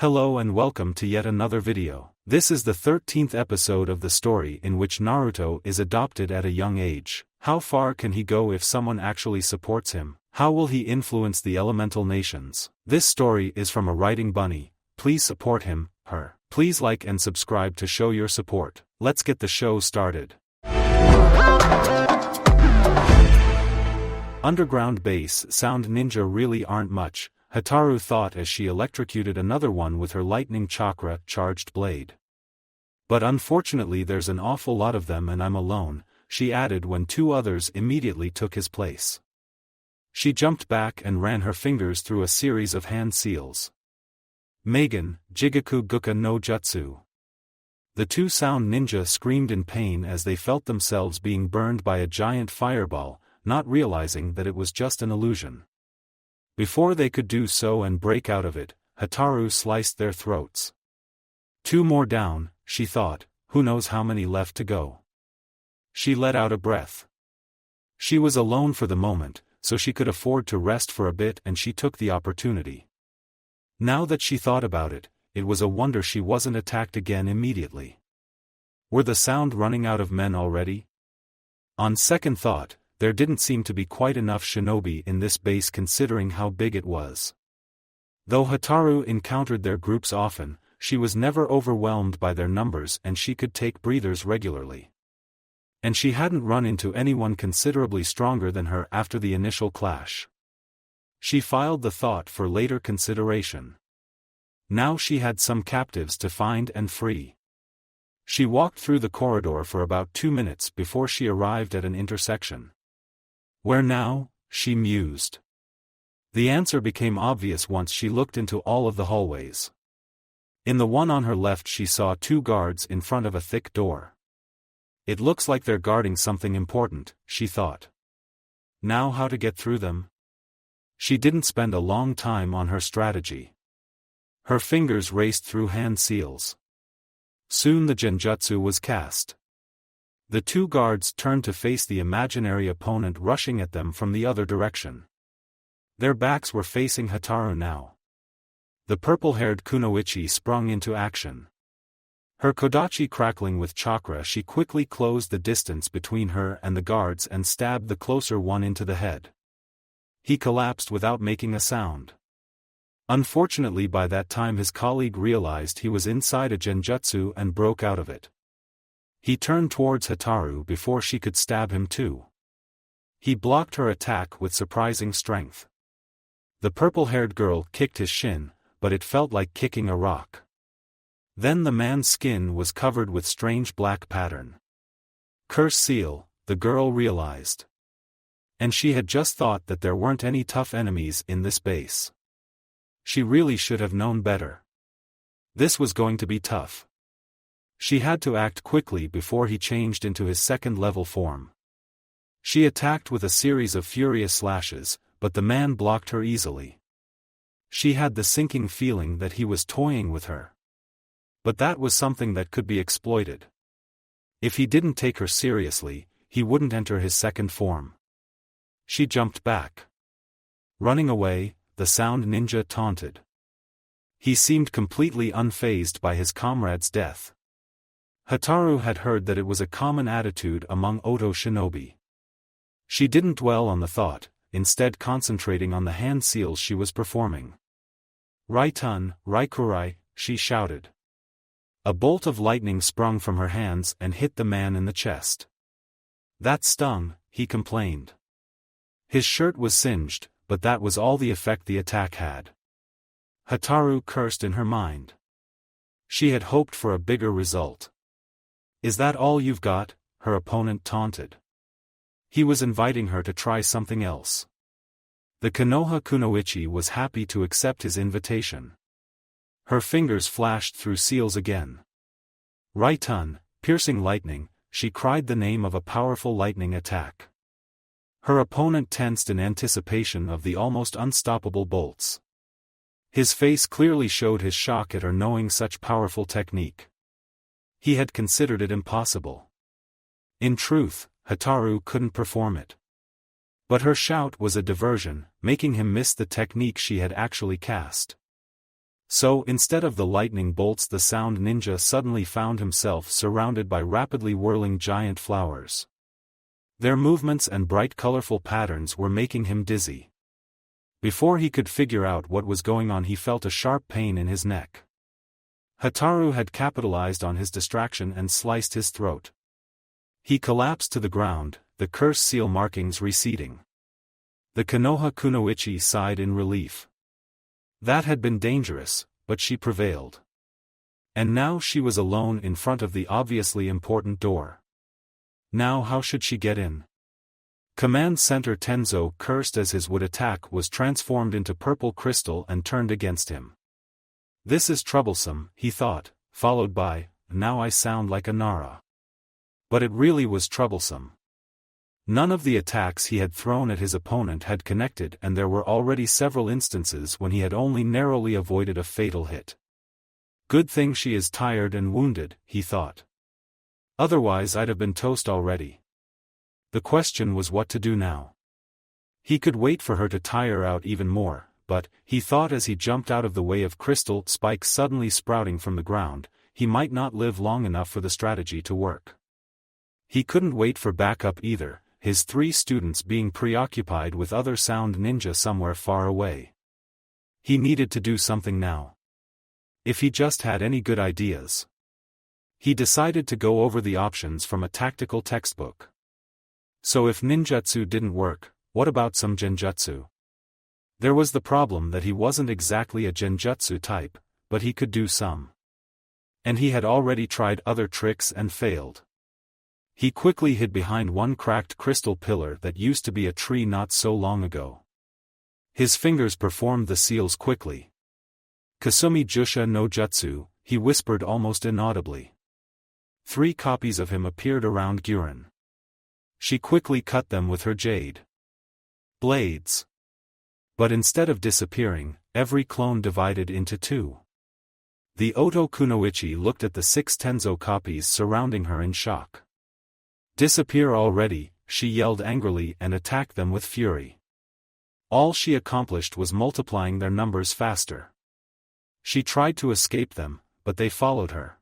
Hello and welcome to yet another video. This is the 13th episode of the story in which Naruto is adopted at a young age. How far can he go if someone actually supports him? How will he influence the elemental nations? This story is from a writing bunny. Please support him, her. Please like and subscribe to show your support. Let's get the show started. Underground base sound ninja really aren't much, Hataru thought as she electrocuted another one with her lightning chakra charged blade. But unfortunately there's an awful lot of them and I'm alone, she added when two others immediately took his place. She jumped back and ran her fingers through a series of hand seals. Megan, Jigaku Guka no Jutsu. The two sound ninja screamed in pain as they felt themselves being burned by a giant fireball, not realizing that it was just an illusion. Before they could do so and break out of it, Hataru sliced their throats. Two more down, she thought, who knows how many left to go. She let out a breath. She was alone for the moment, so she could afford to rest for a bit and she took the opportunity. Now that she thought about it, it was a wonder she wasn't attacked again immediately. Were the sound running out of men already? On second thought, there didn't seem to be quite enough shinobi in this base considering how big it was. Though Hataru encountered their groups often, she was never overwhelmed by their numbers and she could take breathers regularly. And she hadn't run into anyone considerably stronger than her after the initial clash. She filed the thought for later consideration. Now she had some captives to find and free. She walked through the corridor for about 2 minutes before she arrived at an intersection. Where now? She mused. The answer became obvious once she looked into all of the hallways. In the one on her left she saw two guards in front of a thick door. It looks like they're guarding something important, she thought. Now how to get through them? She didn't spend a long time on her strategy. Her fingers raced through hand seals. Soon the genjutsu was cast. The two guards turned to face the imaginary opponent rushing at them from the other direction. Their backs were facing Hataru now. The purple-haired kunoichi sprung into action. Her kodachi crackling with chakra, she quickly closed the distance between her and the guards and stabbed the closer one into the head. He collapsed without making a sound. Unfortunately by that time his colleague realized he was inside a genjutsu and broke out of it. He turned towards Hataru before she could stab him too. He blocked her attack with surprising strength. The purple-haired girl kicked his shin, but it felt like kicking a rock. Then the man's skin was covered with strange black pattern. Curse seal, the girl realized. And she had just thought that there weren't any tough enemies in this base. She really should have known better. This was going to be tough. She had to act quickly before he changed into his second-level form. She attacked with a series of furious slashes, but the man blocked her easily. She had the sinking feeling that he was toying with her. But that was something that could be exploited. If he didn't take her seriously, he wouldn't enter his second form. She jumped back. Running away, the sound ninja taunted. He seemed completely unfazed by his comrade's death. Hataru had heard that it was a common attitude among Oto shinobi. She didn't dwell on the thought, instead concentrating on the hand seals she was performing. Raitun, Raikurai, she shouted. A bolt of lightning sprung from her hands and hit the man in the chest. That stung, he complained. His shirt was singed, but that was all the effect the attack had. Hataru cursed in her mind. She had hoped for a bigger result. Is that all you've got? Her opponent taunted. He was inviting her to try something else. The Konoha kunoichi was happy to accept his invitation. Her fingers flashed through seals again. Raitun, piercing lightning, she cried the name of a powerful lightning attack. Her opponent tensed in anticipation of the almost unstoppable bolts. His face clearly showed his shock at her knowing such powerful technique. He had considered it impossible. In truth, Hataru couldn't perform it. But her shout was a diversion, making him miss the technique she had actually cast. So instead of the lightning bolts, the sound ninja suddenly found himself surrounded by rapidly whirling giant flowers. Their movements and bright colorful patterns were making him dizzy. Before he could figure out what was going on, he felt a sharp pain in his neck. Hotaru had capitalized on his distraction and sliced his throat. He collapsed to the ground, the curse seal markings receding. The Konoha Kunoichi sighed in relief. That had been dangerous, but she prevailed. And now she was alone in front of the obviously important door. Now how should she get in? Command Center Tenzo cursed as his wood attack was transformed into purple crystal and turned against him. This is troublesome, he thought, followed by, now I sound like a Nara. But it really was troublesome. None of the attacks he had thrown at his opponent had connected, and there were already several instances when he had only narrowly avoided a fatal hit. Good thing she is tired and wounded, he thought. Otherwise I'd have been toast already. The question was what to do now. He could wait for her to tire out even more, but, he thought as he jumped out of the way of crystal spikes suddenly sprouting from the ground, he might not live long enough for the strategy to work. He couldn't wait for backup either, his 3 students being preoccupied with other sound ninja somewhere far away. He needed to do something now. If he just had any good ideas. He decided to go over the options from a tactical textbook. So if ninjutsu didn't work, what about some genjutsu? There was the problem that he wasn't exactly a genjutsu type, but he could do some. And he had already tried other tricks and failed. He quickly hid behind one cracked crystal pillar that used to be a tree not so long ago. His fingers performed the seals quickly. Kasumi Jusha no Jutsu, he whispered almost inaudibly. 3 copies of him appeared around Guran. She quickly cut them with her jade blades. But instead of disappearing, every clone divided into 2. The Oto Kunoichi looked at the 6 Tenzo copies surrounding her in shock. Disappear already, she yelled angrily and attacked them with fury. All she accomplished was multiplying their numbers faster. She tried to escape them, but they followed her.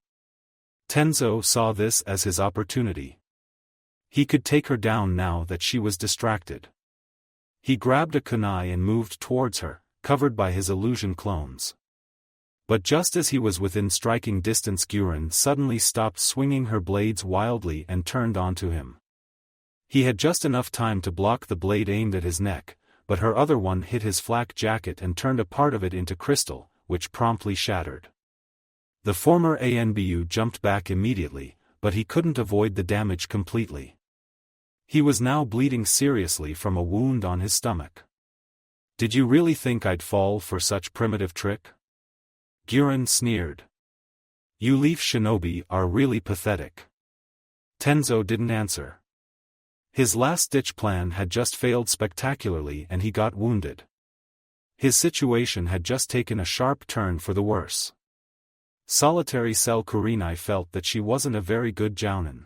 Tenzo saw this as his opportunity. He could take her down now that she was distracted. He grabbed a kunai and moved towards her, covered by his illusion clones. But just as he was within striking distance, Guran suddenly stopped swinging her blades wildly and turned onto him. He had just enough time to block the blade aimed at his neck, but her other one hit his flak jacket and turned a part of it into crystal, which promptly shattered. The former ANBU jumped back immediately, but he couldn't avoid the damage completely. He was now bleeding seriously from a wound on his stomach. Did you really think I'd fall for such primitive trick? Guran sneered. You leaf shinobi are really pathetic. Tenzo didn't answer. His last-ditch plan had just failed spectacularly and he got wounded. His situation had just taken a sharp turn for the worse. Solitary Cell Kurinai felt that she wasn't a very good jounin.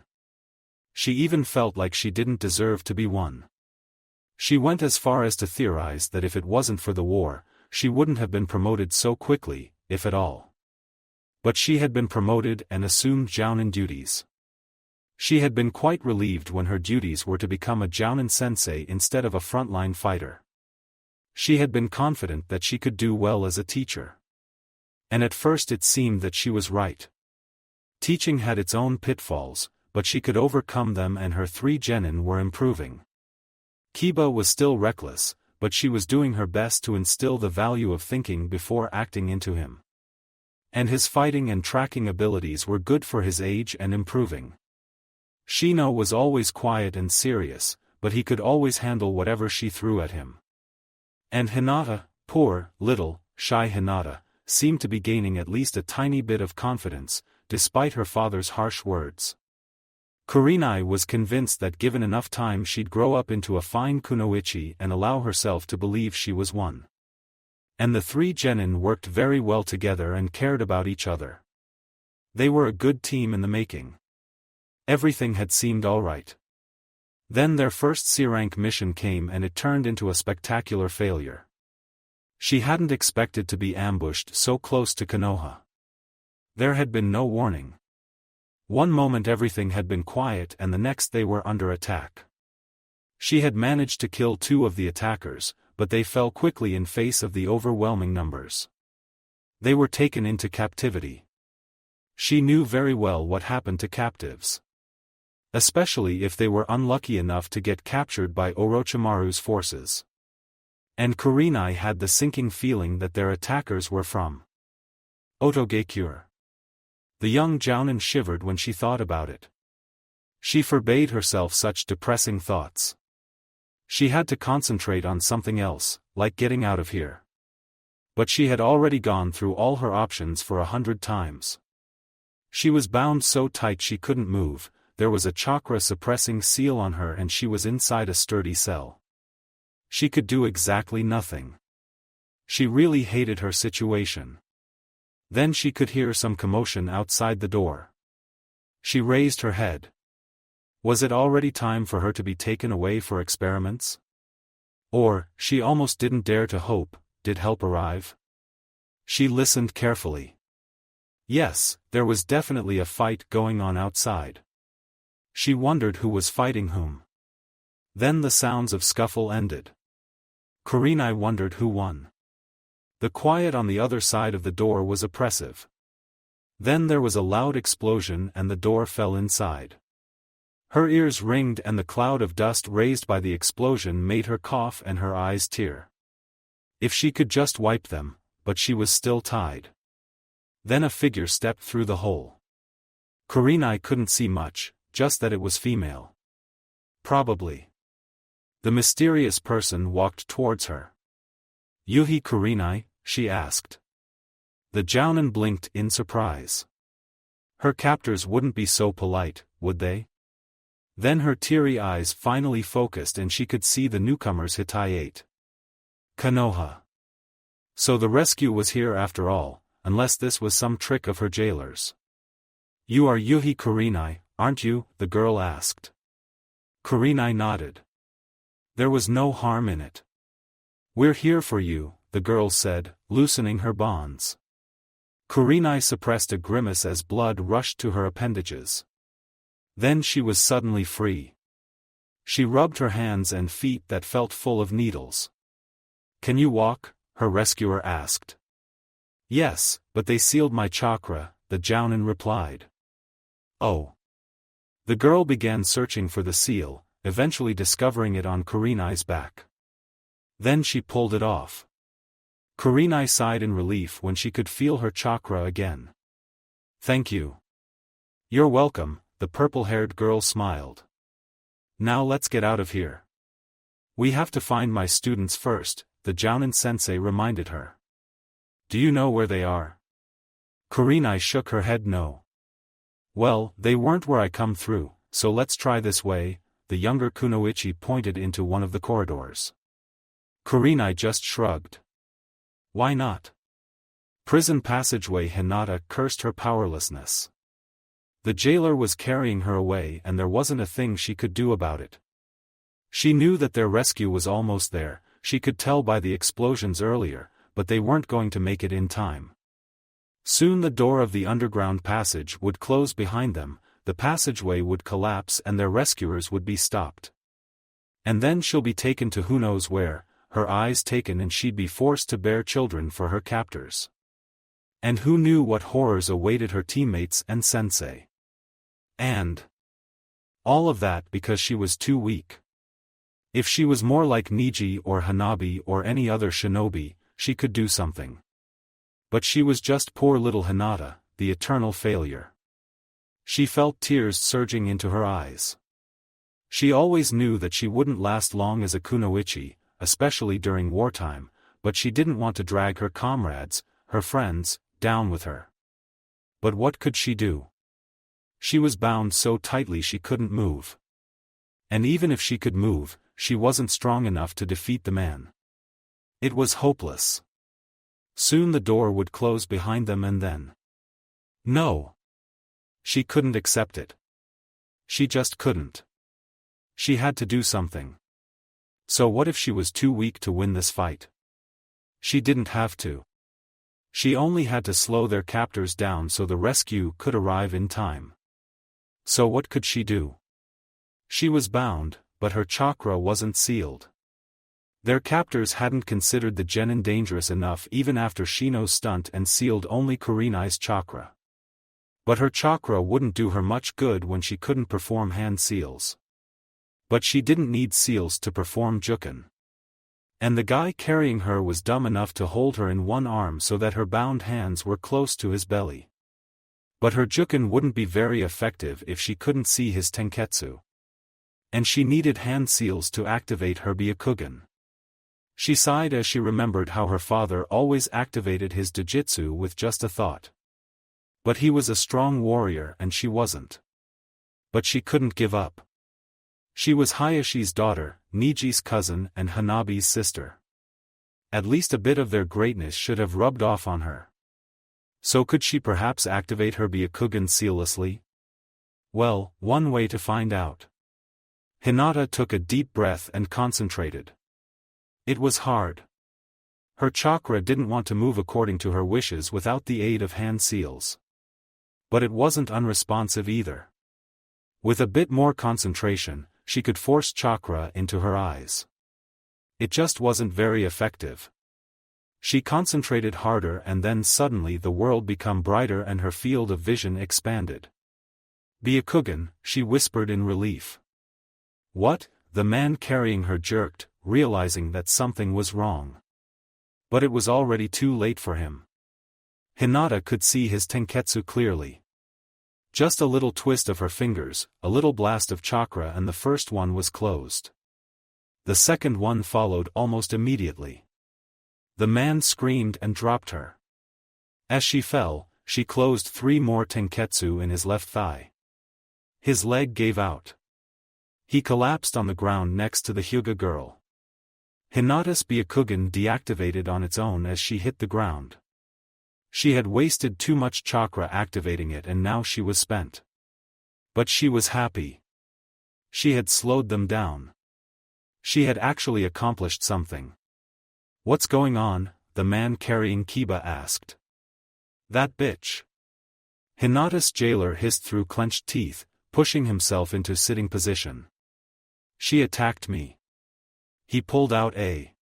She even felt like she didn't deserve to be one. She went as far as to theorize that if it wasn't for the war, she wouldn't have been promoted so quickly, if at all. But she had been promoted and assumed jounin duties. She had been quite relieved when her duties were to become a jounin sensei instead of a frontline fighter. She had been confident that she could do well as a teacher. And at first it seemed that she was right. Teaching had its own pitfalls, but she could overcome them and her 3 genin were improving. Kiba was still reckless, but she was doing her best to instill the value of thinking before acting into him. And his fighting and tracking abilities were good for his age and improving. Shino was always quiet and serious, but he could always handle whatever she threw at him. And Hinata, poor, little, shy Hinata, seemed to be gaining at least a tiny bit of confidence, despite her father's harsh words. Kurinai was convinced that given enough time she'd grow up into a fine kunoichi and allow herself to believe she was one. And the 3 genin worked very well together and cared about each other. They were a good team in the making. Everything had seemed alright. Then their first C-rank mission came and it turned into a spectacular failure. She hadn't expected to be ambushed so close to Konoha. There had been no warning. One moment everything had been quiet and the next they were under attack. She had managed to kill 2 of the attackers, but they fell quickly in face of the overwhelming numbers. They were taken into captivity. She knew very well what happened to captives. Especially if they were unlucky enough to get captured by Orochimaru's forces. And Kurenai had the sinking feeling that their attackers were from Otogekure. The young Jounin shivered when she thought about it. She forbade herself such depressing thoughts. She had to concentrate on something else, like getting out of here. But she had already gone through all her options for 100 times. She was bound so tight she couldn't move, there was a chakra-suppressing seal on her and she was inside a sturdy cell. She could do exactly nothing. She really hated her situation. Then she could hear some commotion outside the door. She raised her head. Was it already time for her to be taken away for experiments? Or, she almost didn't dare to hope, did help arrive? She listened carefully. Yes, there was definitely a fight going on outside. She wondered who was fighting whom. Then the sounds of scuffle ended. Kurenai wondered who won. The quiet on the other side of the door was oppressive. Then there was a loud explosion and the door fell inside. Her ears ringed and the cloud of dust raised by the explosion made her cough and her eyes tear. If she could just wipe them, but she was still tied. Then a figure stepped through the hole. Kurenai couldn't see much, just that it was female. Probably. The mysterious person walked towards her. "Yuhi Kurenai?" she asked. The Jounin blinked in surprise. Her captors wouldn't be so polite, would they? Then her teary eyes finally focused and she could see the newcomer's Hitayate. Konoha. So the rescue was here after all, unless this was some trick of her jailers. "You are Yuhi Kurenai, aren't you?" the girl asked. Kurenai nodded. There was no harm in it. "We're here for you," the girl said, loosening her bonds. Kurenai suppressed a grimace as blood rushed to her appendages. Then she was suddenly free. She rubbed her hands and feet that felt full of needles. "Can you walk?" her rescuer asked. "Yes, but they sealed my chakra," the Jounin replied. "Oh." The girl began searching for the seal, eventually discovering it on Kurenai's back. Then she pulled it off. Kurenai sighed in relief when she could feel her chakra again. "Thank you." "You're welcome," the purple-haired girl smiled. "Now let's get out of here." "We have to find my students first," the Jounin-sensei reminded her. "Do you know where they are?" Kurenai shook her head no. "Well, they weren't where I come through, so let's try this way," the younger Kunoichi pointed into one of the corridors. Kurenai just shrugged. "Why not?" Prison passageway. Hinata cursed her powerlessness. The jailer was carrying her away and there wasn't a thing she could do about it. She knew that their rescue was almost there, she could tell by the explosions earlier, but they weren't going to make it in time. Soon the door of the underground passage would close behind them, the passageway would collapse and their rescuers would be stopped. And then she'll be taken to who knows where, her eyes taken, and she'd be forced to bear children for her captors. And who knew what horrors awaited her teammates and sensei. And all of that because she was too weak. If she was more like Niji or Hanabi or any other shinobi, she could do something. But she was just poor little Hinata, the eternal failure. She felt tears surging into her eyes. She always knew that she wouldn't last long as a kunoichi, especially during wartime, but she didn't want to drag her comrades, her friends, down with her. But what could she do? She was bound so tightly she couldn't move. And even if she could move, she wasn't strong enough to defeat the man. It was hopeless. Soon the door would close behind them and then. No. She couldn't accept it. She just couldn't. She had to do something. So what if she was too weak to win this fight? She didn't have to. She only had to slow their captors down so the rescue could arrive in time. So what could she do? She was bound, but her chakra wasn't sealed. Their captors hadn't considered the genin dangerous enough even after Shino's stunt and sealed only Kurenai's chakra. But her chakra wouldn't do her much good when she couldn't perform hand seals. But she didn't need seals to perform juken. And the guy carrying her was dumb enough to hold her in one arm so that her bound hands were close to his belly. But her juken wouldn't be very effective if she couldn't see his tenketsu. And she needed hand seals to activate her byakugan. She sighed as she remembered how her father always activated his dojutsu with just a thought. But he was a strong warrior and she wasn't. But she couldn't give up. She was Hayashi's daughter, Niji's cousin and Hanabi's sister. At least a bit of their greatness should have rubbed off on her. So could she perhaps activate her byakugan seallessly? Well, one way to find out. Hinata took a deep breath and concentrated. It was hard. Her chakra didn't want to move according to her wishes without the aid of hand seals. But it wasn't unresponsive either. With a bit more concentration, she could force chakra into her eyes. It just wasn't very effective. She concentrated harder and then suddenly the world became brighter and her field of vision expanded. Byakugan, she whispered in relief. What? The man carrying her jerked, realizing that something was wrong. But it was already too late for him. Hinata could see his tenketsu clearly. Just a little twist of her fingers, a little blast of chakra and the first one was closed. The second one followed almost immediately. The man screamed and dropped her. As she fell, she closed 3 more tenketsu in his left thigh. His leg gave out. He collapsed on the ground next to the Hyuga girl. Hinata's byakugan deactivated on its own as she hit the ground. She had wasted too much chakra activating it and now she was spent. But she was happy. She had slowed them down. She had actually accomplished something. What's going on? The man carrying Kiba asked. That bitch. Hinata's jailer hissed through clenched teeth, pushing himself into sitting position. She attacked me. He pulled out a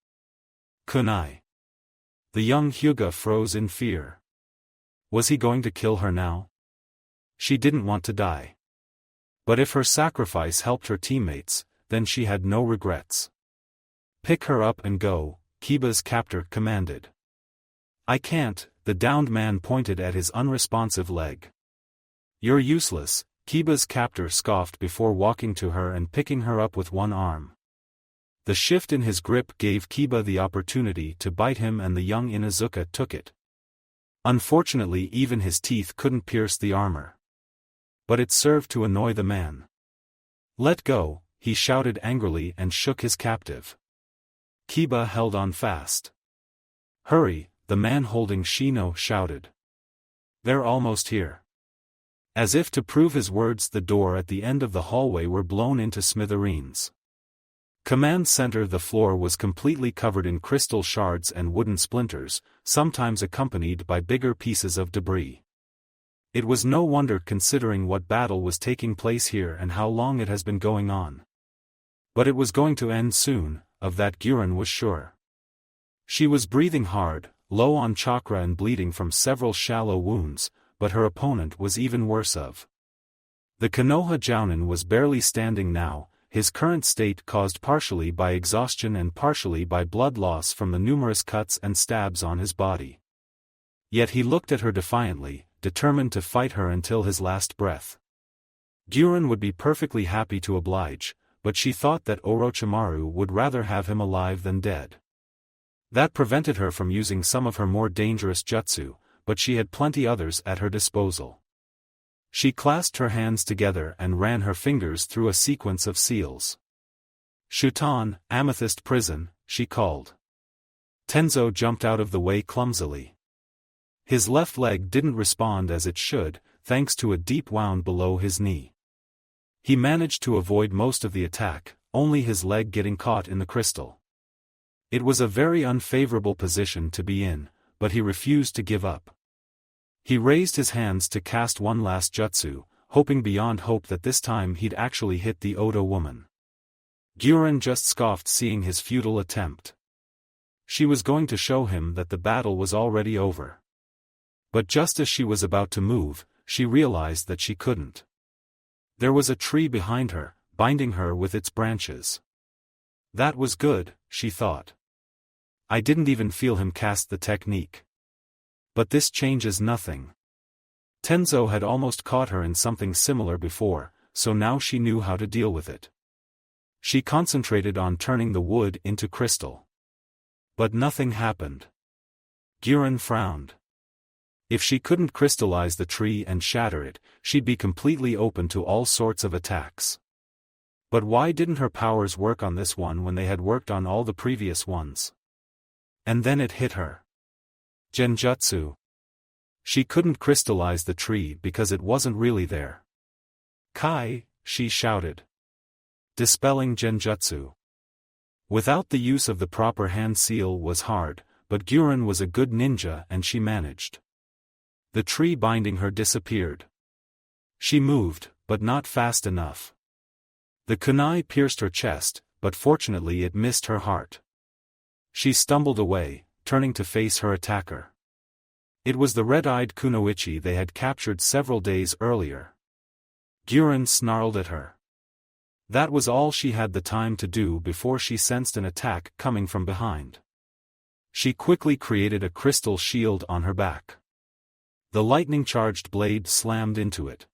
kunai. The young Hyuga froze in fear. Was he going to kill her now? She didn't want to die. But if her sacrifice helped her teammates, then she had no regrets. Pick her up and go, Kiba's captor commanded. I can't, the downed man pointed at his unresponsive leg. You're useless, Kiba's captor scoffed before walking to her and picking her up with one arm. The shift in his grip gave Kiba the opportunity to bite him and the young Inuzuka took it. Unfortunately even his teeth couldn't pierce the armor. But it served to annoy the man. Let go, he shouted angrily and shook his captive. Kiba held on fast. Hurry, the man holding Shino shouted. They're almost here. As if to prove his words, the door at the end of the hallway were blown into smithereens. Command center. The floor was completely covered in crystal shards and wooden splinters, sometimes accompanied by bigger pieces of debris. It was no wonder considering what battle was taking place here and how long it has been going on. But it was going to end soon, of that Guran was sure. She was breathing hard, low on chakra and bleeding from several shallow wounds, but her opponent was even worse of. The Konoha Jounin was barely standing now, his current state caused partially by exhaustion and partially by blood loss from the numerous cuts and stabs on his body. Yet he looked at her defiantly, determined to fight her until his last breath. Guran would be perfectly happy to oblige, but she thought that Orochimaru would rather have him alive than dead. That prevented her from using some of her more dangerous jutsu, but she had plenty others at her disposal. She clasped her hands together and ran her fingers through a sequence of seals. Shuton, Amethyst Prison, she called. Tenzo jumped out of the way clumsily. His left leg didn't respond as it should, thanks to a deep wound below his knee. He managed to avoid most of the attack, only his leg getting caught in the crystal. It was a very unfavorable position to be in, but he refused to give up. He raised his hands to cast one last jutsu, hoping beyond hope that this time he'd actually hit the Oda woman. Guran just scoffed seeing his futile attempt. She was going to show him that the battle was already over. But just as she was about to move, she realized that she couldn't. There was a tree behind her, binding her with its branches. That was good, she thought. I didn't even feel him cast the technique. But this changes nothing. Tenzo had almost caught her in something similar before, so now she knew how to deal with it. She concentrated on turning the wood into crystal. But nothing happened. Guran frowned. If she couldn't crystallize the tree and shatter it, she'd be completely open to all sorts of attacks. But why didn't her powers work on this one when they had worked on all the previous ones? And then it hit her. Genjutsu. She couldn't crystallize the tree because it wasn't really there. Kai, she shouted. Dispelling genjutsu. Without the use of the proper hand seal was hard, but Guran was a good ninja and she managed. The tree binding her disappeared. She moved, but not fast enough. The kunai pierced her chest, but fortunately it missed her heart. She stumbled away, turning to face her attacker. It was the red-eyed kunoichi they had captured several days earlier. Guran snarled at her. That was all she had the time to do before she sensed an attack coming from behind. She quickly created a crystal shield on her back. The lightning-charged blade slammed into it.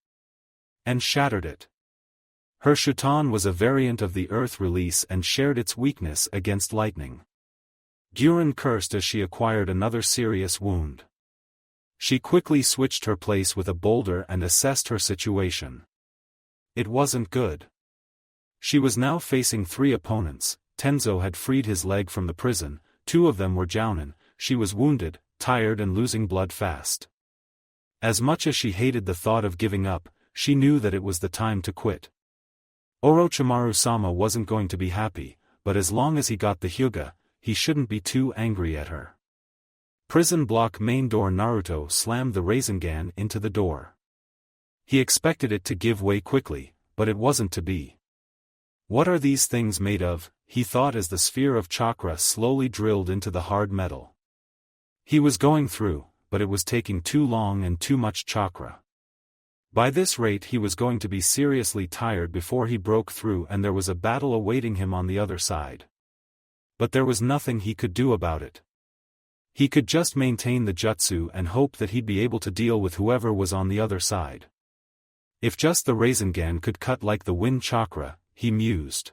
And shattered it. Her shuton was a variant of the earth release and shared its weakness against lightning. Guran cursed as she acquired another serious wound. She quickly switched her place with a boulder and assessed her situation. It wasn't good. She was now facing 3 opponents. Tenzo had freed his leg from the prison, 2 of them were jounin, she was wounded, tired and losing blood fast. As much as she hated the thought of giving up, she knew that it was the time to quit. Orochimaru-sama wasn't going to be happy, but as long as he got the Hyuga, he shouldn't be too angry at her. Prison block main door. Naruto slammed the Rasengan into the door. He expected it to give way quickly, but it wasn't to be. What are these things made of, he thought as the sphere of chakra slowly drilled into the hard metal. He was going through, but it was taking too long and too much chakra. By this rate he was going to be seriously tired before he broke through and there was a battle awaiting him on the other side. But there was nothing he could do about it. He could just maintain the jutsu and hope that he'd be able to deal with whoever was on the other side. If just the Rasengan could cut like the wind chakra, he mused.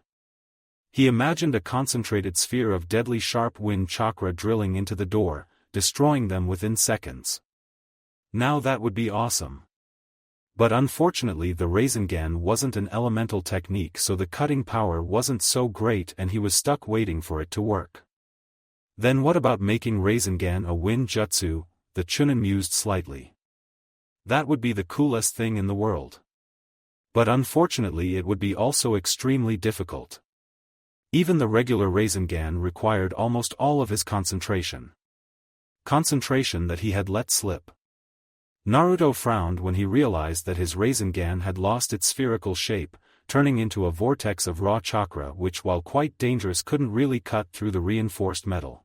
He imagined a concentrated sphere of deadly sharp wind chakra drilling into the door, destroying them within seconds. Now that would be awesome. But unfortunately the Rasengan wasn't an elemental technique, so the cutting power wasn't so great and he was stuck waiting for it to work. Then what about making Rasengan a wind jutsu? The Chunin mused slightly. That would be the coolest thing in the world. But unfortunately it would be also extremely difficult. Even the regular Rasengan required almost all of his concentration. Concentration that he had let slip. Naruto frowned when he realized that his Rasengan had lost its spherical shape, turning into a vortex of raw chakra which, while quite dangerous, couldn't really cut through the reinforced metal.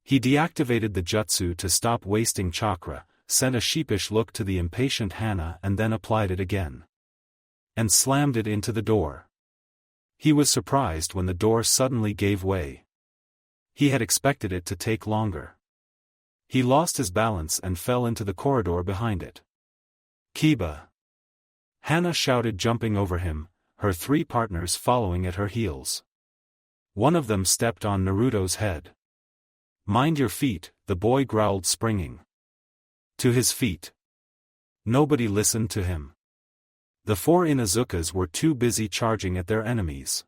He deactivated the jutsu to stop wasting chakra, sent a sheepish look to the impatient Hana and then applied it again. And slammed it into the door. He was surprised when the door suddenly gave way. He had expected it to take longer. He lost his balance and fell into the corridor behind it. Kiba! Hana shouted, jumping over him, her 3 partners following at her heels. One of them stepped on Naruto's head. Mind your feet, the boy growled, springing to his feet. Nobody listened to him. The 4 Inazukas were too busy charging at their enemies.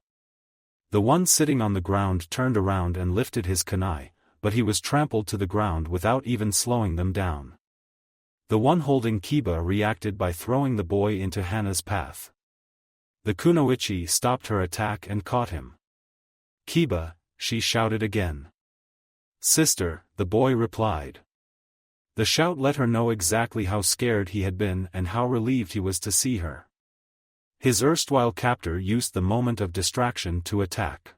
The one sitting on the ground turned around and lifted his kunai, but he was trampled to the ground without even slowing them down. The one holding Kiba reacted by throwing the boy into Hana's path. The kunoichi stopped her attack and caught him. Kiba, she shouted again. "Sister," the boy replied. The shout let her know exactly how scared he had been and how relieved he was to see her. His erstwhile captor used the moment of distraction to attack.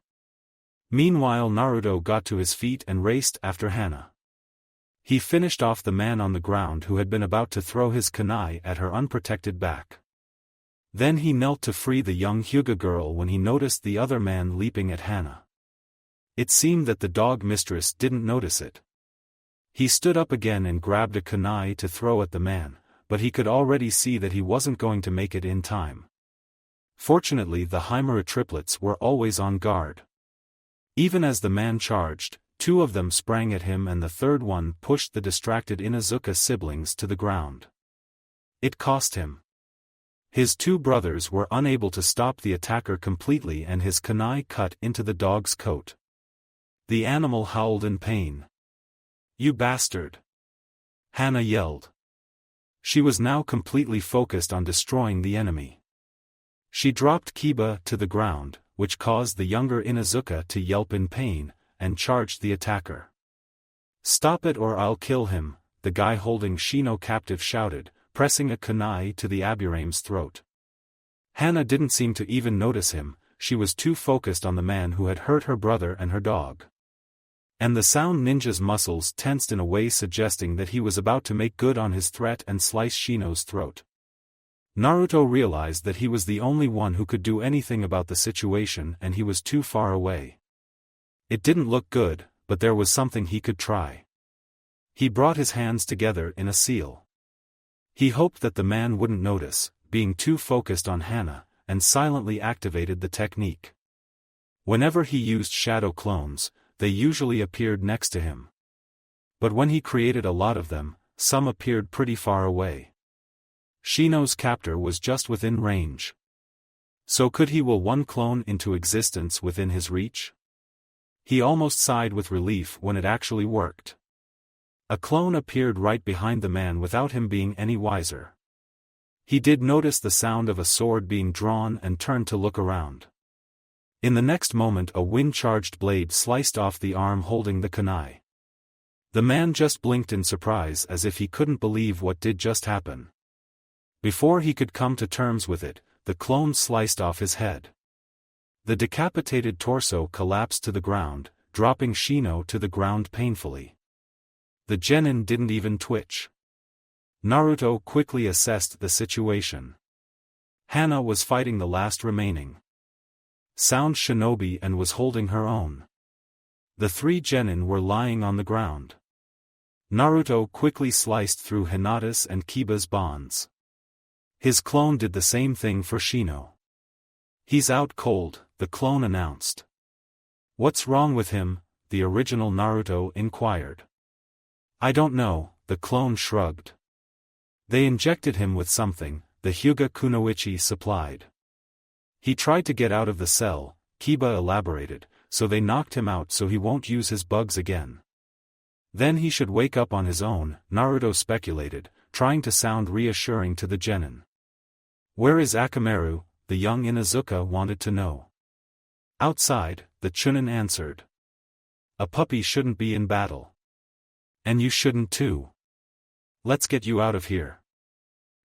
Meanwhile Naruto got to his feet and raced after Hana. He finished off the man on the ground who had been about to throw his kunai at her unprotected back. Then he knelt to free the young Hyuga girl when he noticed the other man leaping at Hana. It seemed that the dog mistress didn't notice it. He stood up again and grabbed a kunai to throw at the man, but he could already see that he wasn't going to make it in time. Fortunately the Himura triplets were always on guard. Even as the man charged, two of them sprang at him and the third one pushed the distracted Inuzuka siblings to the ground. It cost him. His two brothers were unable to stop the attacker completely and his kunai cut into the dog's coat. The animal howled in pain. "You bastard!" Hana yelled. She was now completely focused on destroying the enemy. She dropped Kiba to the ground, which caused the younger Inuzuka to yelp in pain, and charged the attacker. "Stop it or I'll kill him," the guy holding Shino captive shouted, pressing a kunai to the Aburame's throat. Hana didn't seem to even notice him, she was too focused on the man who had hurt her brother and her dog. And the Sound Ninja's muscles tensed in a way suggesting that he was about to make good on his threat and slice Shino's throat. Naruto realized that he was the only one who could do anything about the situation and he was too far away. It didn't look good, but there was something he could try. He brought his hands together in a seal. He hoped that the man wouldn't notice, being too focused on Hana, and silently activated the technique. Whenever he used shadow clones, they usually appeared next to him. But when he created a lot of them, some appeared pretty far away. Shino's captor was just within range. So could he will one clone into existence within his reach? He almost sighed with relief when it actually worked. A clone appeared right behind the man without him being any wiser. He did notice the sound of a sword being drawn and turned to look around. In the next moment a wind-charged blade sliced off the arm holding the kunai. The man just blinked in surprise as if he couldn't believe what did just happen. Before he could come to terms with it, the clone sliced off his head. The decapitated torso collapsed to the ground, dropping Shino to the ground painfully. The genin didn't even twitch. Naruto quickly assessed the situation. Hana was fighting the last remaining Sound Shinobi and was holding her own. The three genin were lying on the ground. Naruto quickly sliced through Hinata's and Kiba's bonds. His clone did the same thing for Shino. "He's out cold," the clone announced. "What's wrong with him?" the original Naruto inquired. "I don't know," the clone shrugged. "They injected him with something," the Hyuga Kunoichi supplied. "He tried to get out of the cell," Kiba elaborated, "so they knocked him out so he won't use his bugs again. Then he should wake up on his own," Naruto speculated, trying to sound reassuring to the genin. "Where is Akamaru?" the young Inuzuka wanted to know. "Outside," the Chunin answered. "A puppy shouldn't be in battle. And you shouldn't too. Let's get you out of here."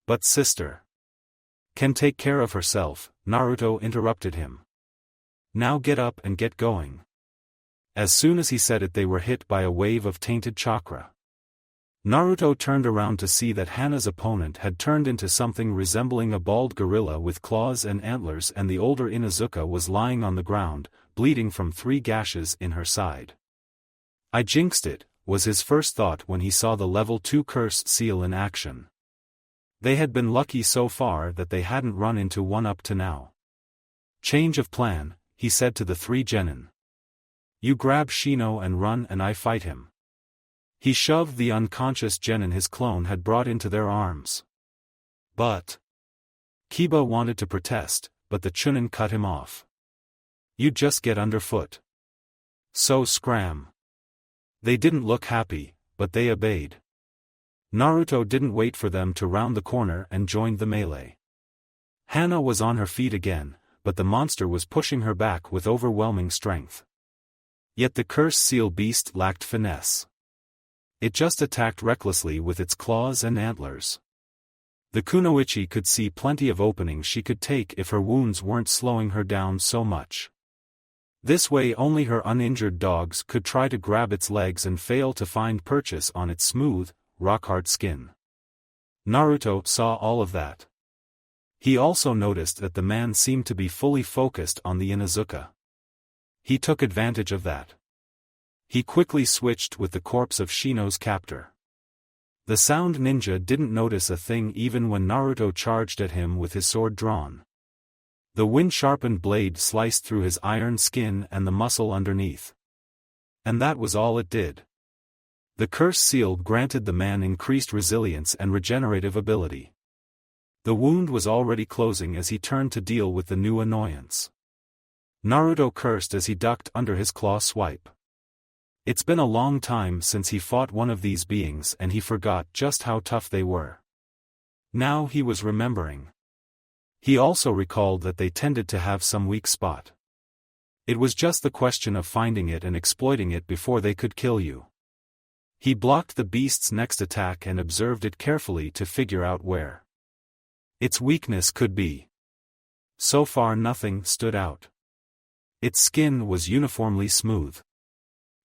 "But sister can take care of herself," Naruto interrupted him. "Now get up and get going." As soon as he said it they were hit by a wave of tainted chakra. Naruto turned around to see that Hana's opponent had turned into something resembling a bald gorilla with claws and antlers and the older Inuzuka was lying on the ground, bleeding from 3 gashes in her side. "I jinxed it," was his first thought when he saw the level 2 curse seal in action. They had been lucky so far that they hadn't run into one up to now. "Change of plan," he said to the 3 genin. "You grab Shino and run and I fight him." He shoved the unconscious genin his clone had brought into their arms. "But..." Kiba wanted to protest, but the Chunin cut him off. "You just get underfoot. So scram." They didn't look happy, but they obeyed. Naruto didn't wait for them to round the corner and joined the melee. Hana was on her feet again, but the monster was pushing her back with overwhelming strength. Yet the cursed seal beast lacked finesse. It just attacked recklessly with its claws and antlers. The kunoichi could see plenty of openings she could take if her wounds weren't slowing her down so much. This way only her uninjured dogs could try to grab its legs and fail to find purchase on its smooth, rock-hard skin. Naruto saw all of that. He also noticed that the man seemed to be fully focused on the Inuzuka. He took advantage of that. He quickly switched with the corpse of Shino's captor. The sound ninja didn't notice a thing even when Naruto charged at him with his sword drawn. The wind-sharpened blade sliced through his iron skin and the muscle underneath. And that was all it did. The cursed seal granted the man increased resilience and regenerative ability. The wound was already closing as he turned to deal with the new annoyance. Naruto cursed as he ducked under his claw swipe. It's been a long time since he fought one of these beings and he forgot just how tough they were. Now he was remembering. He also recalled that they tended to have some weak spot. It was just the question of finding it and exploiting it before they could kill you. He blocked the beast's next attack and observed it carefully to figure out where its weakness could be. So far nothing stood out. Its skin was uniformly smooth.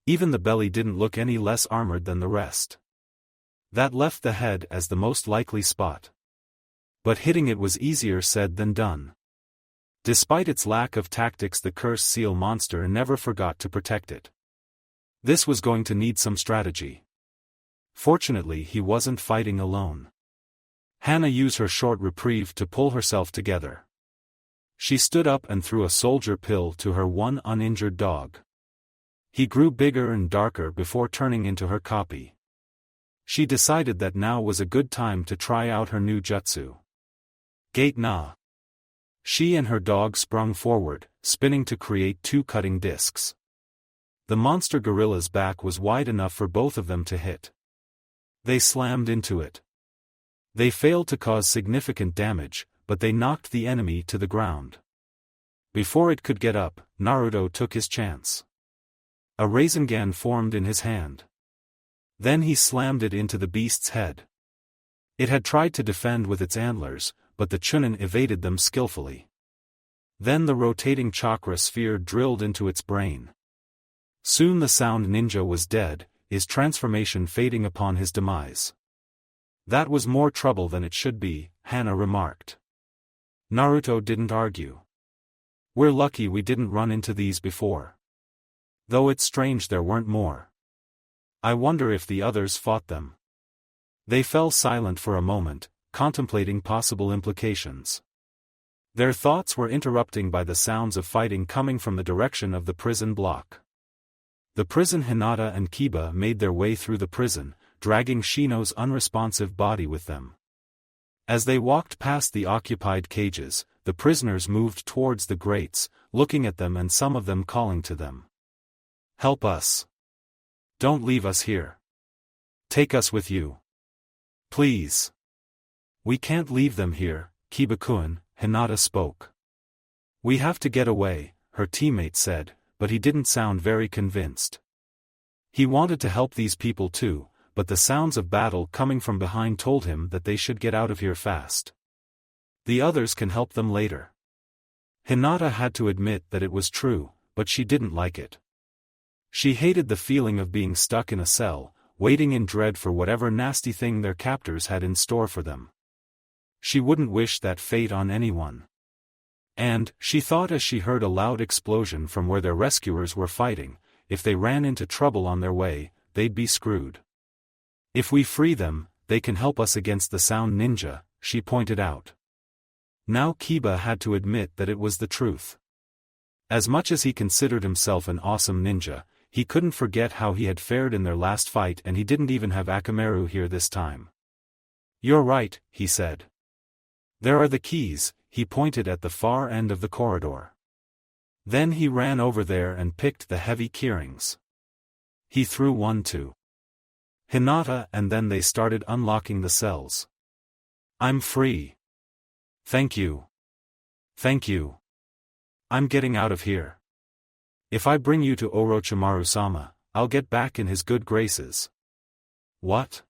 Even the belly didn't look any less armored than the rest. That left the head as the most likely spot. But hitting it was easier said than done. Despite its lack of tactics, the cursed seal monster never forgot to protect it. This was going to need some strategy. Fortunately, he wasn't fighting alone. Hana used her short reprieve to pull herself together. She stood up and threw a soldier pill to her one uninjured dog. He grew bigger and darker before turning into her copy. She decided that now was a good time to try out her new jutsu. Gate Na. She and her dog sprung forward, spinning to create two cutting discs. The monster gorilla's back was wide enough for both of them to hit. They slammed into it. They failed to cause significant damage, but they knocked the enemy to the ground. Before it could get up, Naruto took his chance. A Rasengan formed in his hand. Then he slammed it into the beast's head. It had tried to defend with its antlers, but the Chunin evaded them skillfully. Then the rotating chakra sphere drilled into its brain. Soon the sound ninja was dead, his transformation fading upon his demise. That was more trouble than it should be, Hana remarked. Naruto didn't argue. We're lucky we didn't run into these before. Though it's strange there weren't more. I wonder if the others fought them. They fell silent for a moment, contemplating possible implications. Their thoughts were interrupted by the sounds of fighting coming from the direction of the prison block. The prison Hinata and Kiba made their way through the prison, dragging Shino's unresponsive body with them. As they walked past the occupied cages, the prisoners moved towards the grates, looking at them and some of them calling to them. Help us. Don't leave us here. Take us with you. Please. We can't leave them here, Kiba-kun, Hinata spoke. We have to get away, her teammate said, but he didn't sound very convinced. He wanted to help these people too, but the sounds of battle coming from behind told him that they should get out of here fast. The others can help them later. Hinata had to admit that it was true, but she didn't like it. She hated the feeling of being stuck in a cell, waiting in dread for whatever nasty thing their captors had in store for them. She wouldn't wish that fate on anyone. And, she thought as she heard a loud explosion from where their rescuers were fighting, if they ran into trouble on their way, they'd be screwed. If we free them, they can help us against the sound ninja, she pointed out. Now Kiba had to admit that it was the truth. As much as he considered himself an awesome ninja, he couldn't forget how he had fared in their last fight and he didn't even have Akamaru here this time. You're right, he said. There are the keys, he pointed at the far end of the corridor. Then he ran over there and picked the heavy keyrings. He threw one to Hinata and then they started unlocking the cells. I'm free. Thank you. Thank you. I'm getting out of here. If I bring you to Orochimaru-sama, I'll get back in his good graces. What?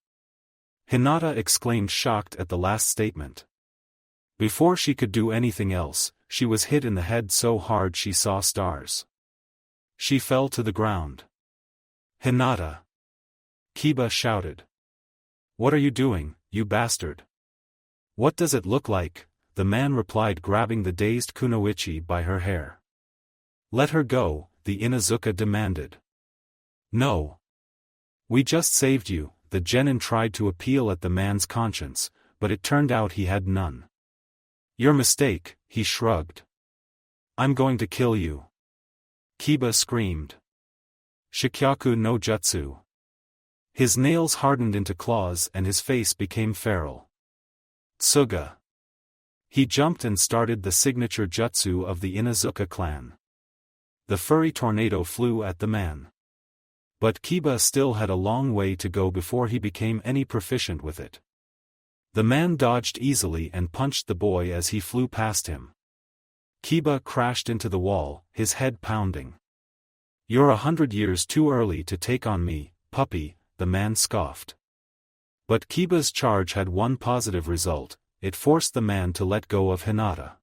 Hinata exclaimed, shocked at the last statement. Before she could do anything else, she was hit in the head so hard she saw stars. She fell to the ground. Hinata! Kiba shouted. What are you doing, you bastard? What does it look like? The man replied, grabbing the dazed Kunoichi by her hair. Let her go, the Inuzuka demanded. No. We just saved you. The genin tried to appeal at the man's conscience, but it turned out he had none. Your mistake, he shrugged. I'm going to kill you. Kiba screamed. Shikyaku no Jutsu. His nails hardened into claws and his face became feral. Tsuga. He jumped and started the signature jutsu of the Inuzuka clan. The furry tornado flew at the man. But Kiba still had a long way to go before he became any proficient with it. The man dodged easily and punched the boy as he flew past him. Kiba crashed into the wall, his head pounding. You're 100 years too early to take on me, puppy, the man scoffed. But Kiba's charge had one positive result, it forced the man to let go of Hinata.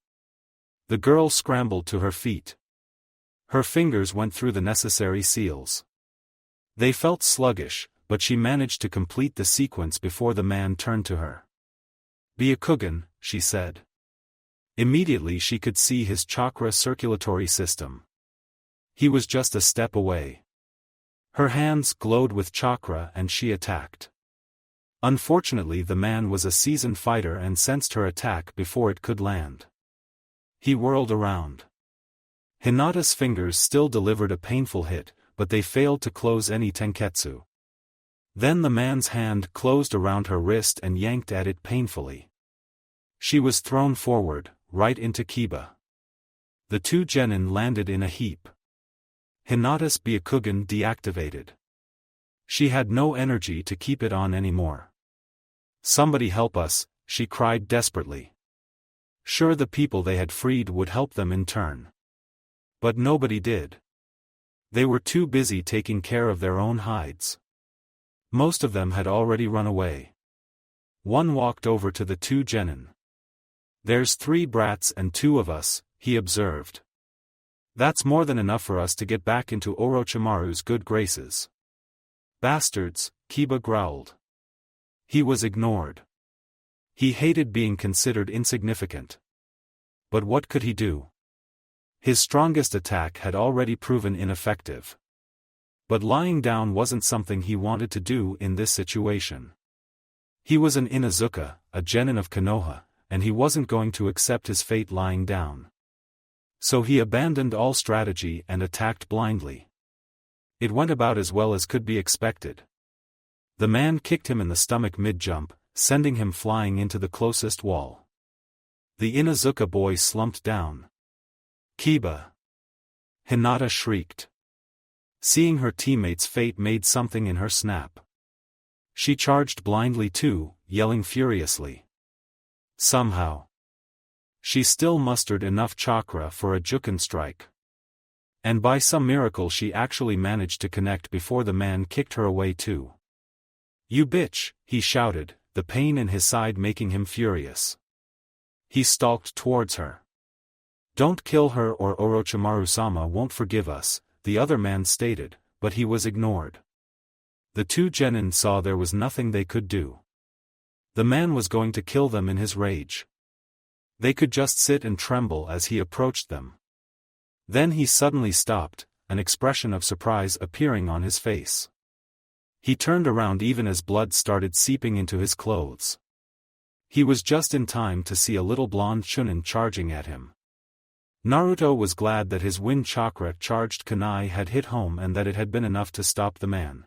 The girl scrambled to her feet. Her fingers went through the necessary seals. They felt sluggish, but she managed to complete the sequence before the man turned to her. Byakugan, she said. Immediately she could see his chakra circulatory system. He was just a step away. Her hands glowed with chakra and she attacked. Unfortunately, the man was a seasoned fighter and sensed her attack before it could land. He whirled around. Hinata's fingers still delivered a painful hit, but they failed to close any tenketsu. Then the man's hand closed around her wrist and yanked at it painfully. She was thrown forward, right into Kiba. The two genin landed in a heap. Hinata's Byakugan deactivated. She had no energy to keep it on anymore. Somebody help us, she cried desperately. Sure, the people they had freed would help them in turn. But nobody did. They were too busy taking care of their own hides. Most of them had already run away. One walked over to the two genin. There's 3 brats and 2 of us, he observed. That's more than enough for us to get back into Orochimaru's good graces. Bastards, Kiba growled. He was ignored. He hated being considered insignificant. But what could he do? His strongest attack had already proven ineffective. But lying down wasn't something he wanted to do in this situation. He was an Inuzuka, a genin of Konoha, and he wasn't going to accept his fate lying down. So he abandoned all strategy and attacked blindly. It went about as well as could be expected. The man kicked him in the stomach mid-jump, sending him flying into the closest wall. The Inuzuka boy slumped down. Kiba! Hinata shrieked. Seeing her teammate's fate made something in her snap. She charged blindly too, yelling furiously. Somehow, she still mustered enough chakra for a Juken strike. And by some miracle she actually managed to connect before the man kicked her away too. You bitch, he shouted, the pain in his side making him furious. He stalked towards her. Don't kill her or Orochimaru-sama won't forgive us, the other man stated, but he was ignored. The two genin saw there was nothing they could do. The man was going to kill them in his rage. They could just sit and tremble as he approached them. Then he suddenly stopped, an expression of surprise appearing on his face. He turned around even as blood started seeping into his clothes. He was just in time to see a little blonde Chunin charging at him. Naruto was glad that his wind chakra charged kunai had hit home and that it had been enough to stop the man.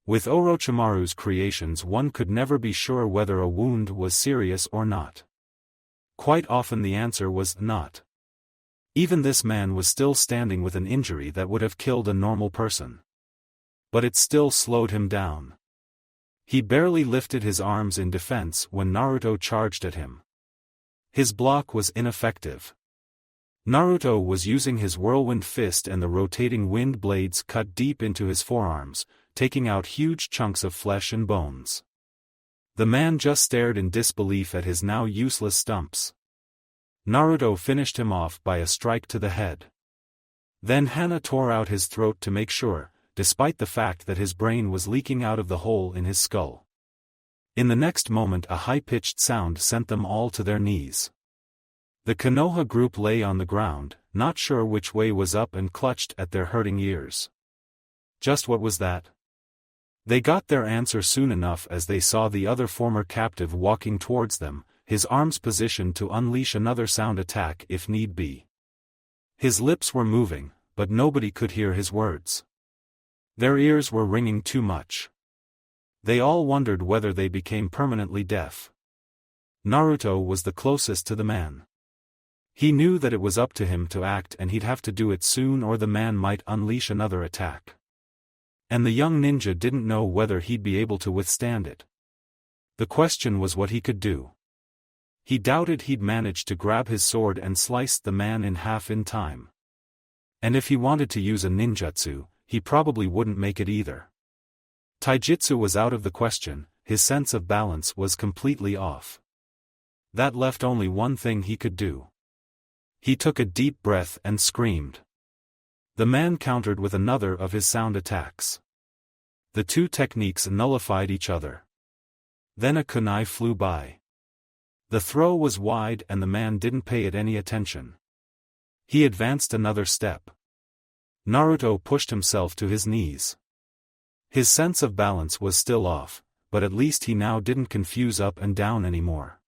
With Orochimaru's creations one could never be sure whether a wound was serious or not. Quite often the answer was not. Even this man was still standing with an injury that would have killed a normal person. But it still slowed him down. He barely lifted his arms in defense when Naruto charged at him. His block was ineffective. Naruto was using his whirlwind fist and the rotating wind blades cut deep into his forearms, taking out huge chunks of flesh and bones. The man just stared in disbelief at his now useless stumps. Naruto finished him off by a strike to the head. Then Hana tore out his throat to make sure, despite the fact that his brain was leaking out of the hole in his skull. In the next moment a high-pitched sound sent them all to their knees. The Konoha group lay on the ground, not sure which way was up and clutched at their hurting ears. Just what was that? They got their answer soon enough as they saw the other former captive walking towards them, his arms positioned to unleash another sound attack if need be. His lips were moving, but nobody could hear his words. Their ears were ringing too much. They all wondered whether they became permanently deaf. Naruto was the closest to the man. He knew that it was up to him to act and he'd have to do it soon or the man might unleash another attack. And the young ninja didn't know whether he'd be able to withstand it. The question was what he could do. He doubted he'd manage to grab his sword and slice the man in half in time. And if he wanted to use a ninjutsu, he probably wouldn't make it either. Taijutsu was out of the question, his sense of balance was completely off. That left only one thing he could do. He took a deep breath and screamed. The man countered with another of his sound attacks. The two techniques nullified each other. Then a kunai flew by. The throw was wide and the man didn't pay it any attention. He advanced another step. Naruto pushed himself to his knees. His sense of balance was still off, but at least he now didn't confuse up and down anymore.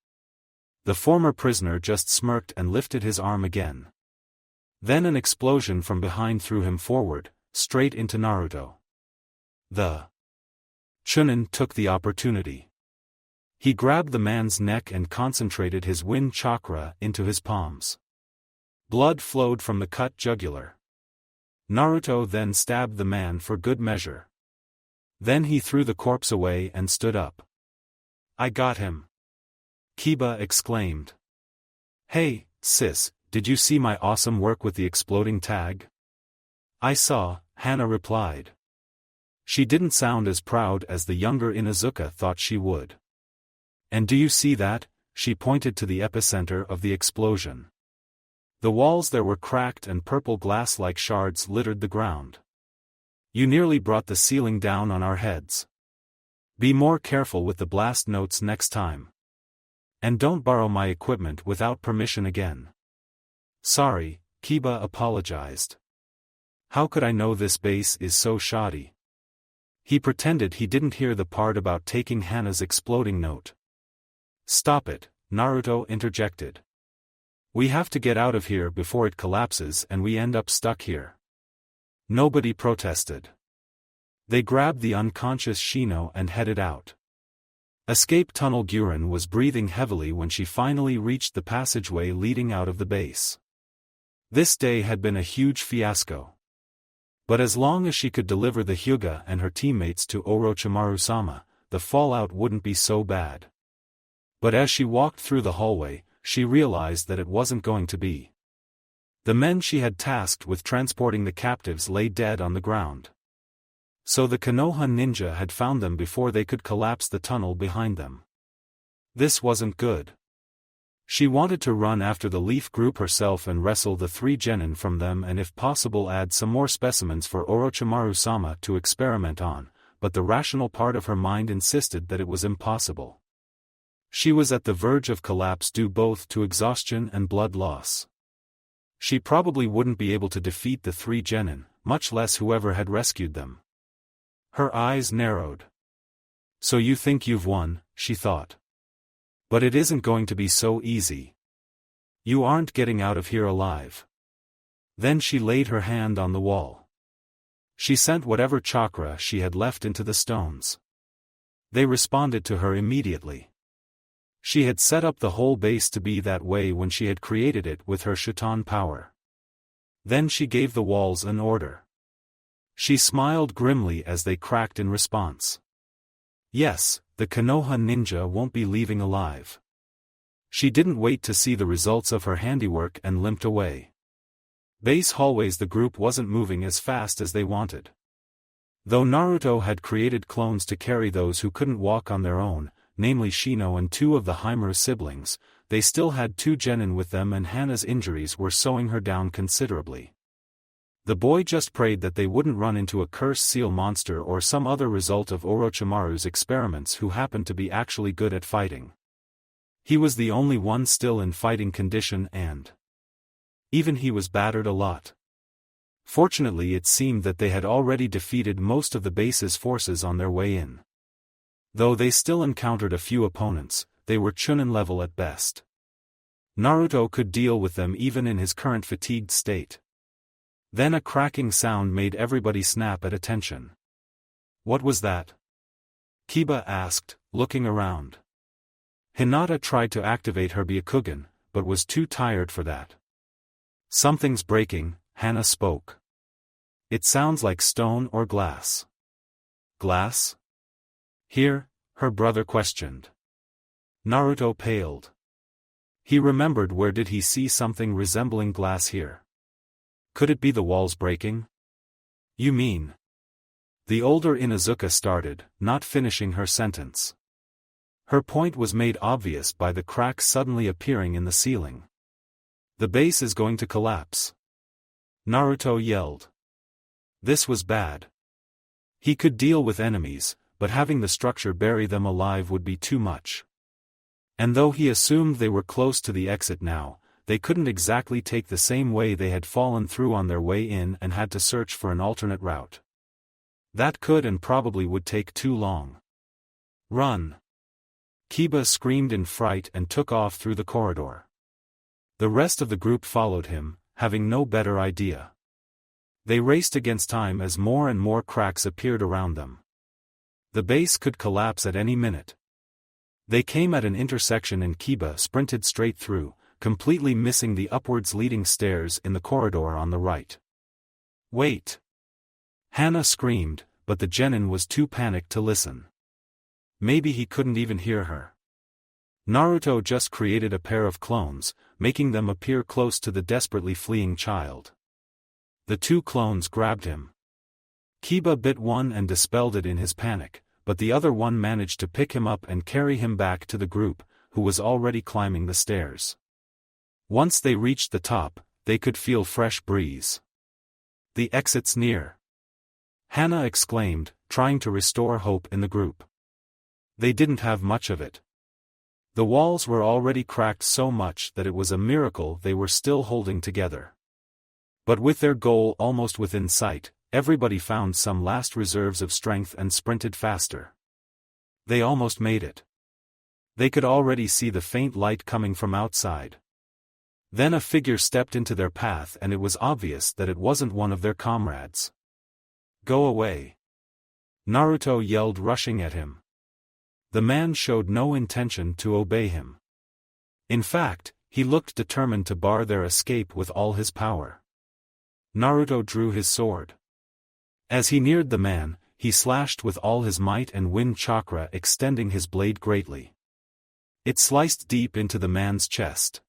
The former prisoner just smirked and lifted his arm again. Then an explosion from behind threw him forward, straight into Naruto. The Chunin took the opportunity. He grabbed the man's neck and concentrated his wind chakra into his palms. Blood flowed from the cut jugular. Naruto then stabbed the man for good measure. Then he threw the corpse away and stood up. "I got him!" Kiba exclaimed. "Hey, sis, did you see my awesome work with the exploding tag?" "I saw," Hana replied. She didn't sound as proud as the younger Inuzuka thought she would. "And do you see that?" She pointed to the epicenter of the explosion. The walls there were cracked and purple glass-like shards littered the ground. "You nearly brought the ceiling down on our heads. Be more careful with the blast notes next time. And don't borrow my equipment without permission again." "Sorry," Kiba apologized. "How could I know this base is so shoddy?" He pretended he didn't hear the part about taking Hana's exploding note. "Stop it," Naruto interjected. "We have to get out of here before it collapses and we end up stuck here." Nobody protested. They grabbed the unconscious Shino and headed out. Escape Tunnel Guran was breathing heavily when she finally reached the passageway leading out of the base. This day had been a huge fiasco. But as long as she could deliver the Hyuga and her teammates to Orochimaru-sama, the fallout wouldn't be so bad. But as she walked through the hallway, she realized that it wasn't going to be. The men she had tasked with transporting the captives lay dead on the ground. So the Konoha ninja had found them before they could collapse the tunnel behind them. This wasn't good. She wanted to run after the Leaf group herself and wrestle the three genin from them and if possible add some more specimens for Orochimaru-sama to experiment on, but the rational part of her mind insisted that it was impossible. She was at the verge of collapse due both to exhaustion and blood loss. She probably wouldn't be able to defeat the three genin, much less whoever had rescued them. Her eyes narrowed. "So you think you've won," she thought. "But it isn't going to be so easy. You aren't getting out of here alive." Then she laid her hand on the wall. She sent whatever chakra she had left into the stones. They responded to her immediately. She had set up the whole base to be that way when she had created it with her Shuton power. Then she gave the walls an order. She smiled grimly as they cracked in response. Yes, the Konoha ninja won't be leaving alive. She didn't wait to see the results of her handiwork and limped away. Base hallways. The group wasn't moving as fast as they wanted. Though Naruto had created clones to carry those who couldn't walk on their own, namely Shino and 2 of the Haimaru siblings, they still had 2 genin with them, and Hana's injuries were slowing her down considerably. The boy just prayed that they wouldn't run into a cursed seal monster or some other result of Orochimaru's experiments who happened to be actually good at fighting. He was the only one still in fighting condition, and even he was battered a lot. Fortunately, it seemed that they had already defeated most of the base's forces on their way in. Though they still encountered a few opponents, they were Chunin level at best. Naruto could deal with them even in his current fatigued state. Then a cracking sound made everybody snap at attention. What was that? Kiba asked, looking around. Hinata tried to activate her Byakugan, but was too tired for that. Something's breaking, Hana spoke. It sounds like stone or glass. Glass? Here? Her brother questioned. Naruto paled. He remembered, where did he see something resembling glass here? Could it be the walls breaking? You mean? The older Inuzuka started, not finishing her sentence. Her point was made obvious by the crack suddenly appearing in the ceiling. The base is going to collapse. Naruto yelled. This was bad. He could deal with enemies, but having the structure bury them alive would be too much. And though he assumed they were close to the exit now, they couldn't exactly take the same way they had fallen through on their way in and had to search for an alternate route. That could and probably would take too long. Run! Kiba screamed in fright and took off through the corridor. The rest of the group followed him, having no better idea. They raced against time as more and more cracks appeared around them. The base could collapse at any minute. They came at an intersection and Kiba sprinted straight through, completely missing the upwards leading stairs in the corridor on the right. Wait! Hana screamed, but the genin was too panicked to listen. Maybe he couldn't even hear her. Naruto just created a pair of clones, making them appear close to the desperately fleeing child. The 2 clones grabbed him. Kiba bit one and dispelled it in his panic, but the other one managed to pick him up and carry him back to the group, who was already climbing the stairs. Once they reached the top, they could feel fresh breeze. The exit's near. Hana exclaimed, trying to restore hope in the group. They didn't have much of it. The walls were already cracked so much that it was a miracle they were still holding together. But with their goal almost within sight, everybody found some last reserves of strength and sprinted faster. They almost made it. They could already see the faint light coming from outside. Then a figure stepped into their path and it was obvious that it wasn't one of their comrades. Go away! Naruto yelled, rushing at him. The man showed no intention to obey him. In fact, he looked determined to bar their escape with all his power. Naruto drew his sword. As he neared the man, he slashed with all his might and wind chakra, extending his blade greatly. It sliced deep into the man's chest.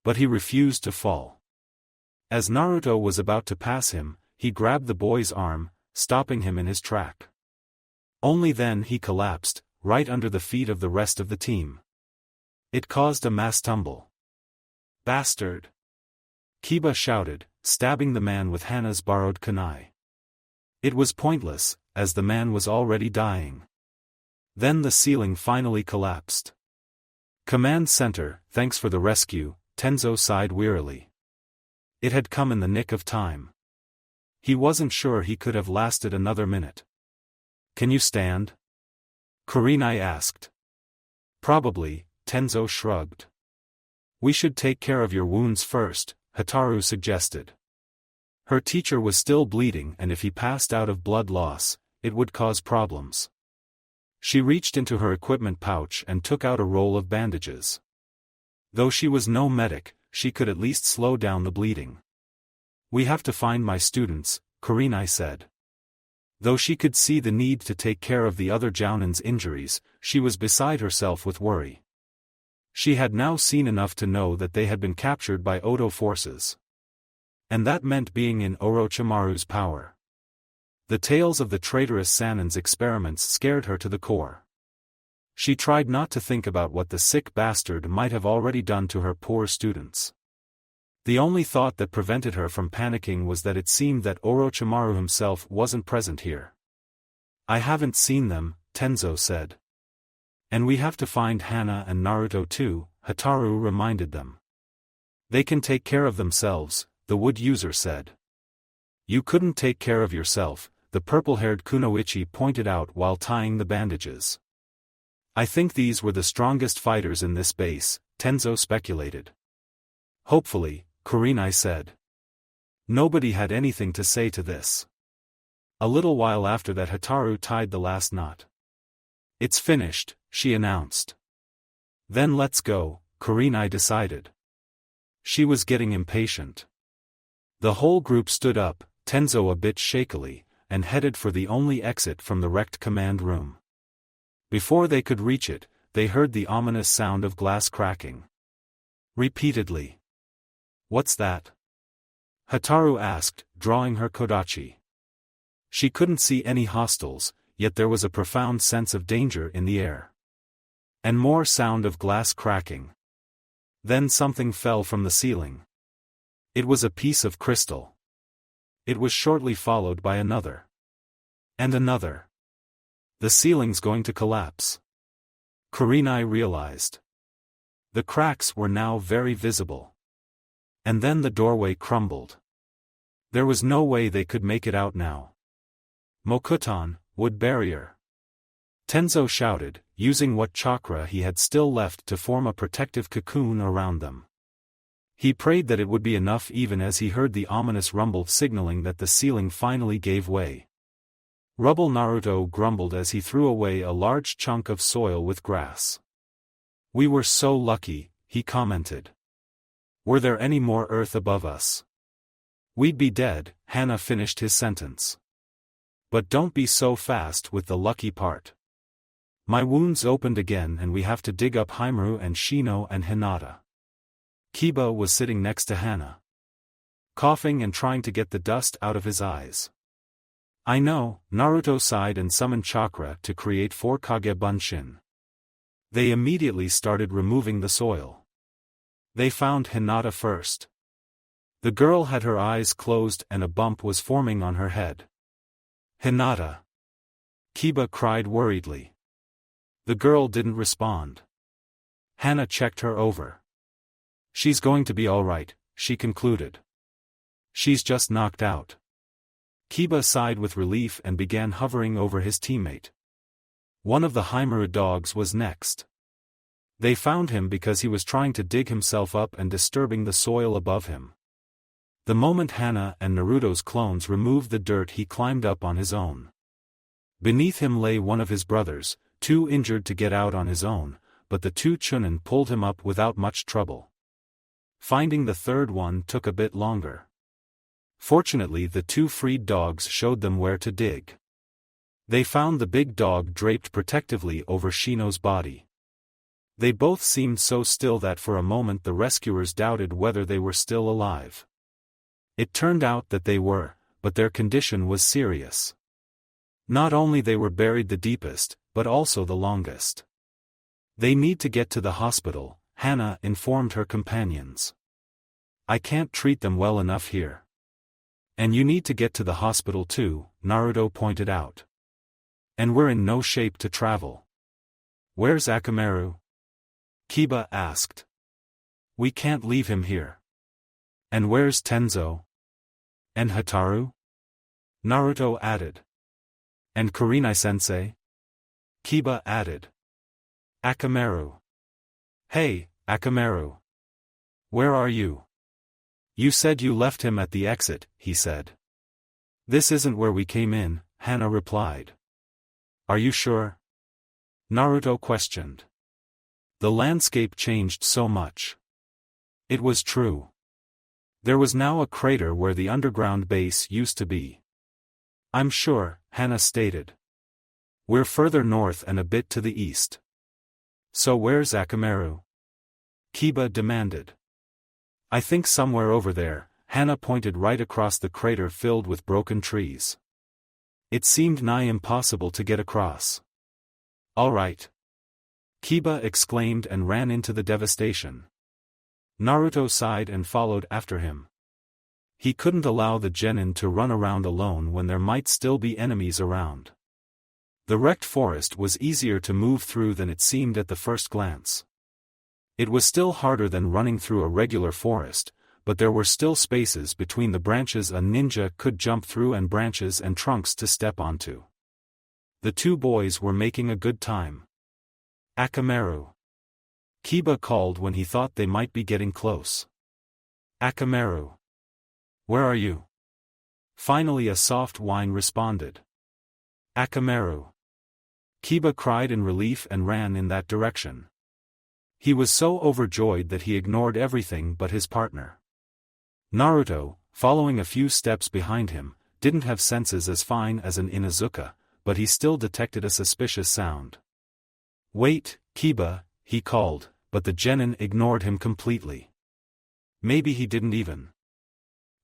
But he refused to fall. As Naruto was about to pass him, he grabbed the boy's arm, stopping him in his track. Only then he collapsed, right under the feet of the rest of the team. It caused a mass tumble. Bastard! Kiba shouted, stabbing the man with Hana's borrowed kunai. It was pointless, as the man was already dying. Then the ceiling finally collapsed. Command Center, thanks for the rescue, Tenzo sighed wearily. It had come in the nick of time. He wasn't sure he could have lasted another minute. Can you stand? Kurenai asked. Probably, Tenzo shrugged. We should take care of your wounds first, Hataru suggested. Her teacher was still bleeding and if he passed out of blood loss, it would cause problems. She reached into her equipment pouch and took out a roll of bandages. Though she was no medic, she could at least slow down the bleeding. We have to find my students, Kurenai said. Though she could see the need to take care of the other Jounin's injuries, she was beside herself with worry. She had now seen enough to know that they had been captured by Odo forces. And that meant being in Orochimaru's power. The tales of the traitorous Sanin's experiments scared her to the core. She tried not to think about what the sick bastard might have already done to her poor students. The only thought that prevented her from panicking was that it seemed that Orochimaru himself wasn't present here. I haven't seen them, Tenzo said. And we have to find Hana and Naruto too, Hataru reminded them. They can take care of themselves, the wood user said. You couldn't take care of yourself, the purple-haired Kunoichi pointed out while tying the bandages. I think these were the strongest fighters in this base, Tenzo speculated. Hopefully, Kurenai said. Nobody had anything to say to this. A little while after that Hataru tied the last knot. It's finished, she announced. Then let's go, Kurenai decided. She was getting impatient. The whole group stood up, Tenzo a bit shakily, and headed for the only exit from the wrecked command room. Before they could reach it, they heard the ominous sound of glass cracking. Repeatedly. What's that? Hataru asked, drawing her kodachi. She couldn't see any hostiles, yet there was a profound sense of danger in the air. And more sound of glass cracking. Then something fell from the ceiling. It was a piece of crystal. It was shortly followed by another. And another. The ceiling's going to collapse. Kurenai realized. The cracks were now very visible. And then the doorway crumbled. There was no way they could make it out now. Mokutan, wood barrier. Tenzo shouted, using what chakra he had still left to form a protective cocoon around them. He prayed that it would be enough even as he heard the ominous rumble signaling that the ceiling finally gave way. Rubble Naruto grumbled as he threw away a large chunk of soil with grass. We were so lucky, he commented. Were there any more earth above us? We'd be dead, Hana finished his sentence. But don't be so fast with the lucky part. My wounds opened again and we have to dig up Haimaru and Shino and Hinata. Kiba was sitting next to Hana. Coughing and trying to get the dust out of his eyes. I know, Naruto sighed and summoned chakra to create 4 Kage Bunshin. They immediately started removing the soil. They found Hinata first. The girl had her eyes closed and a bump was forming on her head. Hinata. Kiba cried worriedly. The girl didn't respond. Hana checked her over. She's going to be all right, she concluded. She's just knocked out. Kiba sighed with relief and began hovering over his teammate. One of the Haimaru dogs was next. They found him because he was trying to dig himself up and disturbing the soil above him. The moment Hana and Naruto's clones removed the dirt, he climbed up on his own. Beneath him lay one of his brothers, too injured to get out on his own, but the 2 Chunin pulled him up without much trouble. Finding the third one took a bit longer. Fortunately, the 2 freed dogs showed them where to dig. They found the big dog draped protectively over Shino's body. They both seemed so still that for a moment the rescuers doubted whether they were still alive. It turned out that they were, but their condition was serious. Not only they were buried the deepest, but also the longest. They need to get to the hospital, Hana informed her companions. I can't treat them well enough here. And you need to get to the hospital too, Naruto pointed out. And we're in no shape to travel. Where's Akamaru? Kiba asked. We can't leave him here. And where's Tenzo? And Hataru? Naruto added. And Kurenai-sensei? Kiba added. Akamaru. Hey, Akamaru. Where are you? You said you left him at the exit, he said. This isn't where we came in, Hana replied. Are you sure? Naruto questioned. The landscape changed so much. It was true. There was now a crater where the underground base used to be. I'm sure, Hana stated. We're further north and a bit to the east. So where's Akamaru? Kiba demanded. I think somewhere over there, Hana pointed right across the crater filled with broken trees. It seemed nigh impossible to get across. "All right!" Kiba exclaimed and ran into the devastation. Naruto sighed and followed after him. He couldn't allow the genin to run around alone when there might still be enemies around. The wrecked forest was easier to move through than it seemed at the first glance. It was still harder than running through a regular forest, but there were still spaces between the branches a ninja could jump through and branches and trunks to step onto. The two boys were making a good time. "Akamaru!" Kiba called when he thought they might be getting close. "Akamaru! Where are you?" Finally a soft whine responded. "Akamaru!" Kiba cried in relief and ran in that direction. He was so overjoyed that he ignored everything but his partner. Naruto, following a few steps behind him, didn't have senses as fine as an Inuzuka, but he still detected a suspicious sound. "Wait, Kiba," he called, but the genin ignored him completely. Maybe he didn't even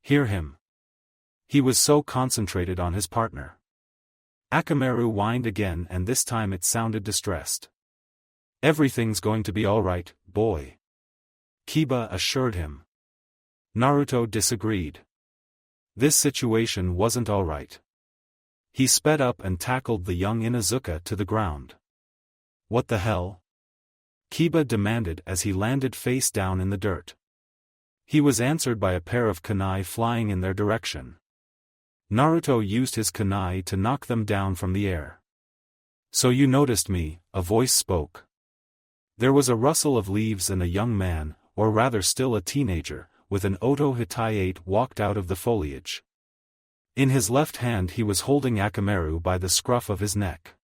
hear him. He was so concentrated on his partner. Akamaru whined again and this time it sounded distressed. "Everything's going to be all right, boy," Kiba assured him. Naruto disagreed. This situation wasn't all right. He sped up and tackled the young Inuzuka to the ground. "What the hell?" Kiba demanded as he landed face down in the dirt. He was answered by a pair of kunai flying in their direction. Naruto used his kunai to knock them down from the air. "So you noticed me," a voice spoke. There was a rustle of leaves and a young man, or rather still a teenager, with an Oto Hitaiate walked out of the foliage. In his left hand he was holding Akamaru by the scruff of his neck.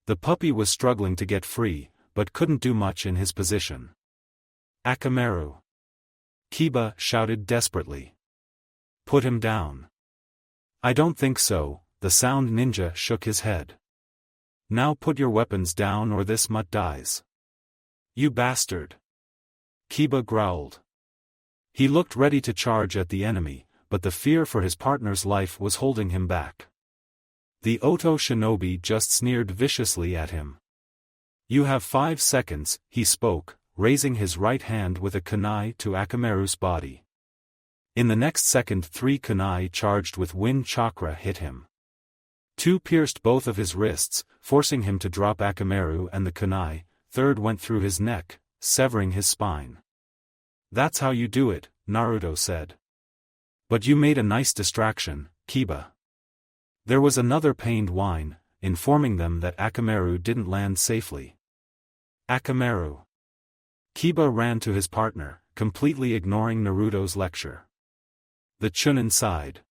The puppy was struggling to get free, but couldn't do much in his position. "Akamaru!" Kiba shouted desperately. "Put him down." "I don't think so," the sound ninja shook his head. "Now put your weapons down or this mutt dies." "You bastard!" Kiba growled. He looked ready to charge at the enemy, but the fear for his partner's life was holding him back. The Oto Shinobi just sneered viciously at him. "You have 5 seconds," he spoke, raising his right hand with a kunai to Akamaru's body. In the next second 3 kunai charged with wind chakra hit him. 2 pierced both of his wrists, forcing him to drop Akamaru and the kunai, 3rd went through his neck, severing his spine. "That's how you do it," Naruto said. "But you made a nice distraction, Kiba." There was another pained whine, informing them that Akamaru didn't land safely. "Akamaru!" Kiba ran to his partner, completely ignoring Naruto's lecture. The Chunin sighed.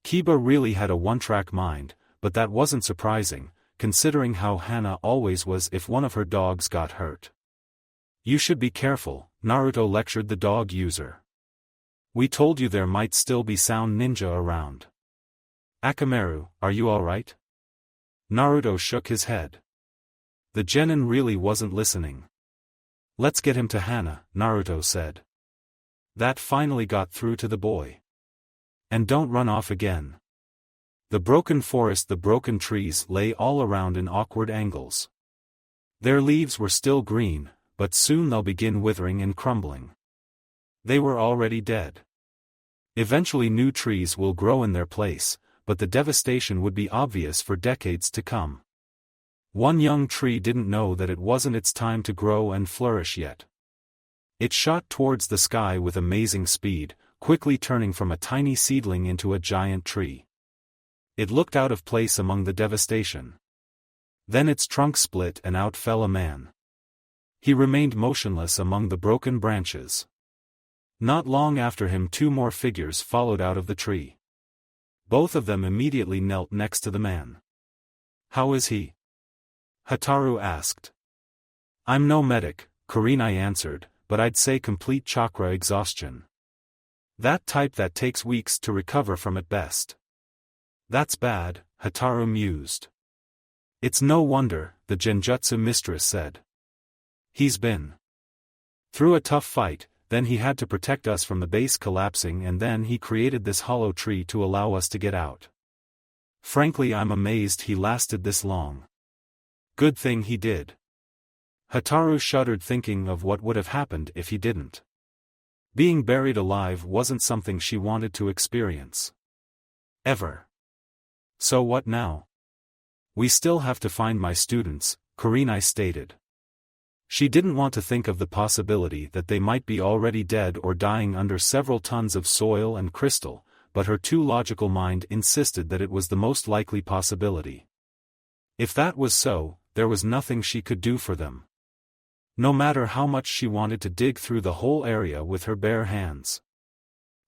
Kiba really had a one-track mind, but that wasn't surprising, considering how Hana always was if one of her dogs got hurt. "You should be careful," Naruto lectured the dog user. "We told you there might still be sound ninja around." "Akamaru, are you alright?" Naruto shook his head. The genin really wasn't listening. "Let's get him to Hana," Naruto said. That finally got through to the boy. "And don't run off again." The broken forest, the broken trees lay all around in awkward angles. Their leaves were still green, but soon they'll begin withering and crumbling. They were already dead. Eventually new trees will grow in their place, but the devastation would be obvious for decades to come. One young tree didn't know that it wasn't its time to grow and flourish yet. It shot towards the sky with amazing speed, quickly turning from a tiny seedling into a giant tree. It looked out of place among the devastation. Then its trunk split and out fell a man. He remained motionless among the broken branches. Not long after him 2 more figures followed out of the tree. Both of them immediately knelt next to the man. "How is he?" Hotaru asked. "I'm no medic," Kurenai answered, "but I'd say complete chakra exhaustion. That type that takes weeks to recover from at best." "That's bad," Hotaru mused. "It's no wonder," the genjutsu mistress said. "He's been through a tough fight," then he had to protect us from the base collapsing, and then he created this hollow tree to allow us to get out. Frankly, I'm amazed he lasted this long. Good thing he did. Hotaru shuddered thinking of what would have happened if he didn't. Being buried alive wasn't something she wanted to experience. Ever. So what now? We still have to find my students, Kurenai stated. She didn't want to think of the possibility that they might be already dead or dying under several tons of soil and crystal, but her too logical mind insisted that it was the most likely possibility. If that was so, there was nothing she could do for them. No matter how much she wanted to dig through the whole area with her bare hands.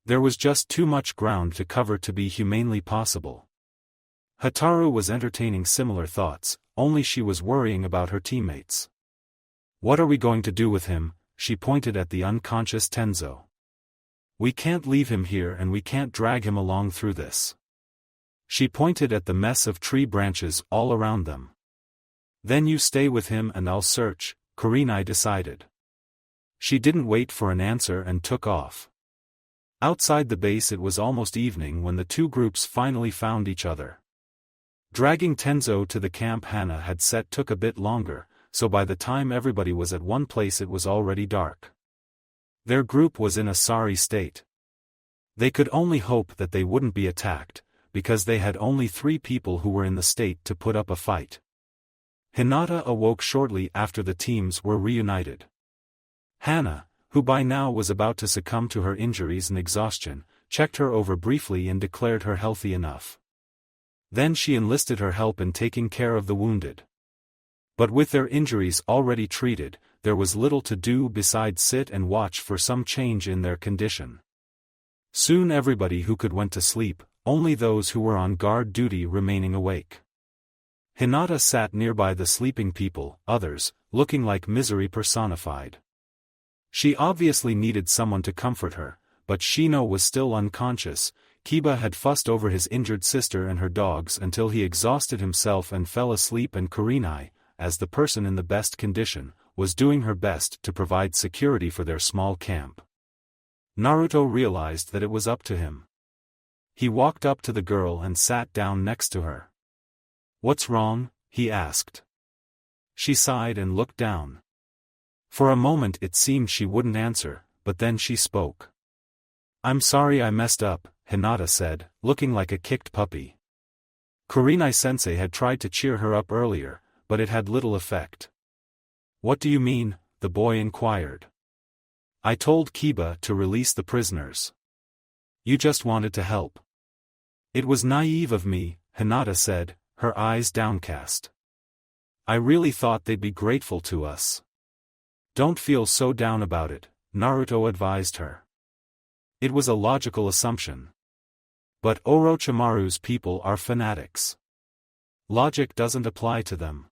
There was just too much ground to cover to be humanely possible. Hotaru was entertaining similar thoughts, only she was worrying about her teammates. What are we going to do with him? She pointed at the unconscious Tenzo. We can't leave him here, and we can't drag him along through this. She pointed at the mess of tree branches all around them. Then you stay with him and I'll search, Kurenai decided. She didn't wait for an answer and took off. Outside the base it was almost evening when the two groups finally found each other. Dragging Tenzo to the camp Hana had set took a bit longer, so by the time everybody was at one place it was already dark. Their group was in a sorry state. They could only hope that they wouldn't be attacked, because they had only 3 people who were in the state to put up a fight. Hinata awoke shortly after the teams were reunited. Hana, who by now was about to succumb to her injuries and exhaustion, checked her over briefly and declared her healthy enough. Then she enlisted her help in taking care of the wounded. But with their injuries already treated, there was little to do besides sit and watch for some change in their condition. Soon everybody who could went to sleep, only those who were on guard duty remaining awake. Hinata sat nearby the sleeping people, others, looking like misery personified. She obviously needed someone to comfort her, but Shino was still unconscious. Kiba had fussed over his injured sister and her dogs until he exhausted himself and fell asleep, and Kurenai, as the person in the best condition, was doing her best to provide security for their small camp. Naruto realized that it was up to him. He walked up to the girl and sat down next to her. "What's wrong?" he asked. She sighed and looked down. For a moment it seemed she wouldn't answer, but then she spoke. "I'm sorry I messed up," Hinata said, looking like a kicked puppy. Kurenai-sensei had tried to cheer her up earlier, but it had little effect. "What do you mean?" the boy inquired. "I told Kiba to release the prisoners. You just wanted to help." "It was naive of me," Hinata said, her eyes downcast. "I really thought they'd be grateful to us." "Don't feel so down about it," Naruto advised her. It was a logical assumption. But Orochimaru's people are fanatics. Logic doesn't apply to them.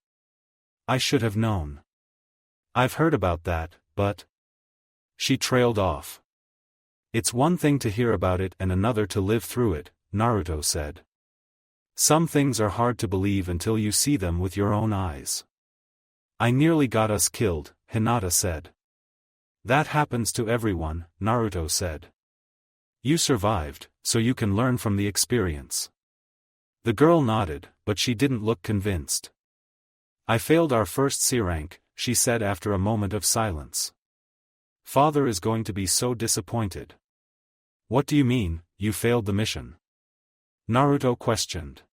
I should have known. I've heard about that, but... She trailed off. "It's one thing to hear about it and another to live through it," Naruto said. "Some things are hard to believe until you see them with your own eyes." "I nearly got us killed," Hinata said. "That happens to everyone," Naruto said. "You survived, so you can learn from the experience." The girl nodded, but she didn't look convinced. "I failed our first C rank," she said after a moment of silence. "Father is going to be so disappointed." "What do you mean, you failed the mission?" Naruto questioned.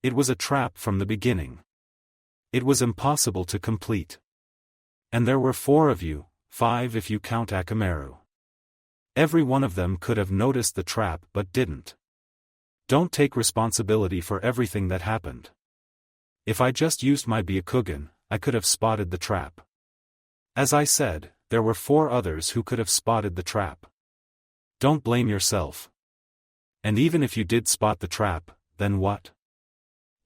"It was a trap from the beginning. It was impossible to complete. And there were 4 of you, 5 if you count Akamaru. Every one of them could have noticed the trap but didn't. Don't take responsibility for everything that happened. If I just used my Byakugan, I could have spotted the trap. As I said, there were 4 others who could have spotted the trap. Don't blame yourself. And even if you did spot the trap, then what?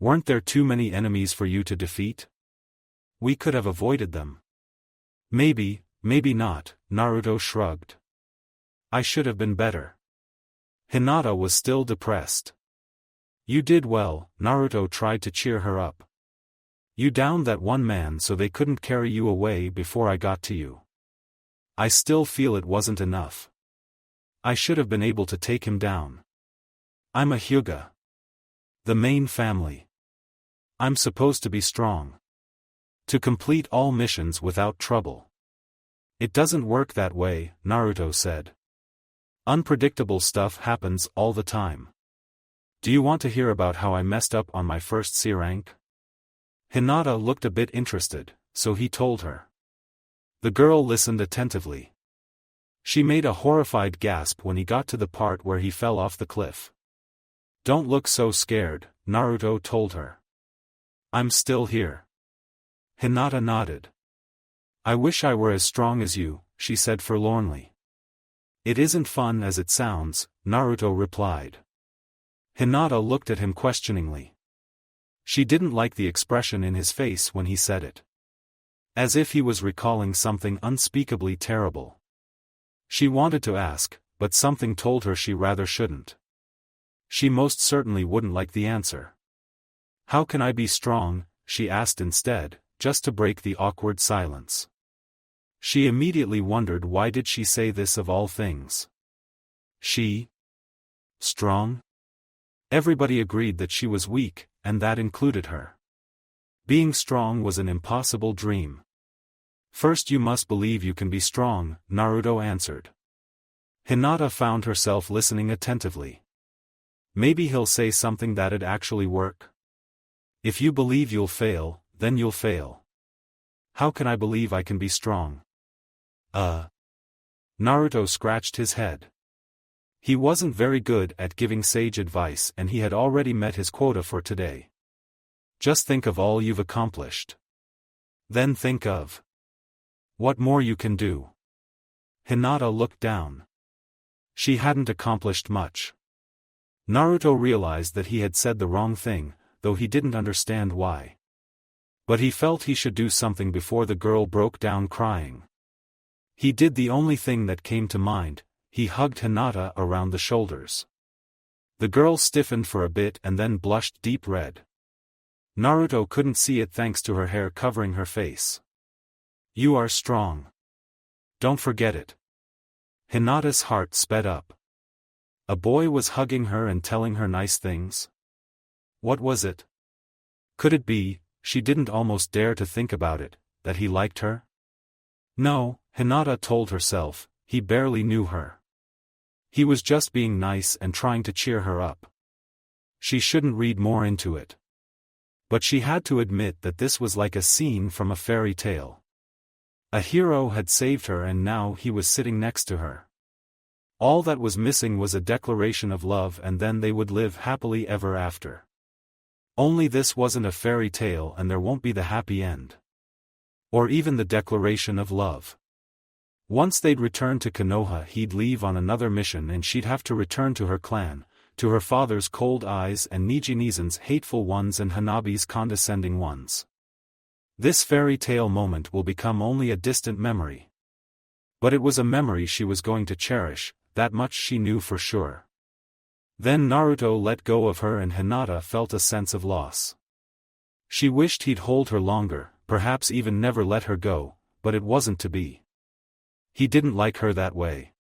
Weren't there too many enemies for you to defeat? We could have avoided them." "Maybe, maybe not," Naruto shrugged. "I should have been better." Hinata was still depressed. "You did well," Naruto tried to cheer her up. "You downed that one man so they couldn't carry you away before I got to you. I still feel it wasn't enough. I should have been able to take him down. I'm a Hyuga. The main family. I'm supposed to be strong. To complete all missions without trouble. It doesn't work that way, Naruto said. Unpredictable stuff happens all the time. Do you want to hear about how I messed up on my first C rank? Hinata looked a bit interested, so he told her. The girl listened attentively. She made a horrified gasp when he got to the part where he fell off the cliff. Don't look so scared, Naruto told her. I'm still here. Hinata nodded. I wish I were as strong as you, she said forlornly. It isn't fun as it sounds, Naruto replied. Hinata looked at him questioningly. She didn't like the expression in his face when he said it. As if he was recalling something unspeakably terrible. She wanted to ask, but something told her she rather shouldn't. She most certainly wouldn't like the answer. How can I be strong, she asked instead, just to break the awkward silence. She immediately wondered why did she say this of all things. She? Strong? Everybody agreed that she was weak, and that included her. Being strong was an impossible dream. First you must believe you can be strong, Naruto answered. Hinata found herself listening attentively. Maybe he'll say something that'd actually work. If you believe you'll fail, then you'll fail. How can I believe I can be strong? Naruto scratched his head. He wasn't very good at giving sage advice and he had already met his quota for today. Just think of all you've accomplished. Then think of what more you can do. Hinata looked down. She hadn't accomplished much. Naruto realized that he had said the wrong thing, though he didn't understand why. But he felt he should do something before the girl broke down crying. He did the only thing that came to mind, he hugged Hinata around the shoulders. The girl stiffened for a bit and then blushed deep red. Naruto couldn't see it thanks to her hair covering her face. You are strong. Don't forget it. Hinata's heart sped up. A boy was hugging her and telling her nice things. What was it? Could it be, she didn't almost dare to think about it, that he liked her? No, Hinata told herself, he barely knew her. He was just being nice and trying to cheer her up. She shouldn't read more into it. But she had to admit that this was like a scene from a fairy tale. A hero had saved her and now he was sitting next to her. All that was missing was a declaration of love and then they would live happily ever after. Only this wasn't a fairy tale and there won't be the happy end. Or even the declaration of love. Once they'd return to Konoha he'd leave on another mission and she'd have to return to her clan, to her father's cold eyes and Nijinizan's hateful ones and Hanabi's condescending ones. This fairy tale moment will become only a distant memory. But it was a memory she was going to cherish, that much she knew for sure. Then Naruto let go of her and Hinata felt a sense of loss. She wished he'd hold her longer, perhaps even never let her go, but it wasn't to be. He didn't like her that way.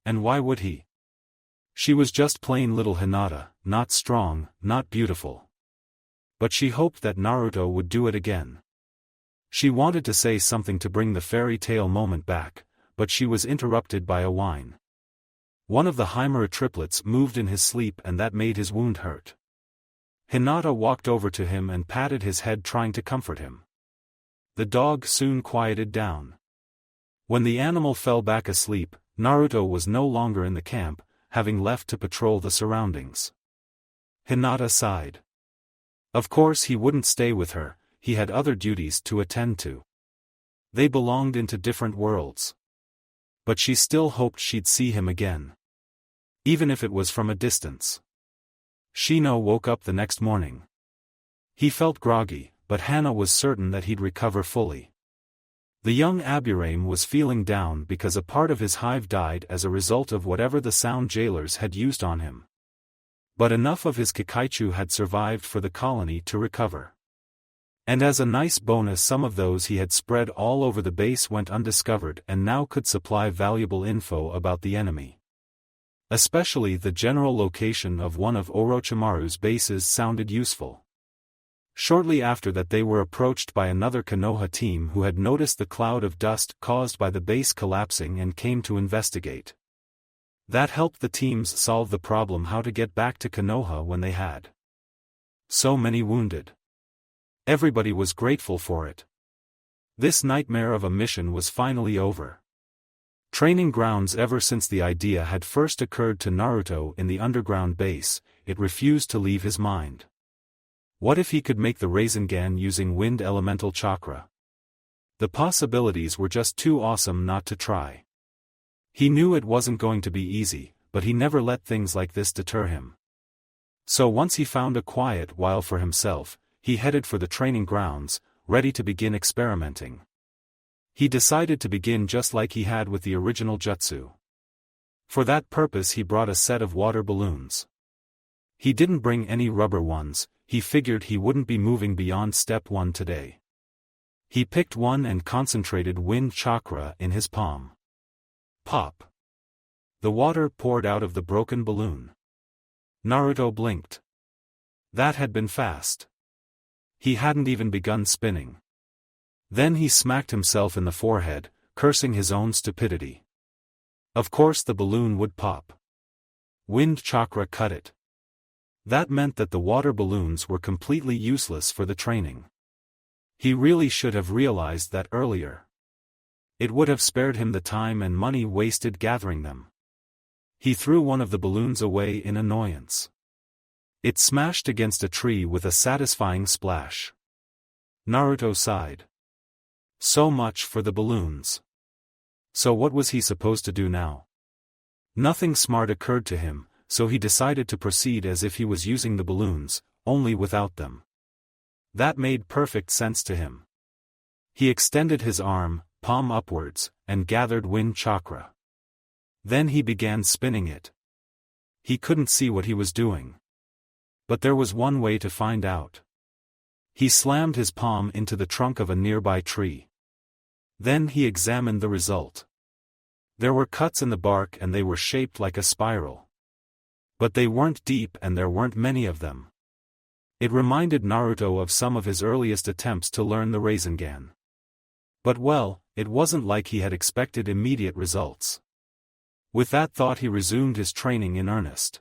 And why would he? She was just plain little Hinata, not strong, not beautiful. But she hoped that Naruto would do it again. She wanted to say something to bring the fairy tale moment back, but she was interrupted by a whine. One of the Himera triplets moved in his sleep and that made his wound hurt. Hinata walked over to him and patted his head trying to comfort him. The dog soon quieted down. When the animal fell back asleep, Naruto was no longer in the camp, having left to patrol the surroundings. Hinata sighed. Of course he wouldn't stay with her, he had other duties to attend to. They belonged into different worlds. But she still hoped she'd see him again. Even if it was from a distance. Shino woke up the next morning. He felt groggy, but Hana was certain that he'd recover fully. The young Aburame was feeling down because a part of his hive died as a result of whatever the sound jailers had used on him. But enough of his Kikaichu had survived for the colony to recover. And as a nice bonus, some of those he had spread all over the base went undiscovered and now could supply valuable info about the enemy. Especially the general location of one of Orochimaru's bases sounded useful. Shortly after that they were approached by another Konoha team who had noticed the cloud of dust caused by the base collapsing and came to investigate. That helped the teams solve the problem how to get back to Konoha when they had so many wounded. Everybody was grateful for it. This nightmare of a mission was finally over. Training grounds. Ever since the idea had first occurred to Naruto in the underground base, it refused to leave his mind. What if he could make the Rasengan using wind elemental chakra? The possibilities were just too awesome not to try. He knew it wasn't going to be easy, but he never let things like this deter him. So once he found a quiet while for himself, he headed for the training grounds, ready to begin experimenting. He decided to begin just like he had with the original jutsu. For that purpose he brought a set of water balloons. He didn't bring any rubber ones, he figured he wouldn't be moving beyond step 1 today. He picked one and concentrated wind chakra in his palm. Pop! The water poured out of the broken balloon. Naruto blinked. That had been fast. He hadn't even begun spinning. Then he smacked himself in the forehead, cursing his own stupidity. Of course the balloon would pop. Wind chakra cut it. That meant that the water balloons were completely useless for the training. He really should have realized that earlier. It would have spared him the time and money wasted gathering them. He threw one of the balloons away in annoyance. It smashed against a tree with a satisfying splash. Naruto sighed. So much for the balloons. So what was he supposed to do now? Nothing smart occurred to him, so he decided to proceed as if he was using the balloons, only without them. That made perfect sense to him. He extended his arm, palm upwards, and gathered wind chakra. Then he began spinning it. He couldn't see what he was doing. But there was one way to find out. He slammed his palm into the trunk of a nearby tree. Then he examined the result. There were cuts in the bark and they were shaped like a spiral. But they weren't deep and there weren't many of them. It reminded Naruto of some of his earliest attempts to learn the Rasengan. But well, it wasn't like he had expected immediate results. With that thought he resumed his training in earnest.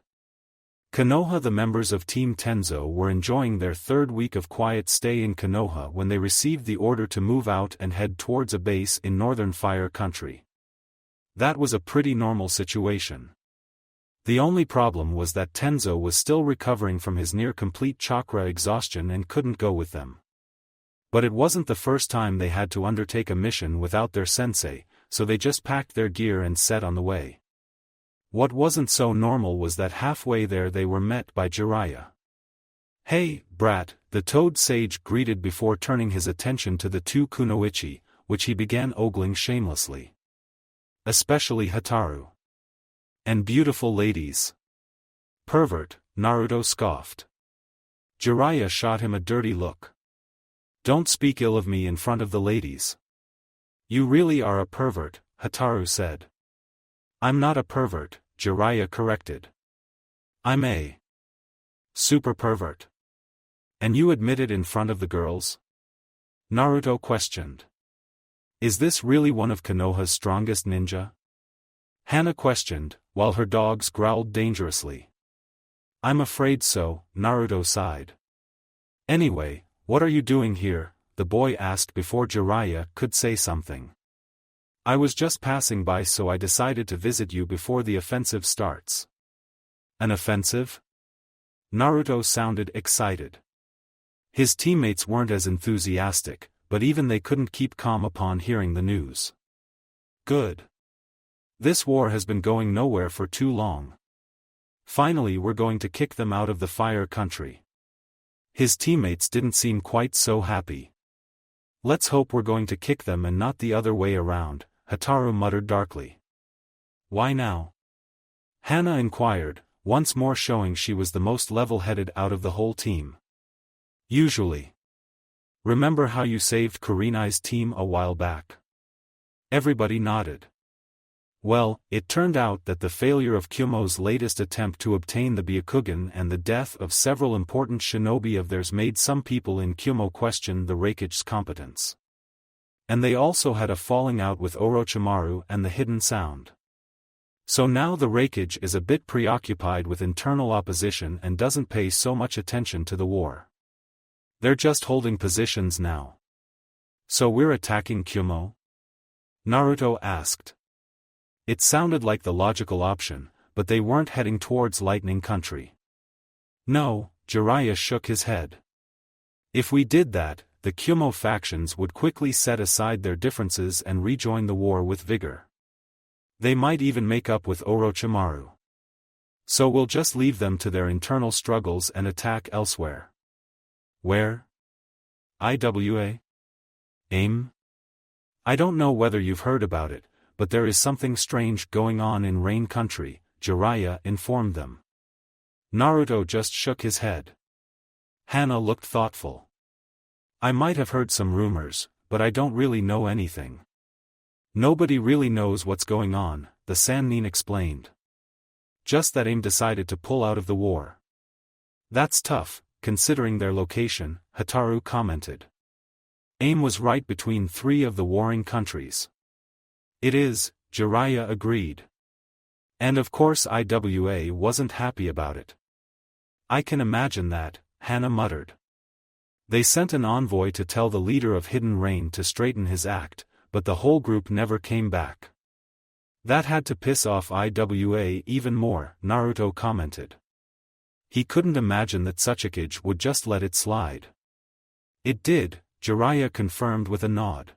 Konoha. The members of Team Tenzo were enjoying their third week of quiet stay in Konoha when they received the order to move out and head towards a base in northern Fire Country. That was a pretty normal situation. The only problem was that Tenzo was still recovering from his near-complete chakra exhaustion and couldn't go with them. But it wasn't the first time they had to undertake a mission without their sensei, so they just packed their gear and set on the way. What wasn't so normal was that halfway there they were met by Jiraiya. "Hey, brat," the Toad Sage greeted before turning his attention to the two kunoichi, which he began ogling shamelessly. Especially Hataru. "And beautiful ladies." "Pervert," Naruto scoffed. Jiraiya shot him a dirty look. "Don't speak ill of me in front of the ladies." "You really are a pervert," Hataru said. "I'm not a pervert," Jiraiya corrected. "I'm a super pervert." "And you admit it in front of the girls?" Naruto questioned. "Is this really one of Konoha's strongest ninja?" Hana questioned, while her dogs growled dangerously. "I'm afraid so," Naruto sighed. "Anyway, what are you doing here?" the boy asked before Jiraiya could say something. "I was just passing by, so I decided to visit you before the offensive starts." "An offensive?" Naruto sounded excited. His teammates weren't as enthusiastic, but even they couldn't keep calm upon hearing the news. "Good. This war has been going nowhere for too long. Finally we're going to kick them out of the Fire Country." His teammates didn't seem quite so happy. "Let's hope we're going to kick them and not the other way around," Hataru muttered darkly. "Why now?" Hana inquired, once more showing she was the most level-headed out of the whole team. "Usually. Remember how you saved Kurenai's team a while back? Everybody nodded. Well, it turned out that the failure of Kyomo's latest attempt to obtain the Byakugan and the death of several important shinobi of theirs made some people in Kyomo question the Reikage's competence. And they also had a falling out with Orochimaru and the Hidden Sound. So now the Reikage is a bit preoccupied with internal opposition and doesn't pay so much attention to the war. They're just holding positions now. So we're attacking Kyomo? Naruto asked. It sounded like the logical option, but they weren't heading towards Lightning Country. No, Jiraiya shook his head. If we did that, the Kyomo factions would quickly set aside their differences and rejoin the war with vigor. They might even make up with Orochimaru. So we'll just leave them to their internal struggles and attack elsewhere. Where? IWA? AIM? I don't know whether you've heard about it, but there is something strange going on in Rain Country, Jiraiya informed them. Naruto just shook his head. Hana looked thoughtful. I might have heard some rumors, but I don't really know anything. Nobody really knows what's going on, the Sannin explained. Just that AIM decided to pull out of the war. That's tough, considering their location, Hataru commented. AIM was right between three of the warring countries. It is, Jiraiya agreed. And of course IWA wasn't happy about it. I can imagine that, Hana muttered. They sent an envoy to tell the leader of Hidden Rain to straighten his act, but the whole group never came back. That had to piss off IWA even more, Naruto commented. He couldn't imagine that Hokage would just let it slide. It did, Jiraiya confirmed with a nod.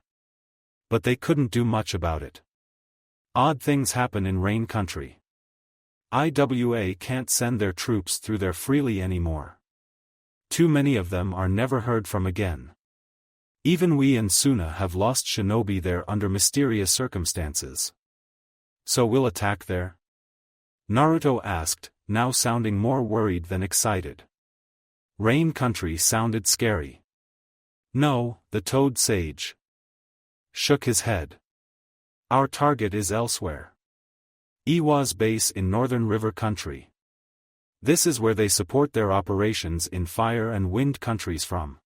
But they couldn't do much about it. Odd things happen in Rain Country. IWA can't send their troops through there freely anymore. Too many of them are never heard from again. Even we and Sunna have lost shinobi there under mysterious circumstances. So we'll attack there? Naruto asked, now sounding more worried than excited. Rain Country sounded scary. No, the Toad Sage shook his head. Our target is elsewhere. Iwa's base in Northern River Country. This is where they support their operations in Fire and Wind countries from.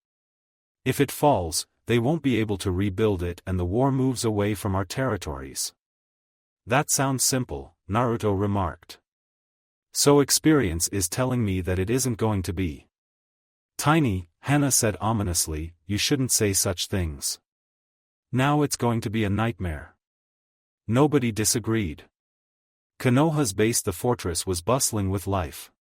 If it falls, they won't be able to rebuild it and the war moves away from our territories. That sounds simple, Naruto remarked. So experience is telling me that it isn't going to be. Tiny, Hana said ominously, you shouldn't say such things. Now it's going to be a nightmare. Nobody disagreed. Konoha's base, the fortress, was bustling with life.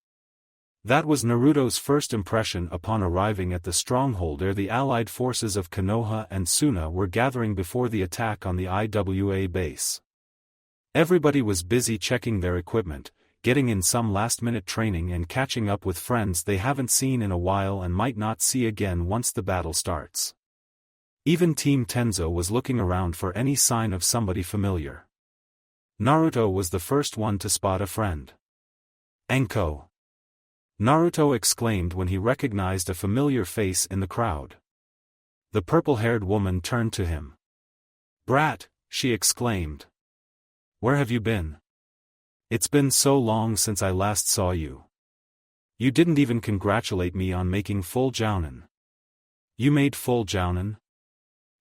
That was Naruto's first impression upon arriving at the stronghold where the allied forces of Konoha and Sunna were gathering before the attack on the IWA base. Everybody was busy checking their equipment, getting in some last-minute training and catching up with friends they haven't seen in a while and might not see again once the battle starts. Even Team Tenzo was looking around for any sign of somebody familiar. Naruto was the first one to spot a friend. Anko! Naruto exclaimed when he recognized a familiar face in the crowd. The purple-haired woman turned to him. Brat, she exclaimed. Where have you been? It's been so long since I last saw you. You didn't even congratulate me on making full jounin. You made full jounin?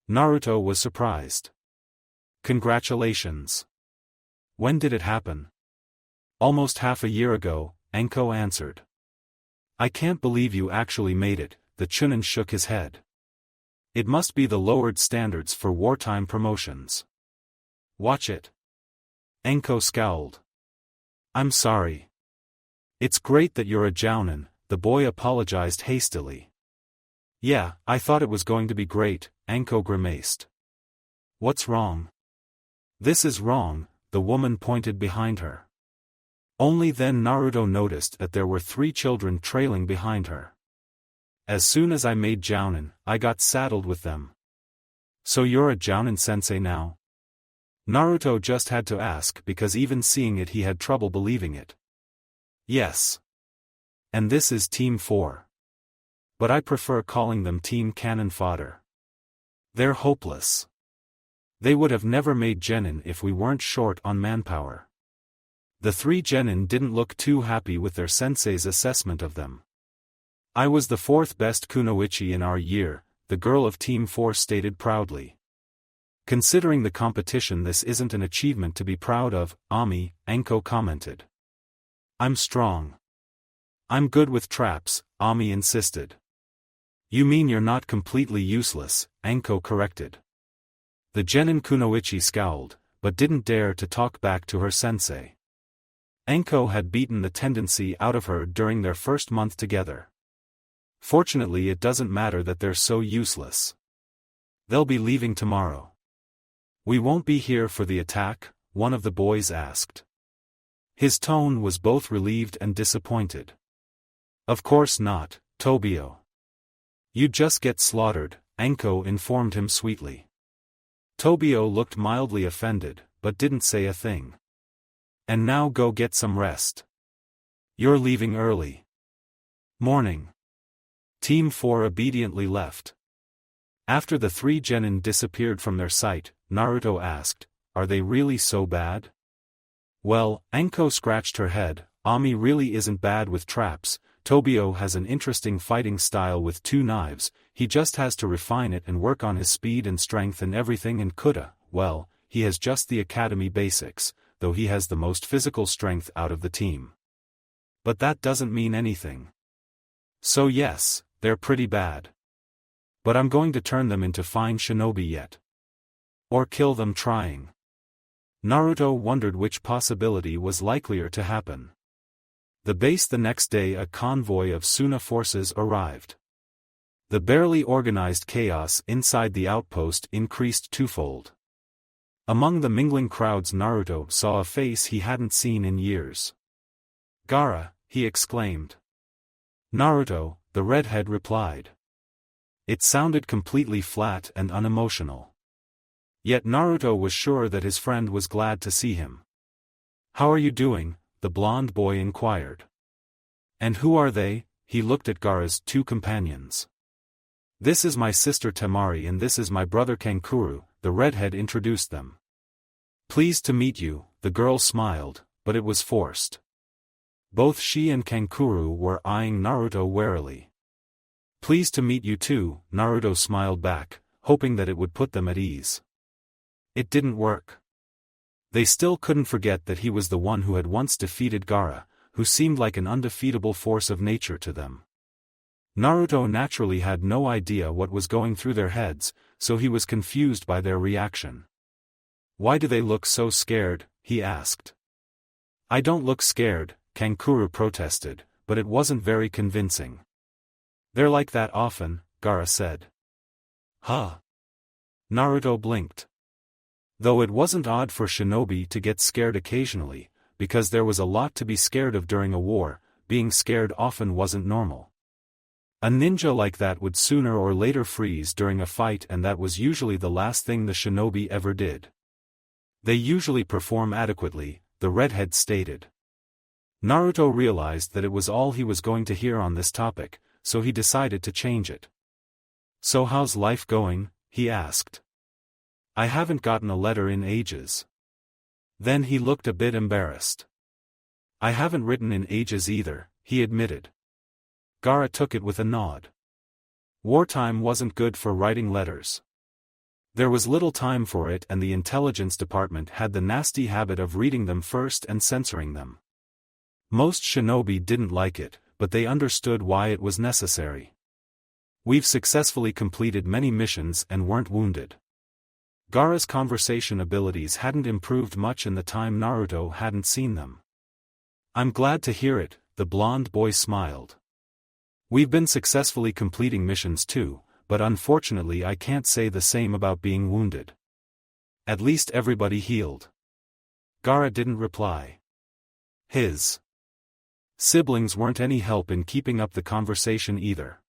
Naruto was surprised. Congratulations. When did it happen? Almost half a year ago, Anko answered. I can't believe you actually made it, the Chunin shook his head. It must be the lowered standards for wartime promotions. Watch it. Anko scowled. I'm sorry. It's great that you're a jounin, the boy apologized hastily. Yeah, I thought it was going to be great, Anko grimaced. What's wrong? This is wrong, the woman pointed behind her. Only then Naruto noticed that there were 3 children trailing behind her. As soon as I made jounin, I got saddled with them. So you're a jounin sensei now? Naruto just had to ask because even seeing it he had trouble believing it. Yes. And this is Team 4. But I prefer calling them team cannon fodder. They're hopeless. They would have never made genin if we weren't short on manpower. The 3 genin didn't look too happy with their sensei's assessment of them. I was the 4th best kunoichi in our year, the girl of Team 4 stated proudly. Considering the competition, this isn't an achievement to be proud of, Ami, Anko commented. I'm strong. I'm good with traps, Ami insisted. You mean you're not completely useless, Anko corrected. The genin kunoichi scowled, but didn't dare to talk back to her sensei. Anko had beaten the tendency out of her during their first month together. Fortunately, it doesn't matter that they're so useless. They'll be leaving tomorrow. We won't be here for the attack, one of the boys asked. His tone was both relieved and disappointed. Of course not, Tobio. You'd just get slaughtered, Anko informed him sweetly. Tobio looked mildly offended, but didn't say a thing. And now go get some rest. You're leaving early. Morning. Team 4 obediently left. After the 3 genin disappeared from their sight, Naruto asked, are they really so bad? Well, Anko scratched her head, Ami really isn't bad with traps, Tobio has an interesting fighting style with 2 knives, he just has to refine it and work on his speed and strength and everything, and Kuta, well, he has just the academy basics, though he has the most physical strength out of the team. But that doesn't mean anything. So yes, they're pretty bad. But I'm going to turn them into fine shinobi yet. Or kill them trying. Naruto wondered which possibility was likelier to happen. The base. The next day, a convoy of Sunna forces arrived. The barely organized chaos inside the outpost increased twofold. Among the mingling crowds, Naruto saw a face he hadn't seen in years. Gaara, he exclaimed. Naruto, the redhead replied. It sounded completely flat and unemotional. Yet Naruto was sure that his friend was glad to see him. How are you doing? The blonde boy inquired. And who are they? He looked at Gaara's 2 companions. This is my sister Temari and this is my brother Kankuro, the redhead introduced them. Pleased to meet you, the girl smiled, but it was forced. Both she and Kankuro were eyeing Naruto warily. Pleased to meet you too, Naruto smiled back, hoping that it would put them at ease. It didn't work. They still couldn't forget that he was the one who had once defeated Gaara, who seemed like an undefeatable force of nature to them. Naruto naturally had no idea what was going through their heads, so he was confused by their reaction. Why do they look so scared? He asked. I don't look scared, Kankuro protested, but it wasn't very convincing. They're like that often, Gaara said. Huh? Naruto blinked. Though it wasn't odd for shinobi to get scared occasionally, because there was a lot to be scared of during a war, being scared often wasn't normal. A ninja like that would sooner or later freeze during a fight, and that was usually the last thing the shinobi ever did. They usually perform adequately, the redhead stated. Naruto realized that it was all he was going to hear on this topic, so he decided to change it. So how's life going? He asked. I haven't gotten a letter in ages. Then he looked a bit embarrassed. I haven't written in ages either, he admitted. Gaara took it with a nod. Wartime wasn't good for writing letters. There was little time for it, and the intelligence department had the nasty habit of reading them first and censoring them. Most shinobi didn't like it, but they understood why it was necessary. We've successfully completed many missions and weren't wounded. Gaara's conversation abilities hadn't improved much in the time Naruto hadn't seen them. I'm glad to hear it, the blonde boy smiled. We've been successfully completing missions too, but unfortunately I can't say the same about being wounded. At least everybody healed. Gaara didn't reply. His siblings weren't any help in keeping up the conversation either.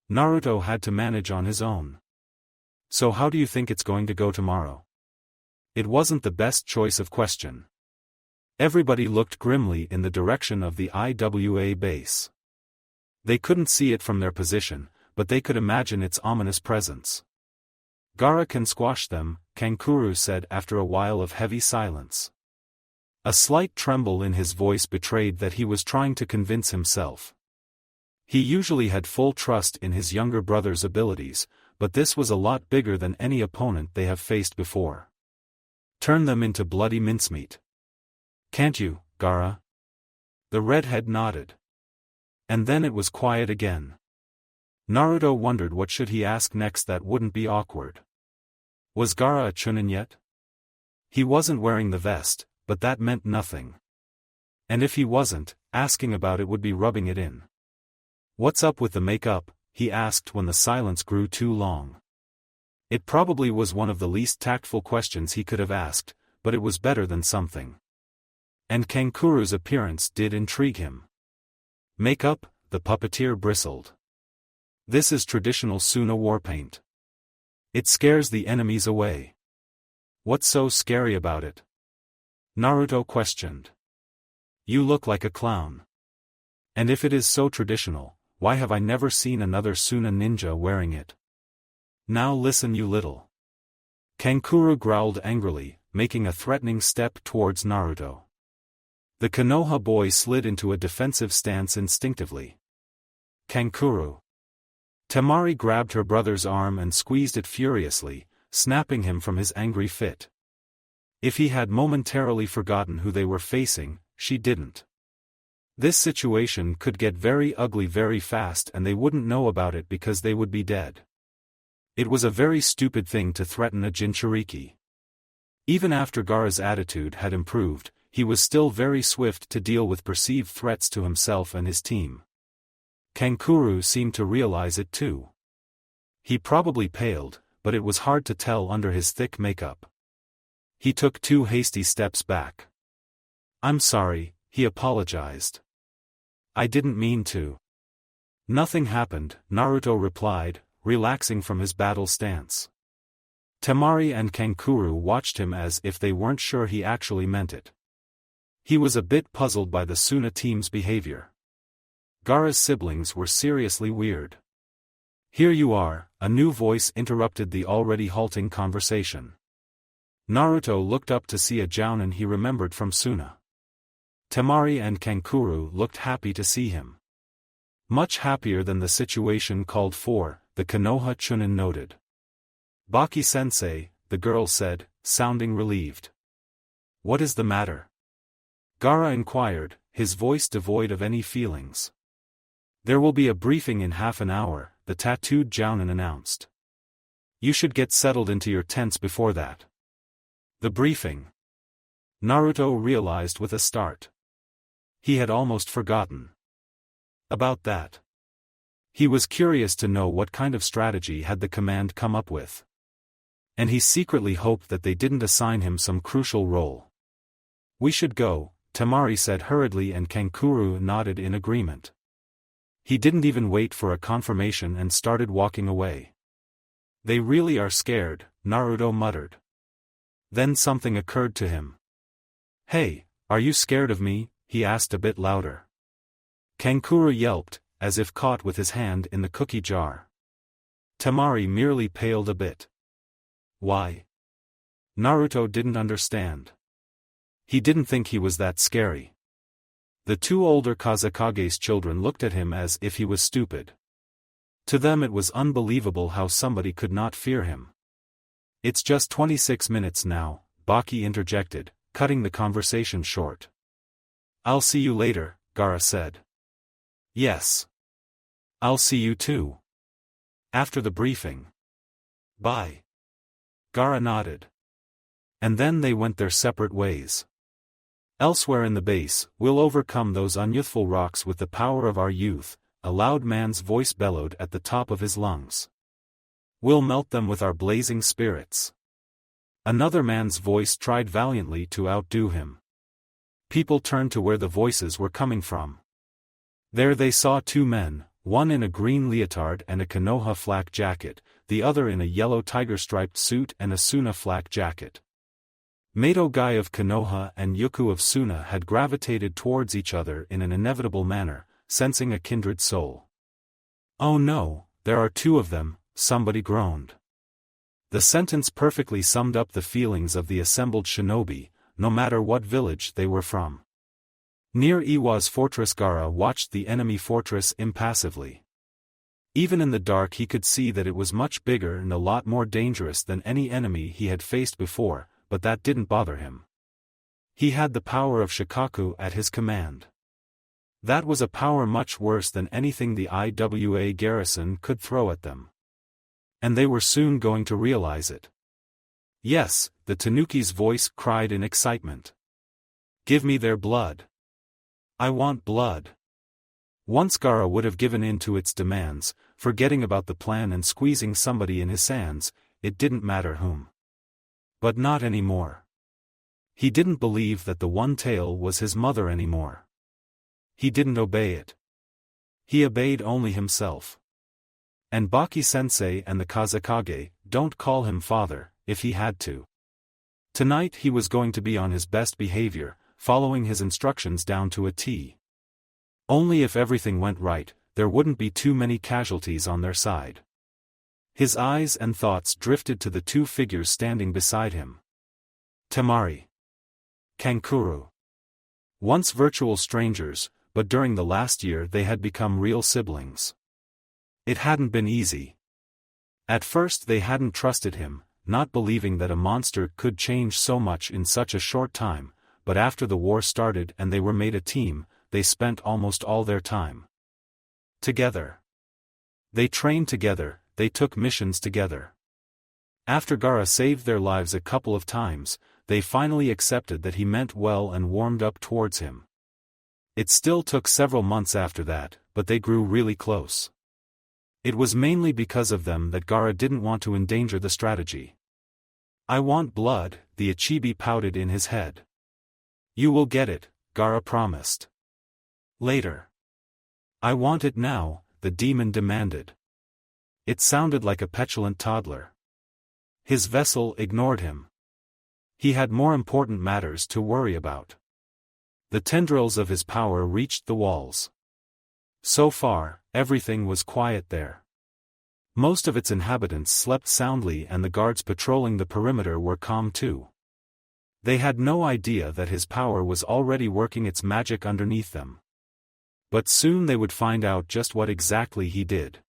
Naruto had to manage on his own. So how do you think it's going to go tomorrow? It wasn't the best choice of question. Everybody looked grimly in the direction of the IWA base. They couldn't see it from their position, but they could imagine its ominous presence. Gaara can squash them, Kankuro said after a while of heavy silence. A slight tremble in his voice betrayed that he was trying to convince himself. He usually had full trust in his younger brother's abilities, but this was a lot bigger than any opponent they have faced before. Turn them into bloody mincemeat. Can't you, Gaara? The redhead nodded. And then it was quiet again. Naruto wondered what should he ask next that wouldn't be awkward. Was Gaara a chunin yet? He wasn't wearing the vest, but that meant nothing. And if he wasn't, asking about it would be rubbing it in. What's up with the makeup? He asked when the silence grew too long. It probably was one of the least tactful questions he could have asked, but it was better than something. And Kankuru's appearance did intrigue him. Makeup? The puppeteer bristled. This is traditional Sunna war paint. It scares the enemies away. What's so scary about it? Naruto questioned. You look like a clown. And if it is so traditional, why have I never seen another Sunna ninja wearing it? Now listen, you little. Kankuro growled angrily, making a threatening step towards Naruto. The Konoha boy slid into a defensive stance instinctively. Kankuro. Temari grabbed her brother's arm and squeezed it furiously, snapping him from his angry fit. If he had momentarily forgotten who they were facing, she didn't. This situation could get very ugly very fast and they wouldn't know about it because they would be dead. It was a very stupid thing to threaten a Jinchuriki. Even after Gaara's attitude had improved, he was still very swift to deal with perceived threats to himself and his team. Kankuro seemed to realize it too. He probably paled, but it was hard to tell under his thick makeup. He took 2 hasty steps back. I'm sorry, he apologized. I didn't mean to. Nothing happened, Naruto replied, relaxing from his battle stance. Temari and Kankuro watched him as if they weren't sure he actually meant it. He was a bit puzzled by the Sunna team's behavior. Gaara's siblings were seriously weird. Here you are, a new voice interrupted the already halting conversation. Naruto looked up to see a jounin he remembered from Sunna. Temari and Kankuro looked happy to see him. Much happier than the situation called for, the Konoha Chunin noted. Baki-sensei, the girl said, sounding relieved. What is the matter? Gaara inquired, his voice devoid of any feelings. There will be a briefing in half an hour, the tattooed jounin announced. You should get settled into your tents before that. The briefing. Naruto realized with a start. He had almost forgotten about that. He was curious to know what kind of strategy had the command come up with. And he secretly hoped that they didn't assign him some crucial role. We should go, Temari said hurriedly and Kankuro nodded in agreement. He didn't even wait for a confirmation and started walking away. They really are scared, Naruto muttered. Then something occurred to him. Hey, are you scared of me? He asked a bit louder. Kankuro yelped, as if caught with his hand in the cookie jar. Temari merely paled a bit. Why? Naruto didn't understand. He didn't think he was that scary. The 2 older Kazekage's children looked at him as if he was stupid. To them it was unbelievable how somebody could not fear him. It's just 26 minutes now, Baki interjected, cutting the conversation short. I'll see you later, Gaara said. Yes. I'll see you too. After the briefing. Bye. Gaara nodded. And then they went their separate ways. Elsewhere in the base, we'll overcome those unyouthful rocks with the power of our youth, a loud man's voice bellowed at the top of his lungs. We'll melt them with our blazing spirits. Another man's voice tried valiantly to outdo him. People turned to where the voices were coming from. There they saw 2 men, one in a green leotard and a Konoha flak jacket, the other in a yellow tiger-striped suit and a Sunna flak jacket. Mato Gai of Konoha and Yuku of Sunna had gravitated towards each other in an inevitable manner, sensing a kindred soul. "Oh no, there are two of them," somebody groaned. The sentence perfectly summed up the feelings of the assembled shinobi, no matter what village they were from. Near Iwa's fortress, Gaara watched the enemy fortress impassively. Even in the dark he could see that it was much bigger and a lot more dangerous than any enemy he had faced before, but that didn't bother him. He had the power of Shikaku at his command. That was a power much worse than anything the IWA garrison could throw at them. And they were soon going to realize it. "Yes," the Tanuki's voice cried in excitement. "Give me their blood. I want blood." Once Gaara would have given in to its demands, forgetting about the plan and squeezing somebody in his hands, it didn't matter whom. But not anymore. He didn't believe that the one tail was his mother anymore. He didn't obey it. He obeyed only himself. And Baki-sensei and the Kazekage, don't call him father, if he had to. Tonight he was going to be on his best behavior, following his instructions down to a T. Only if everything went right, there wouldn't be too many casualties on their side. His eyes and thoughts drifted to the two figures standing beside him. Temari. Kankuro. Once virtual strangers, but during the last year they had become real siblings. It hadn't been easy. At first they hadn't trusted him, not believing that a monster could change so much in such a short time, but after the war started and they were made a team, they spent almost all their time together. They trained together, they took missions together. After Gaara saved their lives a couple of times, they finally accepted that he meant well and warmed up towards him. It still took several months after that, but they grew really close. It was mainly because of them that Gaara didn't want to endanger the strategy. "I want blood," the Ichibi pouted in his head. "You will get it," Gaara promised. Later. "I want it now," the demon demanded. It sounded like a petulant toddler. His vessel ignored him. He had more important matters to worry about. The tendrils of his power reached the walls. So far, everything was quiet there. Most of its inhabitants slept soundly and the guards patrolling the perimeter were calm too. They had no idea that his power was already working its magic underneath them. But soon they would find out just what exactly he did.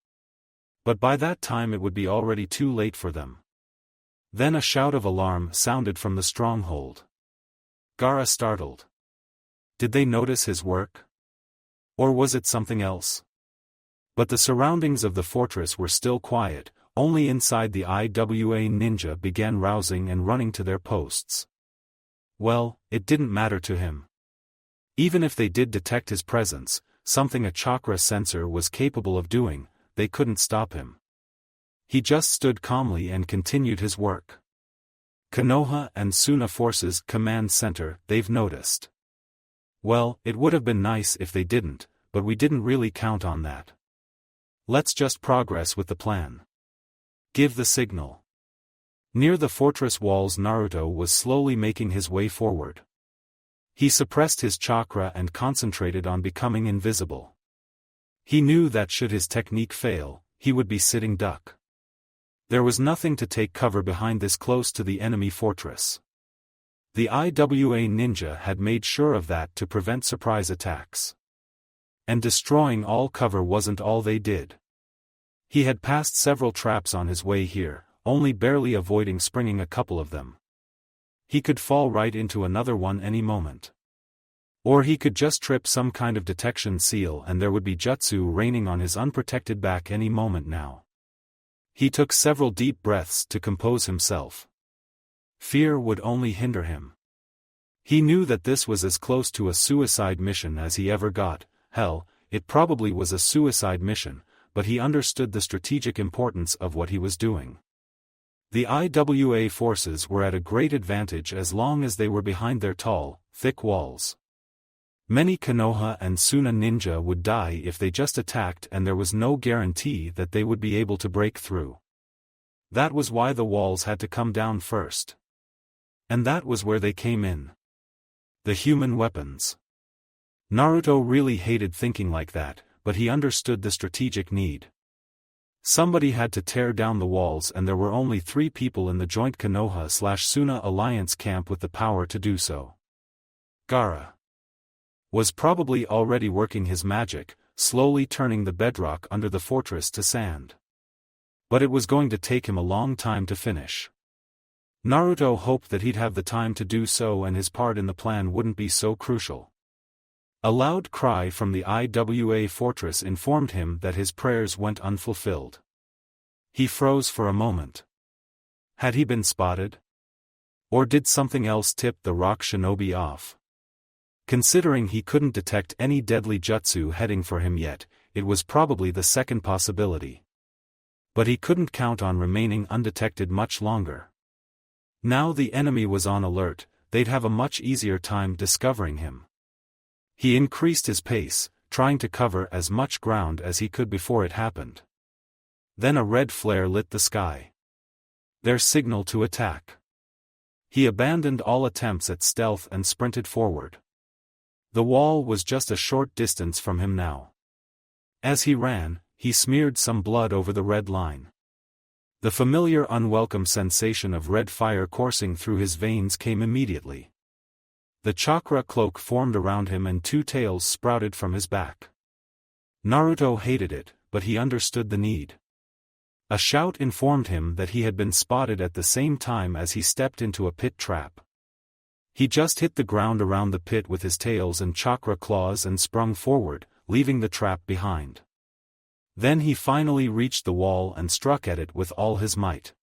But by that time it would be already too late for them. Then a shout of alarm sounded from the stronghold. Gaara startled. Did they notice his work? Or was it something else? But the surroundings of the fortress were still quiet, only inside the IWA ninja began rousing and running to their posts. Well, it didn't matter to him. Even if they did detect his presence, something a chakra sensor was capable of doing, they couldn't stop him. He just stood calmly and continued his work. Konoha and Sunna Forces Command Center, they've noticed. Well, it would have been nice if they didn't, but we didn't really count on that. Let's just progress with the plan. Give the signal. Near the fortress walls Naruto was slowly making his way forward. He suppressed his chakra and concentrated on becoming invisible. He knew that should his technique fail, he would be sitting duck. There was nothing to take cover behind this close to the enemy fortress. The IWA ninja had made sure of that to prevent surprise attacks. And destroying all cover wasn't all they did. He had passed several traps on his way here, only barely avoiding springing a couple of them. He could fall right into another one any moment. Or he could just trip some kind of detection seal and there would be jutsu raining on his unprotected back any moment now. He took several deep breaths to compose himself. Fear would only hinder him. He knew that this was as close to a suicide mission as he ever got. Hell, it probably was a suicide mission, but he understood the strategic importance of what he was doing. The IWA forces were at a great advantage as long as they were behind their tall, thick walls. Many Konoha and Sunna ninja would die if they just attacked and there was no guarantee that they would be able to break through. That was why the walls had to come down first. And that was where they came in. The human weapons. Naruto really hated thinking like that, but he understood the strategic need. Somebody had to tear down the walls, and there were only 3 people in the joint Konoha/Sunna alliance camp with the power to do so. Gaara was probably already working his magic, slowly turning the bedrock under the fortress to sand. But it was going to take him a long time to finish. Naruto hoped that he'd have the time to do so and his part in the plan wouldn't be so crucial. A loud cry from the IWA fortress informed him that his prayers went unfulfilled. He froze for a moment. Had he been spotted? Or did something else tip the rock shinobi off? Considering he couldn't detect any deadly jutsu heading for him yet, it was probably the second possibility. But he couldn't count on remaining undetected much longer. Now the enemy was on alert, they'd have a much easier time discovering him. He increased his pace, trying to cover as much ground as he could before it happened. Then a red flare lit the sky. Their signal to attack. He abandoned all attempts at stealth and sprinted forward. The wall was just a short distance from him now. As he ran, he smeared some blood over the red line. The familiar unwelcome sensation of red fire coursing through his veins came immediately. The chakra cloak formed around him and 2 tails sprouted from his back. Naruto hated it, but he understood the need. A shout informed him that he had been spotted at the same time as he stepped into a pit trap. He just hit the ground around the pit with his tails and chakra claws and sprung forward, leaving the trap behind. Then he finally reached the wall and struck at it with all his might.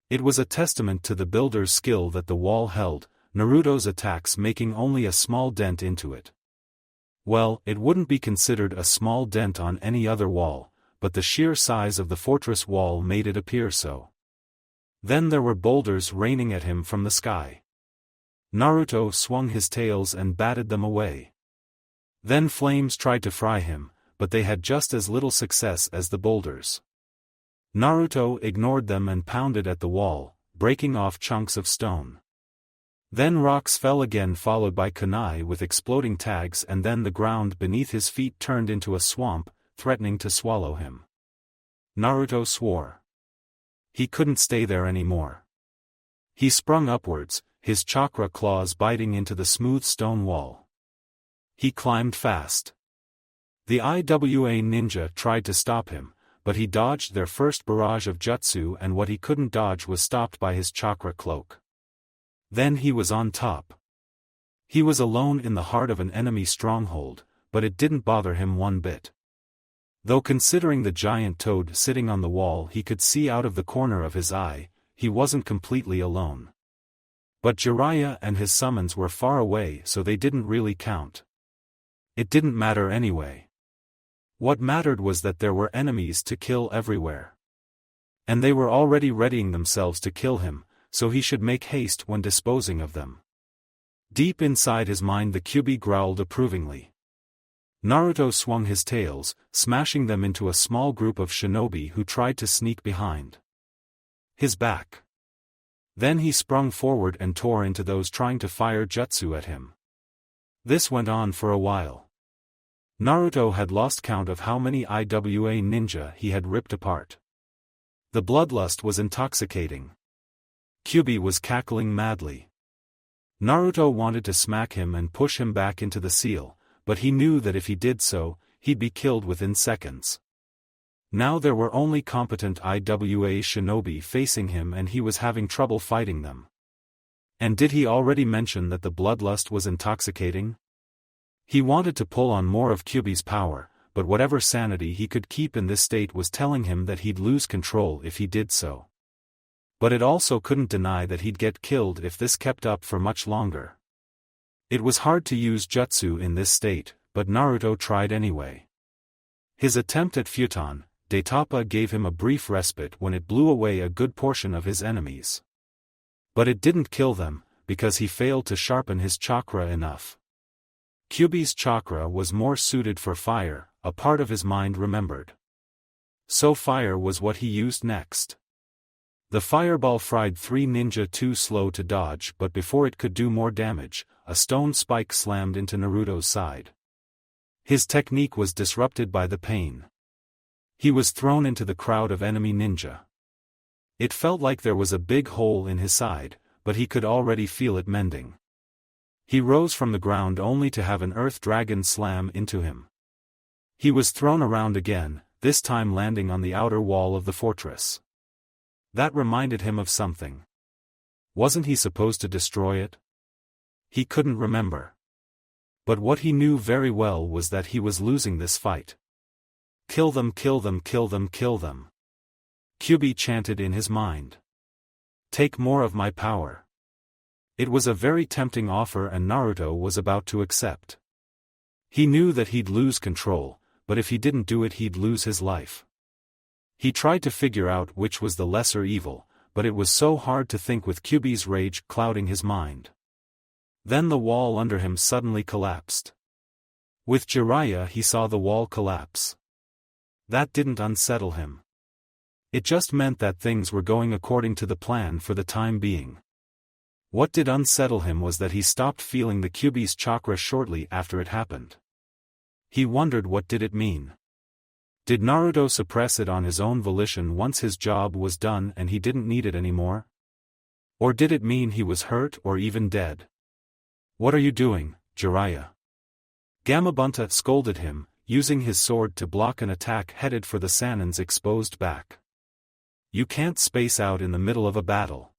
It was a testament to the builder's skill that the wall held, Naruto's attacks making only a small dent into it. Well, it wouldn't be considered a small dent on any other wall, but the sheer size of the fortress wall made it appear so. Then there were boulders raining at him from the sky. Naruto swung his tails and batted them away. Then flames tried to fry him, but they had just as little success as the boulders. Naruto ignored them and pounded at the wall, breaking off chunks of stone. Then rocks fell again, followed by kunai with exploding tags, and then the ground beneath his feet turned into a swamp, threatening to swallow him. Naruto swore. He couldn't stay there anymore. He sprung upwards, his chakra claws biting into the smooth stone wall. He climbed fast. The IWA ninja tried to stop him, but he dodged their first barrage of jutsu, and what he couldn't dodge was stopped by his chakra cloak. Then he was on top. He was alone in the heart of an enemy stronghold, but it didn't bother him one bit. Though considering the giant toad sitting on the wall he could see out of the corner of his eye, he wasn't completely alone. But Jiraiya and his summons were far away, so they didn't really count. It didn't matter anyway. What mattered was that there were enemies to kill everywhere. And they were already readying themselves to kill him, so he should make haste when disposing of them. Deep inside his mind the Kyuubi growled approvingly. Naruto swung his tails, smashing them into a small group of shinobi who tried to sneak behind his back. Then he sprung forward and tore into those trying to fire jutsu at him. This went on for a while. Naruto had lost count of how many IWA ninja he had ripped apart. The bloodlust was intoxicating. Kyuubi was cackling madly. Naruto wanted to smack him and push him back into the seal, but he knew that if he did so, he'd be killed within seconds. Now there were only competent IWA shinobi facing him and he was having trouble fighting them. And did he already mention that the bloodlust was intoxicating? He wanted to pull on more of Kyuubi's power, but whatever sanity he could keep in this state was telling him that he'd lose control if he did so. But it also couldn't deny that he'd get killed if this kept up for much longer. It was hard to use jutsu in this state, but Naruto tried anyway. His attempt at futon, Daitapa gave him a brief respite when it blew away a good portion of his enemies. But it didn't kill them, because he failed to sharpen his chakra enough. Kyuubi's chakra was more suited for fire, a part of his mind remembered. So fire was what he used next. The fireball fried 3 ninja too slow to dodge, but before it could do more damage, a stone spike slammed into Naruto's side. His technique was disrupted by the pain. He was thrown into the crowd of enemy ninja. It felt like there was a big hole in his side, but he could already feel it mending. He rose from the ground only to have an earth dragon slam into him. He was thrown around again, this time landing on the outer wall of the fortress. That reminded him of something. Wasn't he supposed to destroy it? He couldn't remember. But what he knew very well was that he was losing this fight. Kill them, kill them, kill them, kill them. Kyubi chanted in his mind. Take more of my power. It was a very tempting offer and Naruto was about to accept. He knew that he'd lose control, but if he didn't do it he'd lose his life. He tried to figure out which was the lesser evil, but it was so hard to think with Kyubi's rage clouding his mind. Then the wall under him suddenly collapsed. With Jiraiya he saw the wall collapse. That didn't unsettle him. It just meant that things were going according to the plan for the time being. What did unsettle him was that he stopped feeling the Kyubi's chakra shortly after it happened. He wondered what did it mean. Did Naruto suppress it on his own volition once his job was done and he didn't need it anymore? Or did it mean he was hurt or even dead? What are you doing, Jiraiya? Gamabunta scolded him, using his sword to block an attack headed for the Sannin's exposed back. You can't space out in the middle of a battle.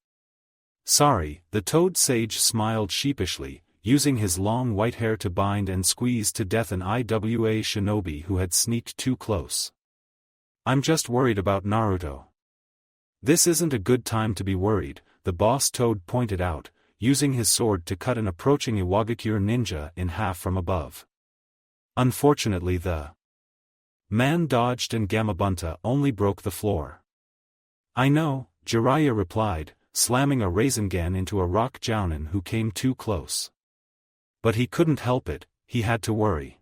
Sorry, the Toad Sage smiled sheepishly, using his long white hair to bind and squeeze to death an IWA shinobi who had sneaked too close. I'm just worried about Naruto. This isn't a good time to be worried, the boss Toad pointed out, using his sword to cut an approaching Iwagakure ninja in half from above. Unfortunately the man dodged and Gamabunta only broke the floor. I know, Jiraiya replied, slamming a Rasengan into a rock jounin who came too close. But he couldn't help it, he had to worry.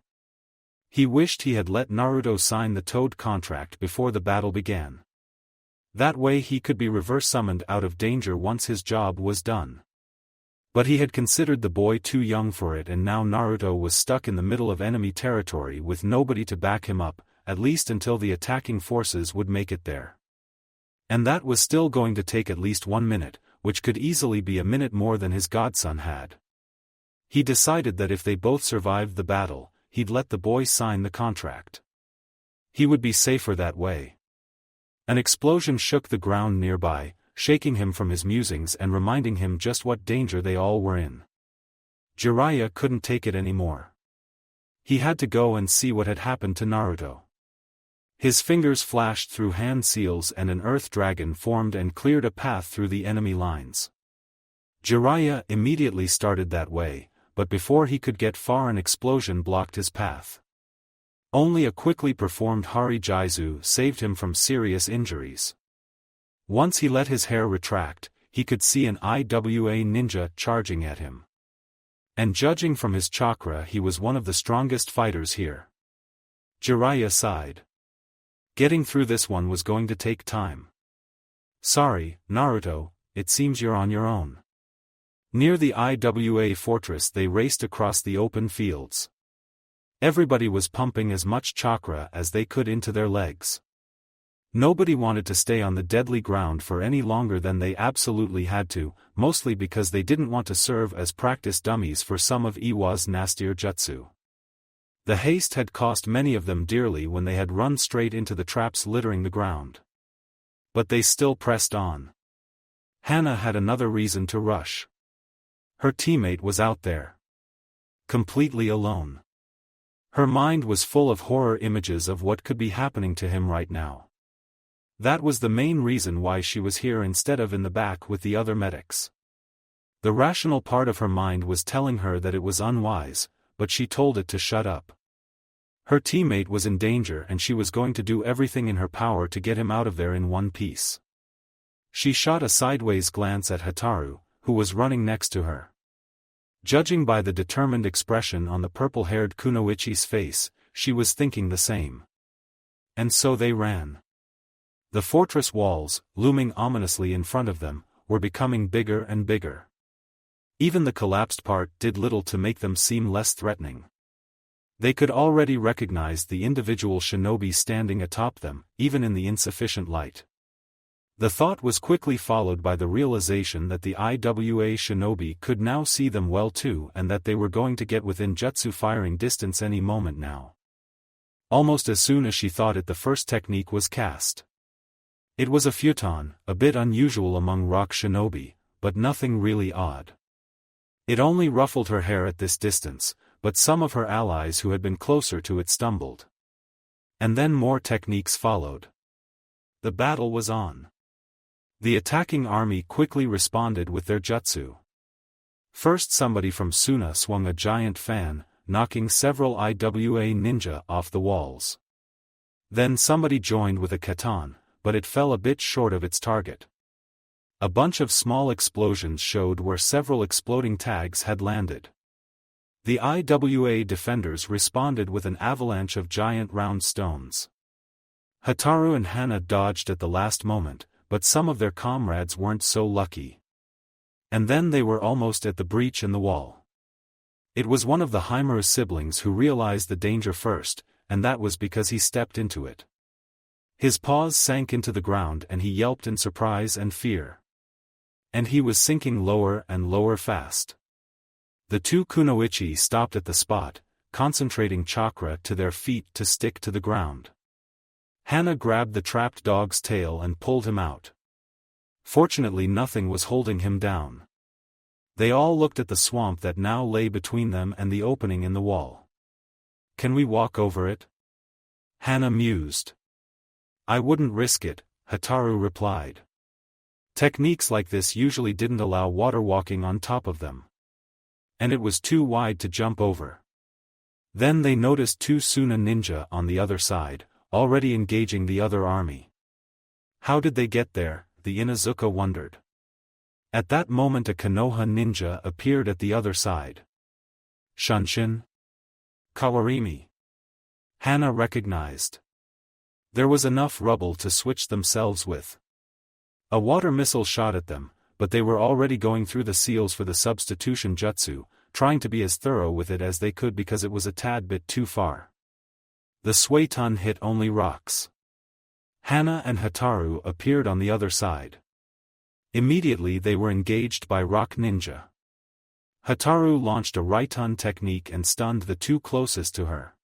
He wished he had let Naruto sign the Toad contract before the battle began. That way he could be reverse summoned out of danger once his job was done. But he had considered the boy too young for it and now Naruto was stuck in the middle of enemy territory with nobody to back him up, at least until the attacking forces would make it there. And that was still going to take at least 1 minute, which could easily be a minute more than his godson had. He decided that if they both survived the battle, he'd let the boy sign the contract. He would be safer that way. An explosion shook the ground nearby, shaking him from his musings and reminding him just what danger they all were in. Jiraiya couldn't take it anymore. He had to go and see what had happened to Naruto. His fingers flashed through hand seals and an earth dragon formed and cleared a path through the enemy lines. Jiraiya immediately started that way, but before he could get far an explosion blocked his path. Only a quickly performed Hari Jaizu saved him from serious injuries. Once he let his hair retract, he could see an IWA ninja charging at him. And judging from his chakra he was one of the strongest fighters here. Jiraiya sighed. Getting through this one was going to take time. Sorry, Naruto, it seems you're on your own. Near the IWA fortress they raced across the open fields. Everybody was pumping as much chakra as they could into their legs. Nobody wanted to stay on the deadly ground for any longer than they absolutely had to, mostly because they didn't want to serve as practice dummies for some of Iwa's nastier jutsu. The haste had cost many of them dearly when they had run straight into the traps littering the ground. But they still pressed on. Hana had another reason to rush. Her teammate was out there. Completely alone. Her mind was full of horror images of what could be happening to him right now. That was the main reason why she was here instead of in the back with the other medics. The rational part of her mind was telling her that it was unwise, but she told it to shut up. Her teammate was in danger and she was going to do everything in her power to get him out of there in one piece. She shot a sideways glance at Hotaru, who was running next to her. Judging by the determined expression on the purple-haired Kunoichi's face, she was thinking the same. And so they ran. The fortress walls, looming ominously in front of them, were becoming bigger and bigger. Even the collapsed part did little to make them seem less threatening. They could already recognize the individual shinobi standing atop them, even in the insufficient light. The thought was quickly followed by the realization that the IWA shinobi could now see them well too and that they were going to get within jutsu firing distance any moment now. Almost as soon as she thought it, the first technique was cast. It was a futon, a bit unusual among rock shinobi, but nothing really odd. It only ruffled her hair at this distance, but some of her allies who had been closer to it stumbled. And then more techniques followed. The battle was on. The attacking army quickly responded with their jutsu. First, somebody from Sunna swung a giant fan, knocking several IWA ninja off the walls. Then somebody joined with a katan, but it fell a bit short of its target. A bunch of small explosions showed where several exploding tags had landed. The IWA defenders responded with an avalanche of giant round stones. Hotaru and Hana dodged at the last moment, but some of their comrades weren't so lucky. And then they were almost at the breach in the wall. It was one of the Haimaru siblings who realized the danger first, and that was because he stepped into it. His paws sank into the ground and he yelped in surprise and fear. And he was sinking lower and lower fast. The two kunoichi stopped at the spot, concentrating chakra to their feet to stick to the ground. Hana grabbed the trapped dog's tail and pulled him out. Fortunately, nothing was holding him down. They all looked at the swamp that now lay between them and the opening in the wall. "Can we walk over it?" Hana mused. "I wouldn't risk it," Hotaru replied. Techniques like this usually didn't allow water walking on top of them. And it was too wide to jump over. Then they noticed two Sunna ninja on the other side, already engaging the other army. How did they get there, the Inuzuka wondered. At that moment a Konoha ninja appeared at the other side. Shunshin? Kawarimi. Hana recognized. There was enough rubble to switch themselves with. A water missile shot at them, but they were already going through the seals for the substitution jutsu, trying to be as thorough with it as they could because it was a tad bit too far. The Suiton hit only rocks. Hana and Hotaru appeared on the other side. Immediately they were engaged by rock ninja. Hotaru launched a Raiton technique and stunned the two closest to her.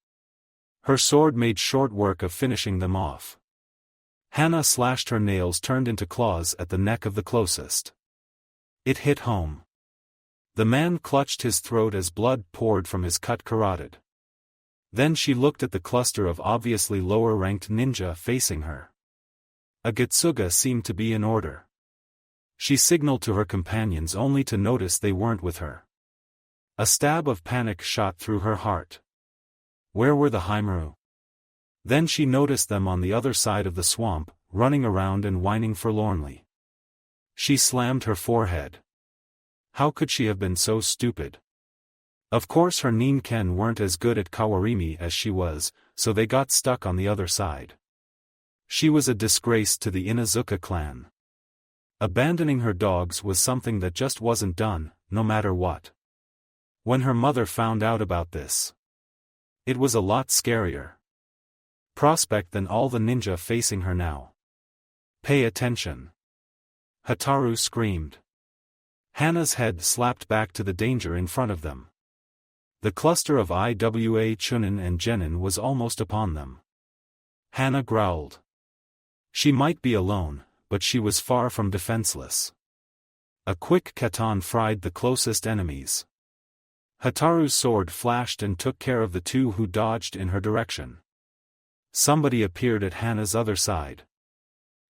Her sword made short work of finishing them off. Hana slashed, her nails turned into claws at the neck of the closest. It hit home. The man clutched his throat as blood poured from his cut carotid. Then she looked at the cluster of obviously lower-ranked ninja facing her. A Getsuga seemed to be in order. She signaled to her companions only to notice they weren't with her. A stab of panic shot through her heart. Where were the Haimaru? Then she noticed them on the other side of the swamp, running around and whining forlornly. She slammed her forehead. How could she have been so stupid? Of course her Ninken weren't as good at Kawarimi as she was, so they got stuck on the other side. She was a disgrace to the Inuzuka clan. Abandoning her dogs was something that just wasn't done, no matter what. When her mother found out about this, it was a lot scarier prospect than all the ninja facing her now. "Pay attention!" Hotaru screamed. Hana's head slapped back to the danger in front of them. The cluster of IWA Chunin and Genin was almost upon them. Hana growled. She might be alone, but she was far from defenseless. A quick katan fried the closest enemies. Hotaru's sword flashed and took care of the two who dodged in her direction. Somebody appeared at Hana's other side.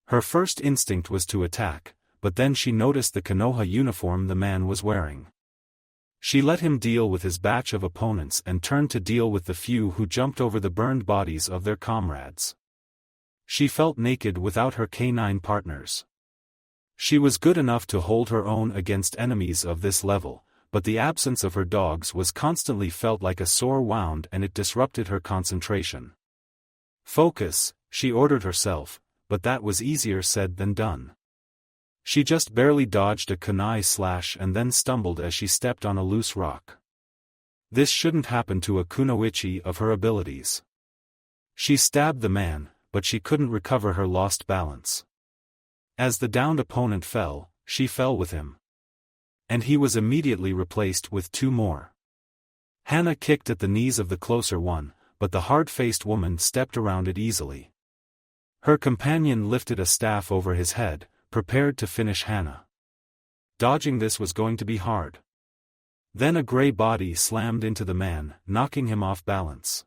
Her first instinct was to attack, but then she noticed the Konoha uniform the man was wearing. She let him deal with his batch of opponents and turned to deal with the few who jumped over the burned bodies of their comrades. She felt naked without her canine partners. She was good enough to hold her own against enemies of this level, but the absence of her dogs was constantly felt like a sore wound and it disrupted her concentration. "Focus," she ordered herself, but that was easier said than done. She just barely dodged a kunai slash and then stumbled as she stepped on a loose rock. This shouldn't happen to a kunoichi of her abilities. She stabbed the man, but she couldn't recover her lost balance. As the downed opponent fell, she fell with him. And he was immediately replaced with two more. Hana kicked at the knees of the closer one, but the hard-faced woman stepped around it easily. Her companion lifted a staff over his head, prepared to finish Hana. Dodging this was going to be hard. Then a gray body slammed into the man, knocking him off balance.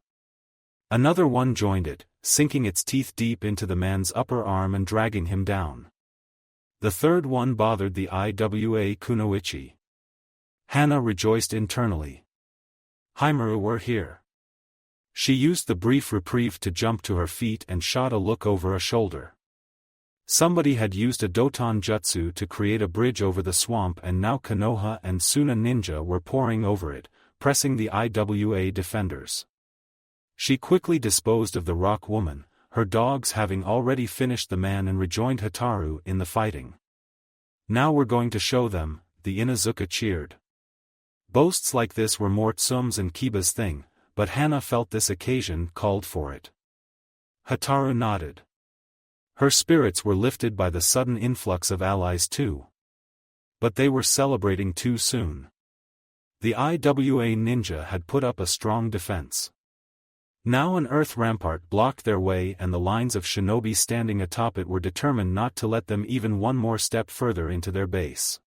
Another one joined it, sinking its teeth deep into the man's upper arm and dragging him down. The third one bothered the IWA kunoichi. Hana rejoiced internally. Haimaru were here. She used the brief reprieve to jump to her feet and shot a look over a shoulder. Somebody had used a Doton jutsu to create a bridge over the swamp, and now Konoha and Sunna ninja were pouring over it, pressing the IWA defenders. She quickly disposed of the rock woman, her dogs having already finished the man and rejoined Hotaru in the fighting. Now we're going to show them, the Inazuka cheered. Boasts like this were Mortsume's and Kiba's thing, but Hana felt this occasion called for it. Hotaru nodded. Her spirits were lifted by the sudden influx of allies too. But they were celebrating too soon. The IWA ninja had put up a strong defense. Now an earth rampart blocked their way, and the lines of shinobi standing atop it were determined not to let them even one more step further into their base.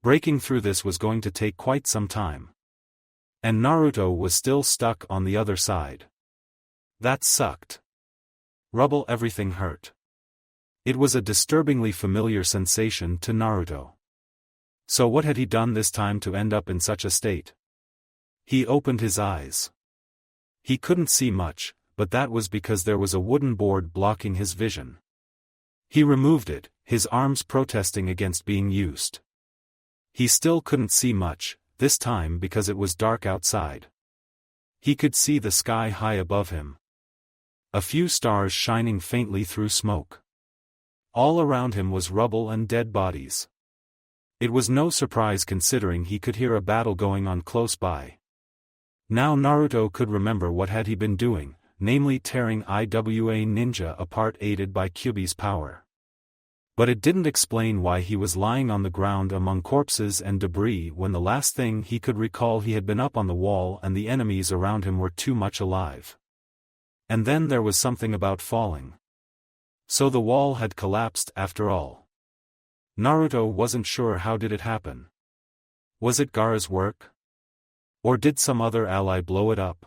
Breaking through this was going to take quite some time. And Naruto was still stuck on the other side. That sucked. Rubble, everything hurt. It was a disturbingly familiar sensation to Naruto. So what had he done this time to end up in such a state? He opened his eyes. He couldn't see much, but that was because there was a wooden board blocking his vision. He removed it, his arms protesting against being used. He still couldn't see much, this time because it was dark outside. He could see the sky high above him. A few stars shining faintly through smoke. All around him was rubble and dead bodies. It was no surprise considering he could hear a battle going on close by. Now Naruto could remember what had he been doing, namely tearing IWA ninja apart aided by Kyuubi's power. But it didn't explain why he was lying on the ground among corpses and debris when the last thing he could recall he had been up on the wall and the enemies around him were too much alive. And then there was something about falling. So the wall had collapsed after all. Naruto wasn't sure how did it happen. Was it Gaara's work? Or did some other ally blow it up?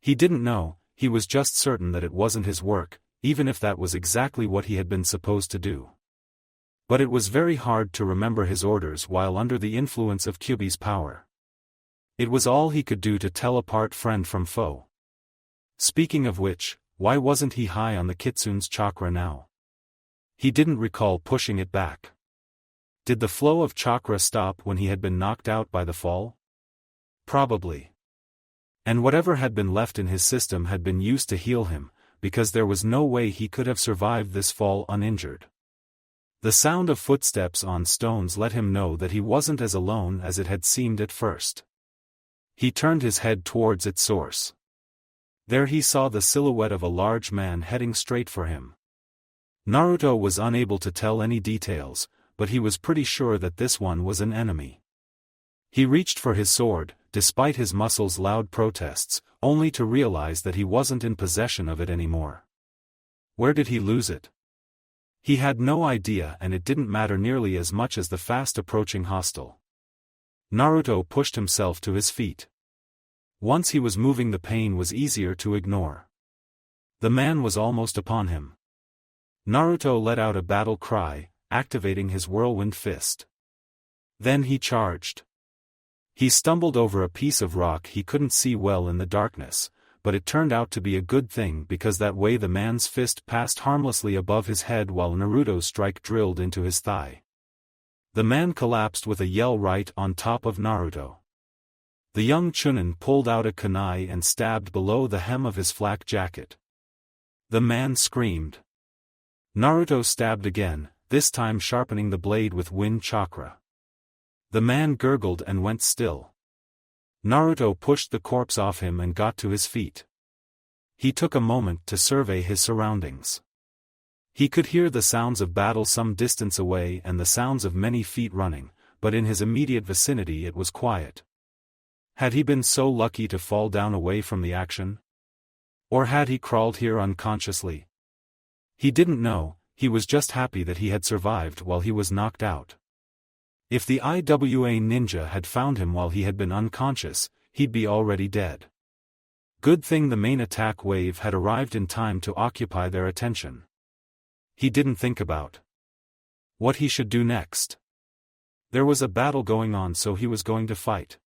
He didn't know, he was just certain that it wasn't his work, even if that was exactly what he had been supposed to do. But it was very hard to remember his orders while under the influence of Kyuubi's power. It was all he could do to tell apart friend from foe. Speaking of which, why wasn't he high on the Kitsune's chakra now? He didn't recall pushing it back. Did the flow of chakra stop when he had been knocked out by the fall? Probably. And whatever had been left in his system had been used to heal him, because there was no way he could have survived this fall uninjured. The sound of footsteps on stones let him know that he wasn't as alone as it had seemed at first. He turned his head towards its source. There he saw the silhouette of a large man heading straight for him. Naruto was unable to tell any details, but he was pretty sure that this one was an enemy. He reached for his sword, despite his muscles' loud protests, only to realize that he wasn't in possession of it anymore. Where did he lose it? He had no idea, and it didn't matter nearly as much as the fast-approaching hostile. Naruto pushed himself to his feet. Once he was moving, the pain was easier to ignore. The man was almost upon him. Naruto let out a battle cry, activating his whirlwind fist. Then he charged. He stumbled over a piece of rock he couldn't see well in the darkness, but it turned out to be a good thing because that way the man's fist passed harmlessly above his head while Naruto's strike drilled into his thigh. The man collapsed with a yell right on top of Naruto. The young Chunin pulled out a kunai and stabbed below the hem of his flak jacket. The man screamed. Naruto stabbed again, this time sharpening the blade with wind chakra. The man gurgled and went still. Naruto pushed the corpse off him and got to his feet. He took a moment to survey his surroundings. He could hear the sounds of battle some distance away and the sounds of many feet running, but in his immediate vicinity it was quiet. Had he been so lucky to fall down away from the action? Or had he crawled here unconsciously? He didn't know, he was just happy that he had survived while he was knocked out. If the IWA ninja had found him while he had been unconscious, he'd be already dead. Good thing the main attack wave had arrived in time to occupy their attention. He didn't think about what he should do next. There was a battle going on, so he was going to fight.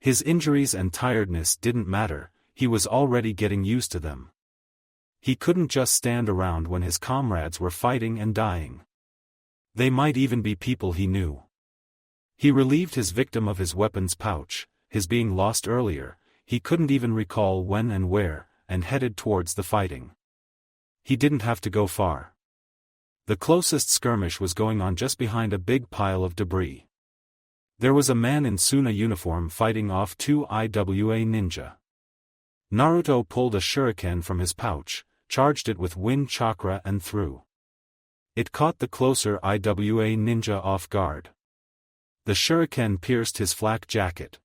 His injuries and tiredness didn't matter, he was already getting used to them. He couldn't just stand around when his comrades were fighting and dying. They might even be people he knew. He relieved his victim of his weapons pouch, his being lost earlier, he couldn't even recall when and where, and headed towards the fighting. He didn't have to go far. The closest skirmish was going on just behind a big pile of debris. There was a man in Sunna uniform fighting off two IWA ninja. Naruto pulled a shuriken from his pouch, charged it with wind chakra and threw. It caught the closer IWA ninja off guard. The shuriken pierced his flak jacket.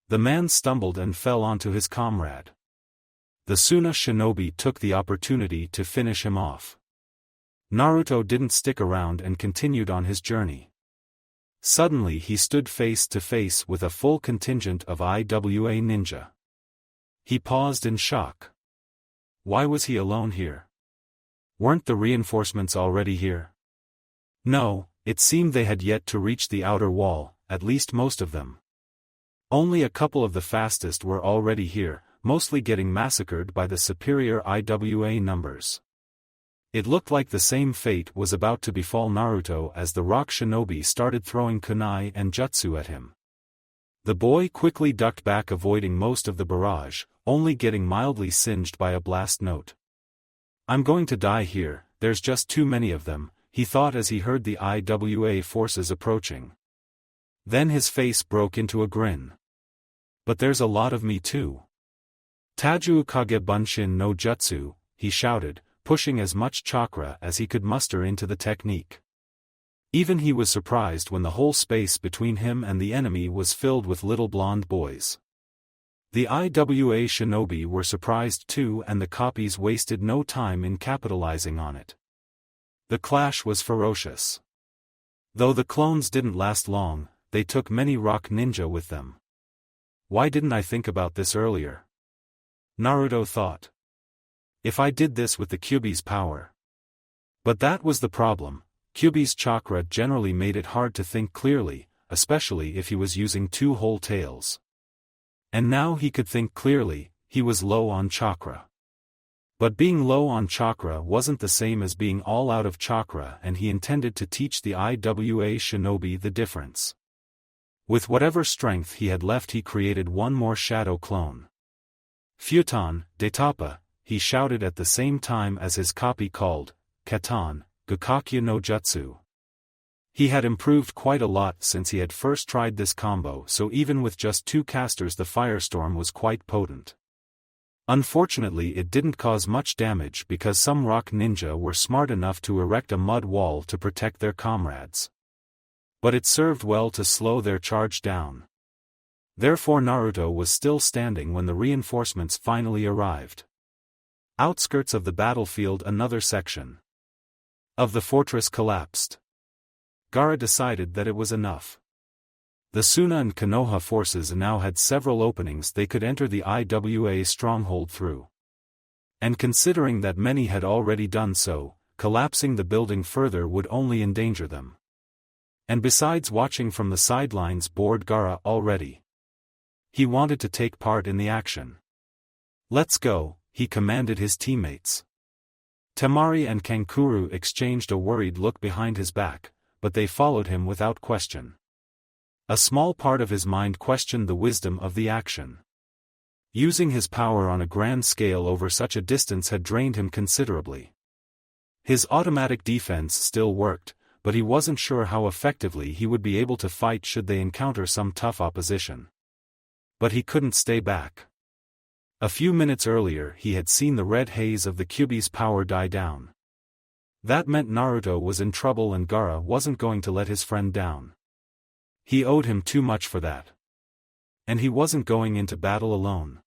The man stumbled and fell onto his comrade. The Sunna shinobi took the opportunity to finish him off. Naruto didn't stick around and continued on his journey. Suddenly he stood face to face with a full contingent of IWA ninja. He paused in shock. Why was he alone here? Weren't the reinforcements already here? No, it seemed they had yet to reach the outer wall, at least most of them. Only a couple of the fastest were already here, mostly getting massacred by the superior IWA numbers. It looked like the same fate was about to befall Naruto as the rock shinobi started throwing kunai and jutsu at him. The boy quickly ducked back, avoiding most of the barrage, only getting mildly singed by a blast note. I'm going to die here, there's just too many of them, he thought as he heard the IWA forces approaching. Then his face broke into a grin. But there's a lot of me too. Taju Kage Bunshin no Jutsu, he shouted, pushing as much chakra as he could muster into the technique. Even he was surprised when the whole space between him and the enemy was filled with little blonde boys. The IWA shinobi were surprised too, and the copies wasted no time in capitalizing on it. The clash was ferocious. Though the clones didn't last long, they took many rock ninja with them. Why didn't I think about this earlier? Naruto thought. If I did this with the Kyuubi's power. But that was the problem, Kyuubi's chakra generally made it hard to think clearly, especially if he was using two whole tails. And now he could think clearly, he was low on chakra. But being low on chakra wasn't the same as being all out of chakra, and he intended to teach the IWA shinobi the difference. With whatever strength he had left, he created one more shadow clone. Futon, Detapa, he shouted at the same time as his copy called, Katan, Gakakyu no Jutsu. He had improved quite a lot since he had first tried this combo, so even with just two casters the firestorm was quite potent. Unfortunately it didn't cause much damage because some rock ninja were smart enough to erect a mud wall to protect their comrades. But it served well to slow their charge down. Therefore Naruto was still standing when the reinforcements finally arrived. Outskirts of the battlefield, another section of the fortress collapsed. Gaara decided that it was enough. The Sunna and Konoha forces now had several openings they could enter the IWA stronghold through. And considering that many had already done so, collapsing the building further would only endanger them. And besides, watching from the sidelines bored Gaara already. He wanted to take part in the action. Let's go, he commanded his teammates. Temari and Kankuro exchanged a worried look behind his back, but they followed him without question. A small part of his mind questioned the wisdom of the action. Using his power on a grand scale over such a distance had drained him considerably. His automatic defense still worked, but he wasn't sure how effectively he would be able to fight should they encounter some tough opposition. But he couldn't stay back. A few minutes earlier he had seen the red haze of the Kyuubi's power die down. That meant Naruto was in trouble and Gaara wasn't going to let his friend down. He owed him too much for that. And he wasn't going into battle alone.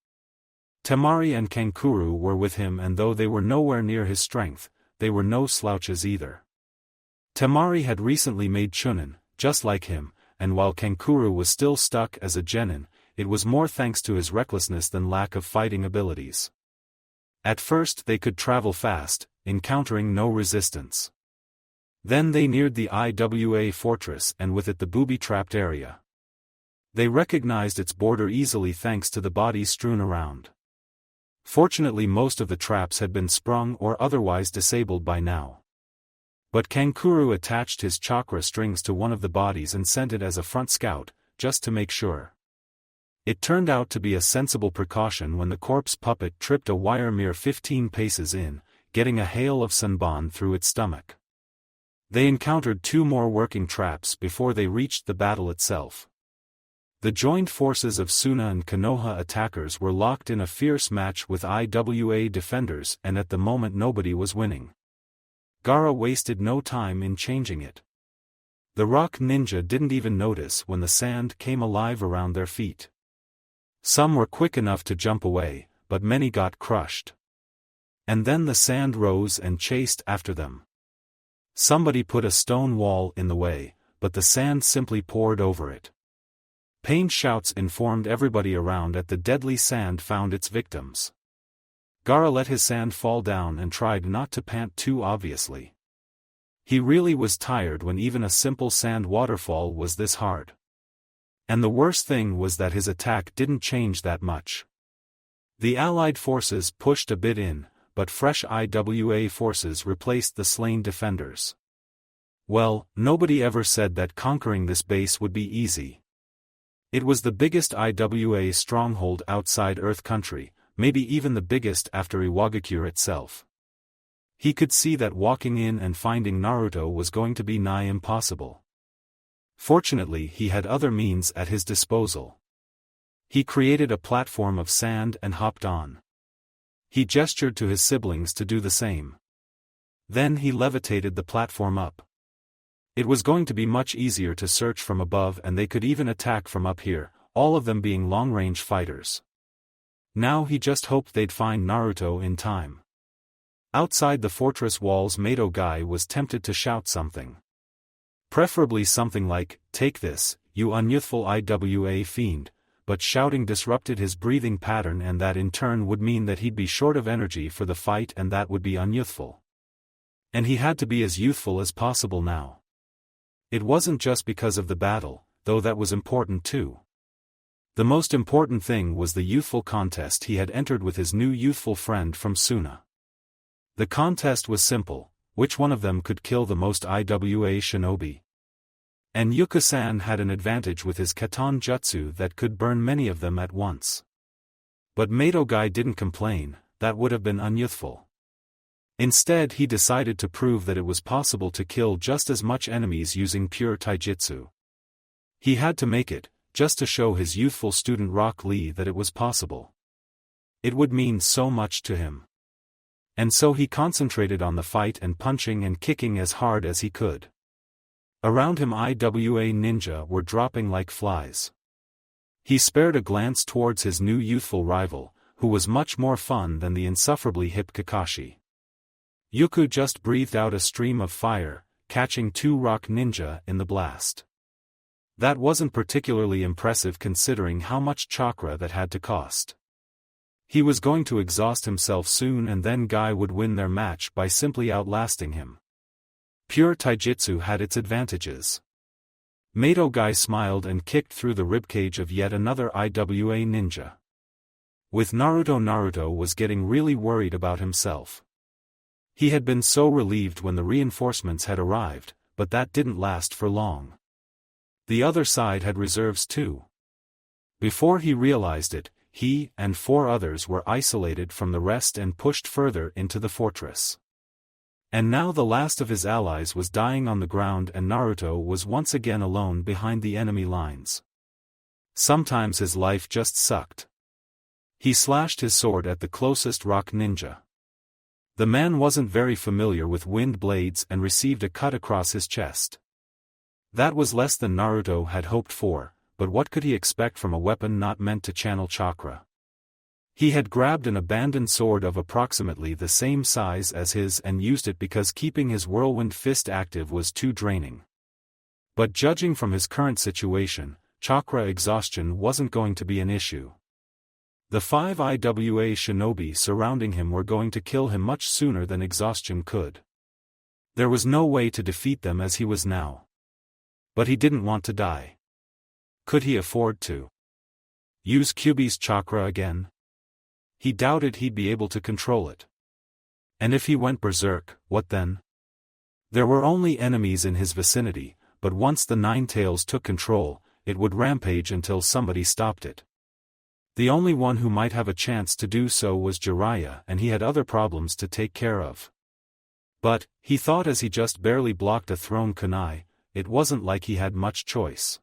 Temari and Kankuro were with him, and though they were nowhere near his strength, they were no slouches either. Temari had recently made Chunin, just like him, and while Kankuro was still stuck as a genin, it was more thanks to his recklessness than lack of fighting abilities. At first they could travel fast, encountering no resistance. Then they neared the IWA fortress and with it the booby-trapped area. They recognized its border easily thanks to the bodies strewn around. Fortunately most of the traps had been sprung or otherwise disabled by now. But Kankuro attached his chakra strings to one of the bodies and sent it as a front scout, just to make sure. It turned out to be a sensible precaution when the corpse puppet tripped a wire mere 15 paces in, getting a hail of Sanbon through its stomach. They encountered 2 more working traps before they reached the battle itself. The joined forces of Sunna and Konoha attackers were locked in a fierce match with IWA defenders, and at the moment nobody was winning. Gaara wasted no time in changing it. The rock ninja didn't even notice when the sand came alive around their feet. Some were quick enough to jump away, but many got crushed. And then the sand rose and chased after them. Somebody put a stone wall in the way, but the sand simply poured over it. Pained shouts informed everybody around that the deadly sand found its victims. Gaara let his sand fall down and tried not to pant too obviously. He really was tired when even a simple sand waterfall was this hard. And the worst thing was that his attack didn't change that much. The allied forces pushed a bit in, but fresh IWA forces replaced the slain defenders. Well, nobody ever said that conquering this base would be easy. It was the biggest IWA stronghold outside Earth Country, maybe even the biggest after Iwagakure itself. He could see that walking in and finding Naruto was going to be nigh impossible. Fortunately he had other means at his disposal. He created a platform of sand and hopped on. He gestured to his siblings to do the same. Then he levitated the platform up. It was going to be much easier to search from above, and they could even attack from up here, all of them being long-range fighters. Now he just hoped they'd find Naruto in time. Outside the fortress walls Mato Guy was tempted to shout something. Preferably something like, "Take this, you unyouthful IWA fiend," but shouting disrupted his breathing pattern, and that in turn would mean that he'd be short of energy for the fight, and that would be unyouthful. And he had to be as youthful as possible now. It wasn't just because of the battle, though that was important too. The most important thing was the youthful contest he had entered with his new youthful friend from Sunna. The contest was simple: which one of them could kill the most IWA shinobi? And Yuka-san had an advantage with his Katon Jutsu that could burn many of them at once. But Mato Guy didn't complain, that would have been unyouthful. Instead he decided to prove that it was possible to kill just as much enemies using pure taijutsu. He had to make it, just to show his youthful student Rock Lee that it was possible. It would mean so much to him. And so he concentrated on the fight and punching and kicking as hard as he could. Around him IWA ninja were dropping like flies. He spared a glance towards his new youthful rival, who was much more fun than the insufferably hip Kakashi. Yuku just breathed out a stream of fire, catching 2 rock ninja in the blast. That wasn't particularly impressive considering how much chakra that had to cost. He was going to exhaust himself soon, and then Guy would win their match by simply outlasting him. Pure taijutsu had its advantages. Mato Guy smiled and kicked through the ribcage of yet another IWA ninja. With Naruto was getting really worried about himself. He had been so relieved when the reinforcements had arrived, but that didn't last for long. The other side had reserves too. Before he realized it, he and 4 others were isolated from the rest and pushed further into the fortress. And now the last of his allies was dying on the ground, and Naruto was once again alone behind the enemy lines. Sometimes his life just sucked. He slashed his sword at the closest rock ninja. The man wasn't very familiar with wind blades and received a cut across his chest. That was less than Naruto had hoped for, but what could he expect from a weapon not meant to channel chakra? He had grabbed an abandoned sword of approximately the same size as his and used it because keeping his whirlwind fist active was too draining. But judging from his current situation, chakra exhaustion wasn't going to be an issue. The 5 IWA shinobi surrounding him were going to kill him much sooner than exhaustion could. There was no way to defeat them as he was now. But he didn't want to die. Could he afford to use Kyuubi's chakra again? He doubted he'd be able to control it. And if he went berserk, what then? There were only enemies in his vicinity, but once the Nine Tails took control, it would rampage until somebody stopped it. The only one who might have a chance to do so was Jiraiya, and he had other problems to take care of. But, he thought as he just barely blocked a thrown kunai, it wasn't like he had much choice.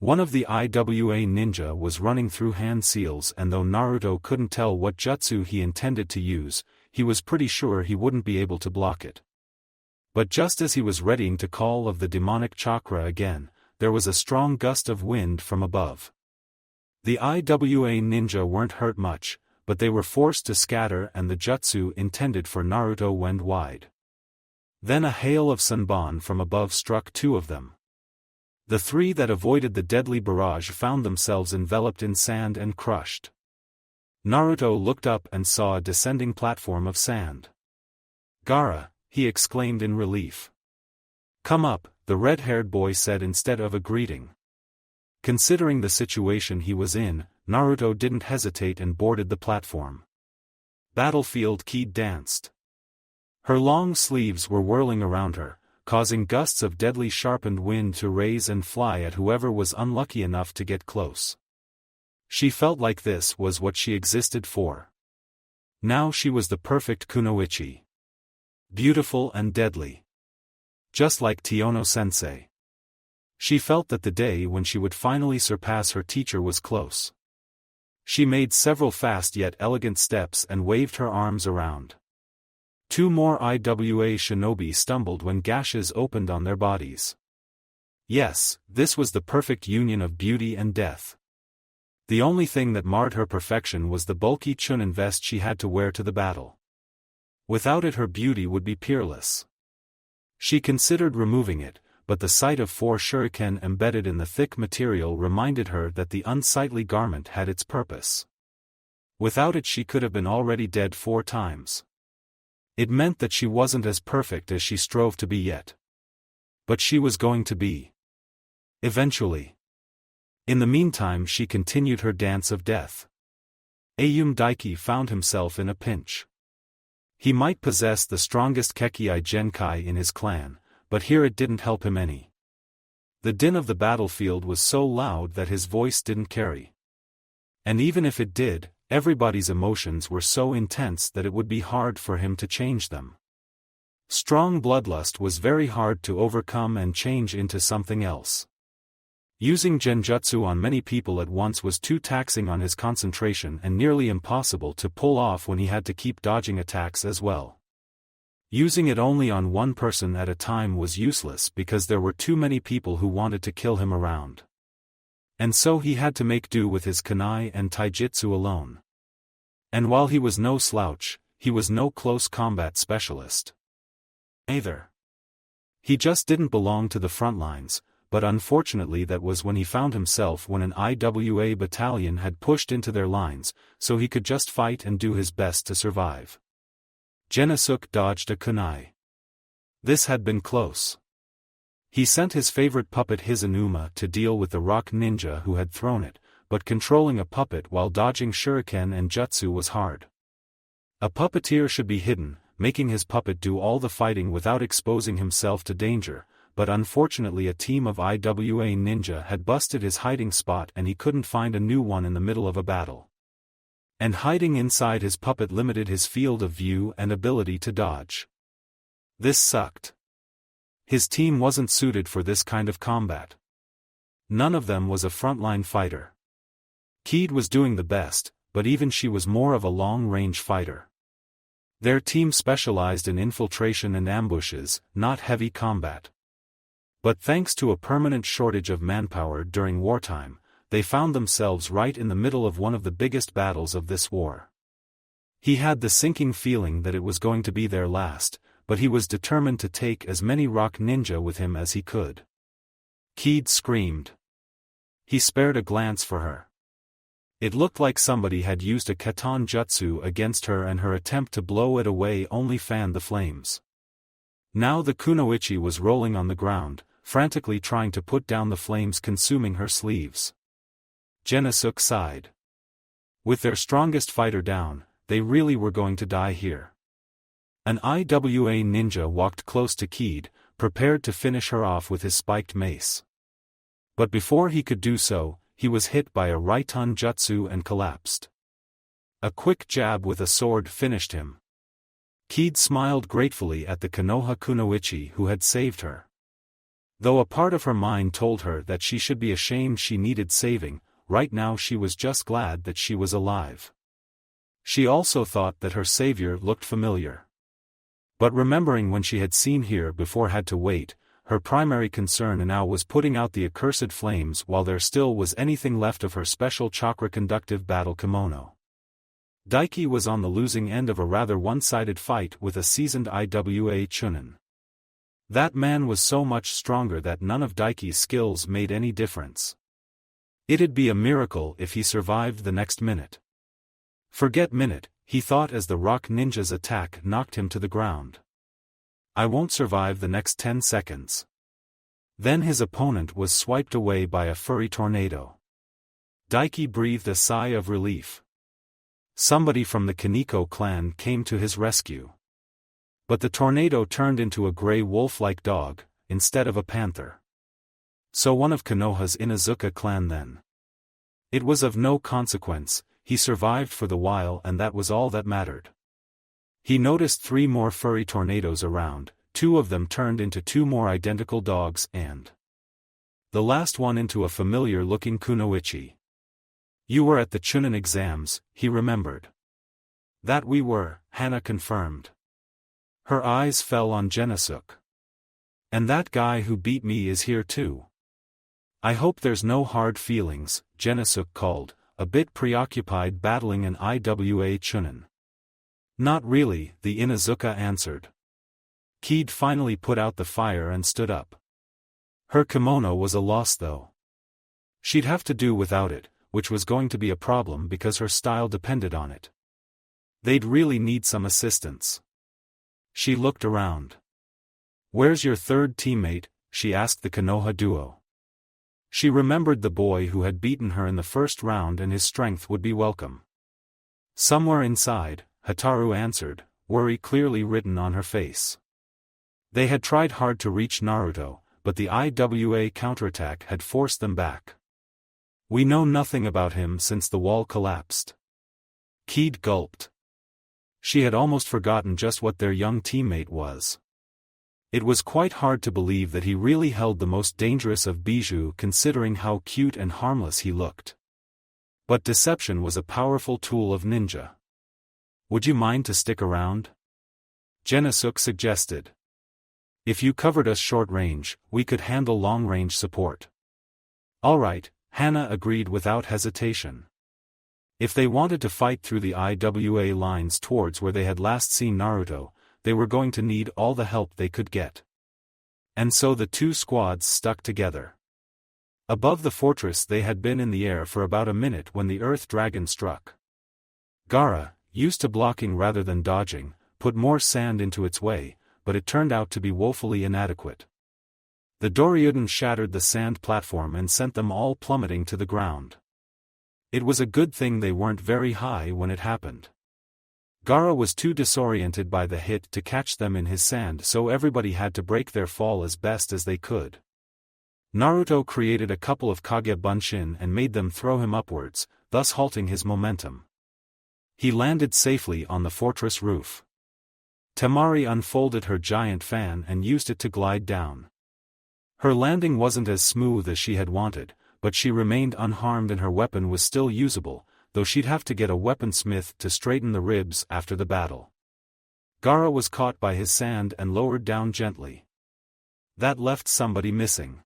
One of the IWA ninja was running through hand seals, and though Naruto couldn't tell what jutsu he intended to use, he was pretty sure he wouldn't be able to block it. But just as he was readying to call of the demonic chakra again, there was a strong gust of wind from above. The IWA ninja weren't hurt much, but they were forced to scatter and the jutsu intended for Naruto went wide. Then a hail of sunban from above struck 2 of them. The 3 that avoided the deadly barrage found themselves enveloped in sand and crushed. Naruto looked up and saw a descending platform of sand. "Gaara," he exclaimed in relief. "Come up," the red-haired boy said instead of a greeting. Considering the situation he was in, Naruto didn't hesitate and boarded the platform. Battlefield Key danced. Her long sleeves were whirling around her, causing gusts of deadly sharpened wind to raise and fly at whoever was unlucky enough to get close. She felt like this was what she existed for. Now she was the perfect kunoichi. Beautiful and deadly. Just like Tiono-sensei. She felt that the day when she would finally surpass her teacher was close. She made several fast yet elegant steps and waved her arms around. 2 more IWA shinobi stumbled when gashes opened on their bodies. Yes, this was the perfect union of beauty and death. The only thing that marred her perfection was the bulky chunin vest she had to wear to the battle. Without it her beauty would be peerless. She considered removing it, but the sight of 4 shuriken embedded in the thick material reminded her that the unsightly garment had its purpose. Without it she could have been already dead 4 times. It meant that she wasn't as perfect as she strove to be yet. But she was going to be. Eventually. In the meantime she continued her dance of death. Ayum Daiki found himself in a pinch. He might possess the strongest Kekii Genkai in his clan, but here it didn't help him any. The din of the battlefield was so loud that his voice didn't carry. And even if it did, everybody's emotions were so intense that it would be hard for him to change them. Strong bloodlust was very hard to overcome and change into something else. Using genjutsu on many people at once was too taxing on his concentration and nearly impossible to pull off when he had to keep dodging attacks as well. Using it only on one person at a time was useless because there were too many people who wanted to kill him around. And so he had to make do with his kunai and taijutsu alone. And while he was no slouch, he was no close combat specialist. Either. He just didn't belong to the front lines, but unfortunately that was when he found himself when an IWA battalion had pushed into their lines, so he could just fight and do his best to survive. Genosuke dodged a kunai. This had been close. He sent his favorite puppet Hizanuma to deal with the rock ninja who had thrown it, but controlling a puppet while dodging shuriken and jutsu was hard. A puppeteer should be hidden, making his puppet do all the fighting without exposing himself to danger, but unfortunately a team of IWA ninja had busted his hiding spot and he couldn't find a new one in the middle of a battle. And hiding inside his puppet limited his field of view and ability to dodge. This sucked. His team wasn't suited for this kind of combat. None of them was a frontline fighter. Keed was doing the best, but even she was more of a long-range fighter. Their team specialized in infiltration and ambushes, not heavy combat. But thanks to a permanent shortage of manpower during wartime, they found themselves right in the middle of one of the biggest battles of this war. He had the sinking feeling that it was going to be their last, but he was determined to take as many rock ninja with him as he could. Keed screamed. He spared a glance for her. It looked like somebody had used a katan jutsu against her, and her attempt to blow it away only fanned the flames. Now the kunoichi was rolling on the ground, frantically trying to put down the flames consuming her sleeves. Genosuke sighed. With their strongest fighter down, they really were going to die here. An IWA ninja walked close to Keed, prepared to finish her off with his spiked mace. But before he could do so, he was hit by a Raiton jutsu and collapsed. A quick jab with a sword finished him. Keed smiled gratefully at the Konoha kunoichi who had saved her. Though a part of her mind told her that she should be ashamed she needed saving, right now she was just glad that she was alive. She also thought that her savior looked familiar. But remembering when she had seen here before had to wait, her primary concern now was putting out the accursed flames while there still was anything left of her special chakra-conductive battle kimono. Daiki was on the losing end of a rather one-sided fight with a seasoned IWA Chunin. That man was so much stronger that none of Daiki's skills made any difference. It'd be a miracle if he survived the next minute. Forget minute, he thought as the rock ninja's attack knocked him to the ground. I won't survive the next 10 seconds. Then his opponent was swiped away by a furry tornado. Daiki breathed a sigh of relief. Somebody from the Kaneko clan came to his rescue. But the tornado turned into a gray wolf-like dog, instead of a panther. So one of Konoha's Inazuka clan then. It was of no consequence, he survived for the while and that was all that mattered. He noticed 3 more furry tornadoes around, 2 of them turned into 2 more identical dogs and the last one into a familiar-looking kunoichi. You were at the Chunin exams, he remembered. That we were, Hana confirmed. Her eyes fell on Genosuke. And that guy who beat me is here too. I hope there's no hard feelings, Genosuke called, a bit preoccupied battling an IWA Chunin. Not really, the Inazuka answered. Keed finally put out the fire and stood up. Her kimono was a loss though. She'd have to do without it, which was going to be a problem because her style depended on it. They'd really need some assistance. She looked around. Where's your third teammate? She asked the Konoha duo. She remembered the boy who had beaten her in the first round and his strength would be welcome. Somewhere inside, Hataru answered, worry clearly written on her face. They had tried hard to reach Naruto, but the IWA counterattack had forced them back. We know nothing about him since the wall collapsed. Keed gulped. She had almost forgotten just what their young teammate was. It was quite hard to believe that he really held the most dangerous of Bijou considering how cute and harmless he looked. But deception was a powerful tool of ninja. Would you mind to stick around? Genosuke suggested. If you covered us short range, we could handle long range support. All right, Hana agreed without hesitation. If they wanted to fight through the IWA lines towards where they had last seen Naruto, they were going to need all the help they could get. And so the 2 squads stuck together. Above the fortress they had been in the air for about a minute when the Earth Dragon struck. Gaara, used to blocking rather than dodging, put more sand into its way, but it turned out to be woefully inadequate. The Doryuden shattered the sand platform and sent them all plummeting to the ground. It was a good thing they weren't very high when it happened. Gaara was too disoriented by the hit to catch them in his sand, so everybody had to break their fall as best as they could. Naruto created a couple of Kage Bunshin and made them throw him upwards, thus halting his momentum. He landed safely on the fortress roof. Temari unfolded her giant fan and used it to glide down. Her landing wasn't as smooth as she had wanted, but she remained unharmed and her weapon was still usable, though she'd have to get a weaponsmith to straighten the ribs after the battle. Gaara was caught by his sand and lowered down gently. That left somebody missing.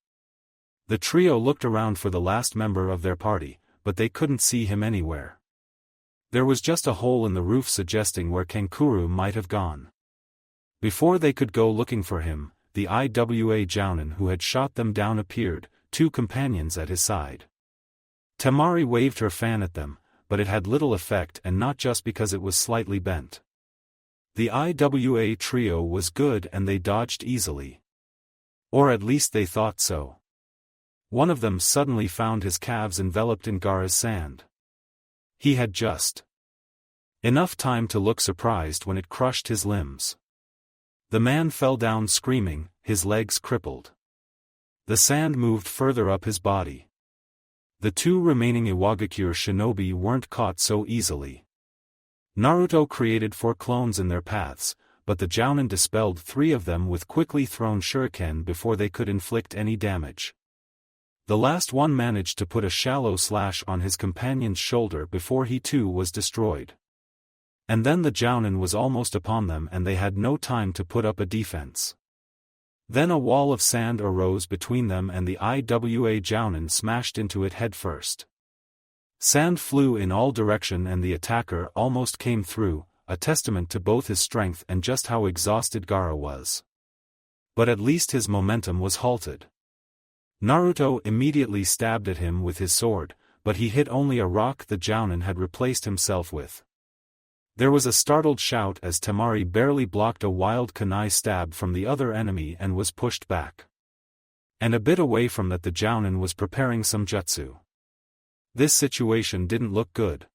The trio looked around for the last member of their party, but they couldn't see him anywhere. There was just a hole in the roof suggesting where Kankuro might have gone. Before they could go looking for him, the IWA Jounin who had shot them down appeared, 2 companions at his side. Temari waved her fan at them, but it had little effect and not just because it was slightly bent. The IWA trio was good and they dodged easily. Or at least they thought so. One of them suddenly found his calves enveloped in Gaara's sand. He had just enough time to look surprised when it crushed his limbs. The man fell down screaming, his legs crippled. The sand moved further up his body. The 2 remaining Iwagakure shinobi weren't caught so easily. Naruto created 4 clones in their paths, but the Jounin dispelled 3 of them with quickly thrown shuriken before they could inflict any damage. The last one managed to put a shallow slash on his companion's shoulder before he too was destroyed. And then the Jounin was almost upon them and they had no time to put up a defense. Then a wall of sand arose between them and the IWA Jounin smashed into it headfirst. Sand flew in all directions and the attacker almost came through, a testament to both his strength and just how exhausted Gaara was. But at least his momentum was halted. Naruto immediately stabbed at him with his sword, but he hit only a rock the Jounin had replaced himself with. There was a startled shout as Temari barely blocked a wild kunai stab from the other enemy and was pushed back. And a bit away from that the Jounin was preparing some jutsu. This situation didn't look good.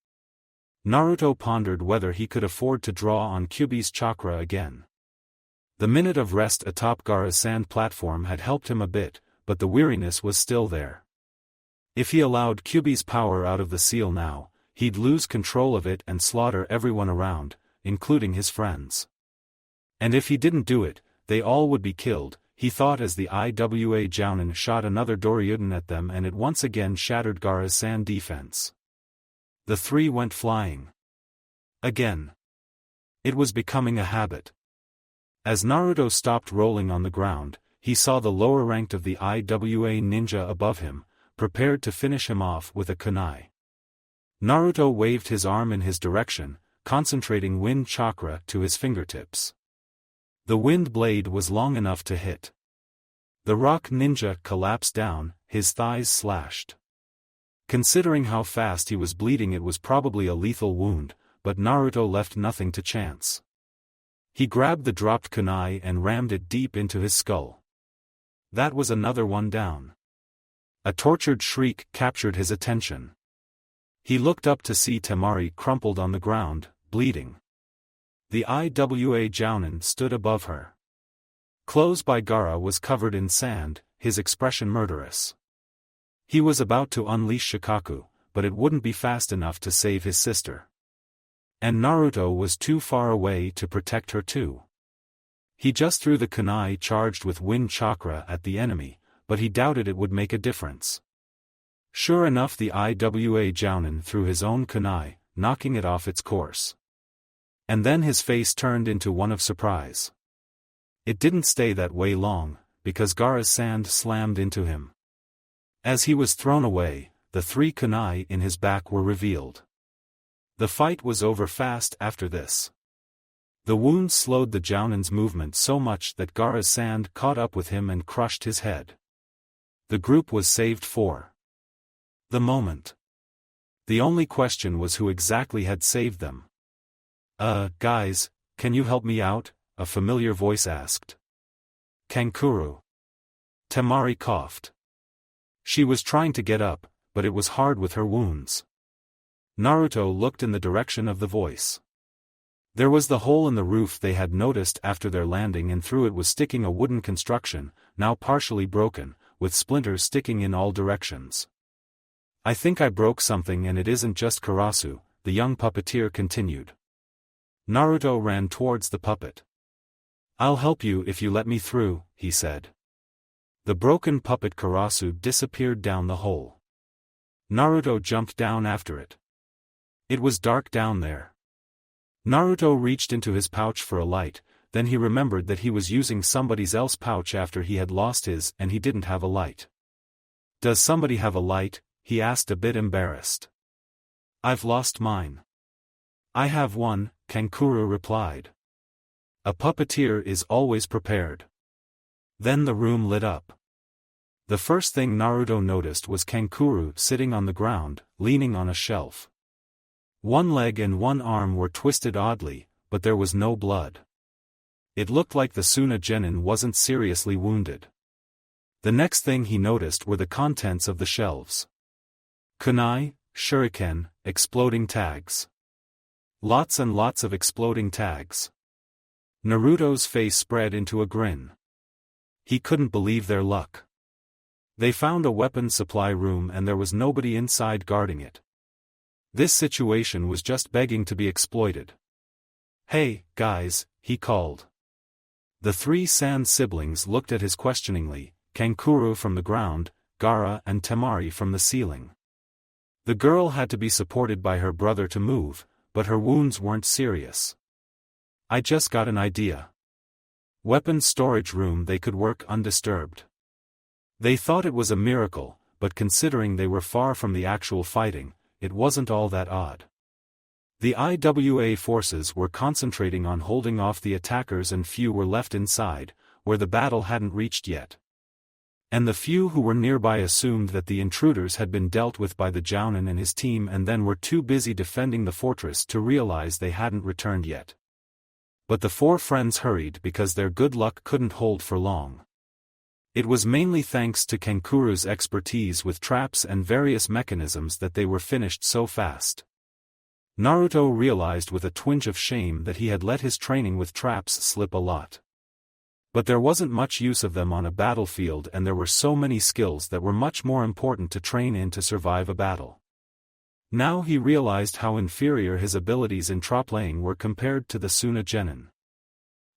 Naruto pondered whether he could afford to draw on Kyuubi's chakra again. The minute of rest atop Gaara's sand platform had helped him a bit, but the weariness was still there. If he allowed Kyuubi's power out of the seal now, he'd lose control of it and slaughter everyone around, including his friends. And if he didn't do it, they all would be killed, he thought as the IWA Jounin shot another Doryuden at them and it once again shattered Gaara's sand defense. The 3 went flying. Again. It was becoming a habit. As Naruto stopped rolling on the ground, he saw the lower ranked of the IWA ninja above him, prepared to finish him off with a kunai. Naruto waved his arm in his direction, concentrating wind chakra to his fingertips. The wind blade was long enough to hit. The rock ninja collapsed down, his thighs slashed. Considering how fast he was bleeding, it was probably a lethal wound, but Naruto left nothing to chance. He grabbed the dropped kunai and rammed it deep into his skull. That was another one down. A tortured shriek captured his attention. He looked up to see Temari crumpled on the ground, bleeding. The IWA Jounin stood above her. Close by Gaara was covered in sand, his expression murderous. He was about to unleash Shikaku, but it wouldn't be fast enough to save his sister. And Naruto was too far away to protect her too. He just threw the kunai charged with wind chakra at the enemy, but he doubted it would make a difference. Sure enough, the IWA Jounin threw his own kunai, knocking it off its course. And then his face turned into one of surprise. It didn't stay that way long, because Gaara's sand slammed into him. As he was thrown away, the 3 kunai in his back were revealed. The fight was over fast after this. The wound slowed the Jounin's movement so much that Gaara's sand caught up with him and crushed his head. The group was saved for the moment. The only question was who exactly had saved them. Guys, can you help me out?" a familiar voice asked. "Kankuro." Temari coughed. She was trying to get up, but it was hard with her wounds. Naruto looked in the direction of the voice. There was the hole in the roof they had noticed after their landing, and through it was sticking a wooden construction, now partially broken, with splinters sticking in all directions. "I think I broke something, and it isn't just Karasu," the young puppeteer continued. Naruto ran towards the puppet. "I'll help you if you let me through," he said. The broken puppet Karasu disappeared down the hole. Naruto jumped down after it. It was dark down there. Naruto reached into his pouch for a light, then he remembered that he was using somebody else's pouch after he had lost his and he didn't have a light. "Does somebody have a light?" he asked a bit embarrassed. "I've lost mine." "I have one," Kankuro replied. A puppeteer is always prepared. Then the room lit up. The first thing Naruto noticed was Kankuro sitting on the ground, leaning on a shelf. One leg and one arm were twisted oddly, but there was no blood. It looked like the Sunna genin wasn't seriously wounded. The next thing he noticed were the contents of the shelves. Kunai, shuriken, exploding tags. Lots and lots of exploding tags. Naruto's face spread into a grin. He couldn't believe their luck. They found a weapons supply room and there was nobody inside guarding it. This situation was just begging to be exploited. "Hey, guys," he called. The three Sand siblings looked at his questioningly, Kankuro from the ground, Gaara and Temari from the ceiling. The girl had to be supported by her brother to move, but her wounds weren't serious. "I just got an idea. Weapons storage room they could work undisturbed." They thought it was a miracle, but considering they were far from the actual fighting, it wasn't all that odd. The IWA forces were concentrating on holding off the attackers and few were left inside, where the battle hadn't reached yet. And the few who were nearby assumed that the intruders had been dealt with by the Jounin and his team and then were too busy defending the fortress to realize they hadn't returned yet. But the four friends hurried because their good luck couldn't hold for long. It was mainly thanks to Kankuru's expertise with traps and various mechanisms that they were finished so fast. Naruto realized with a twinge of shame that he had let his training with traps slip a lot. But there wasn't much use of them on a battlefield and there were so many skills that were much more important to train in to survive a battle. Now he realized how inferior his abilities in traplaying were compared to the Sunna genin.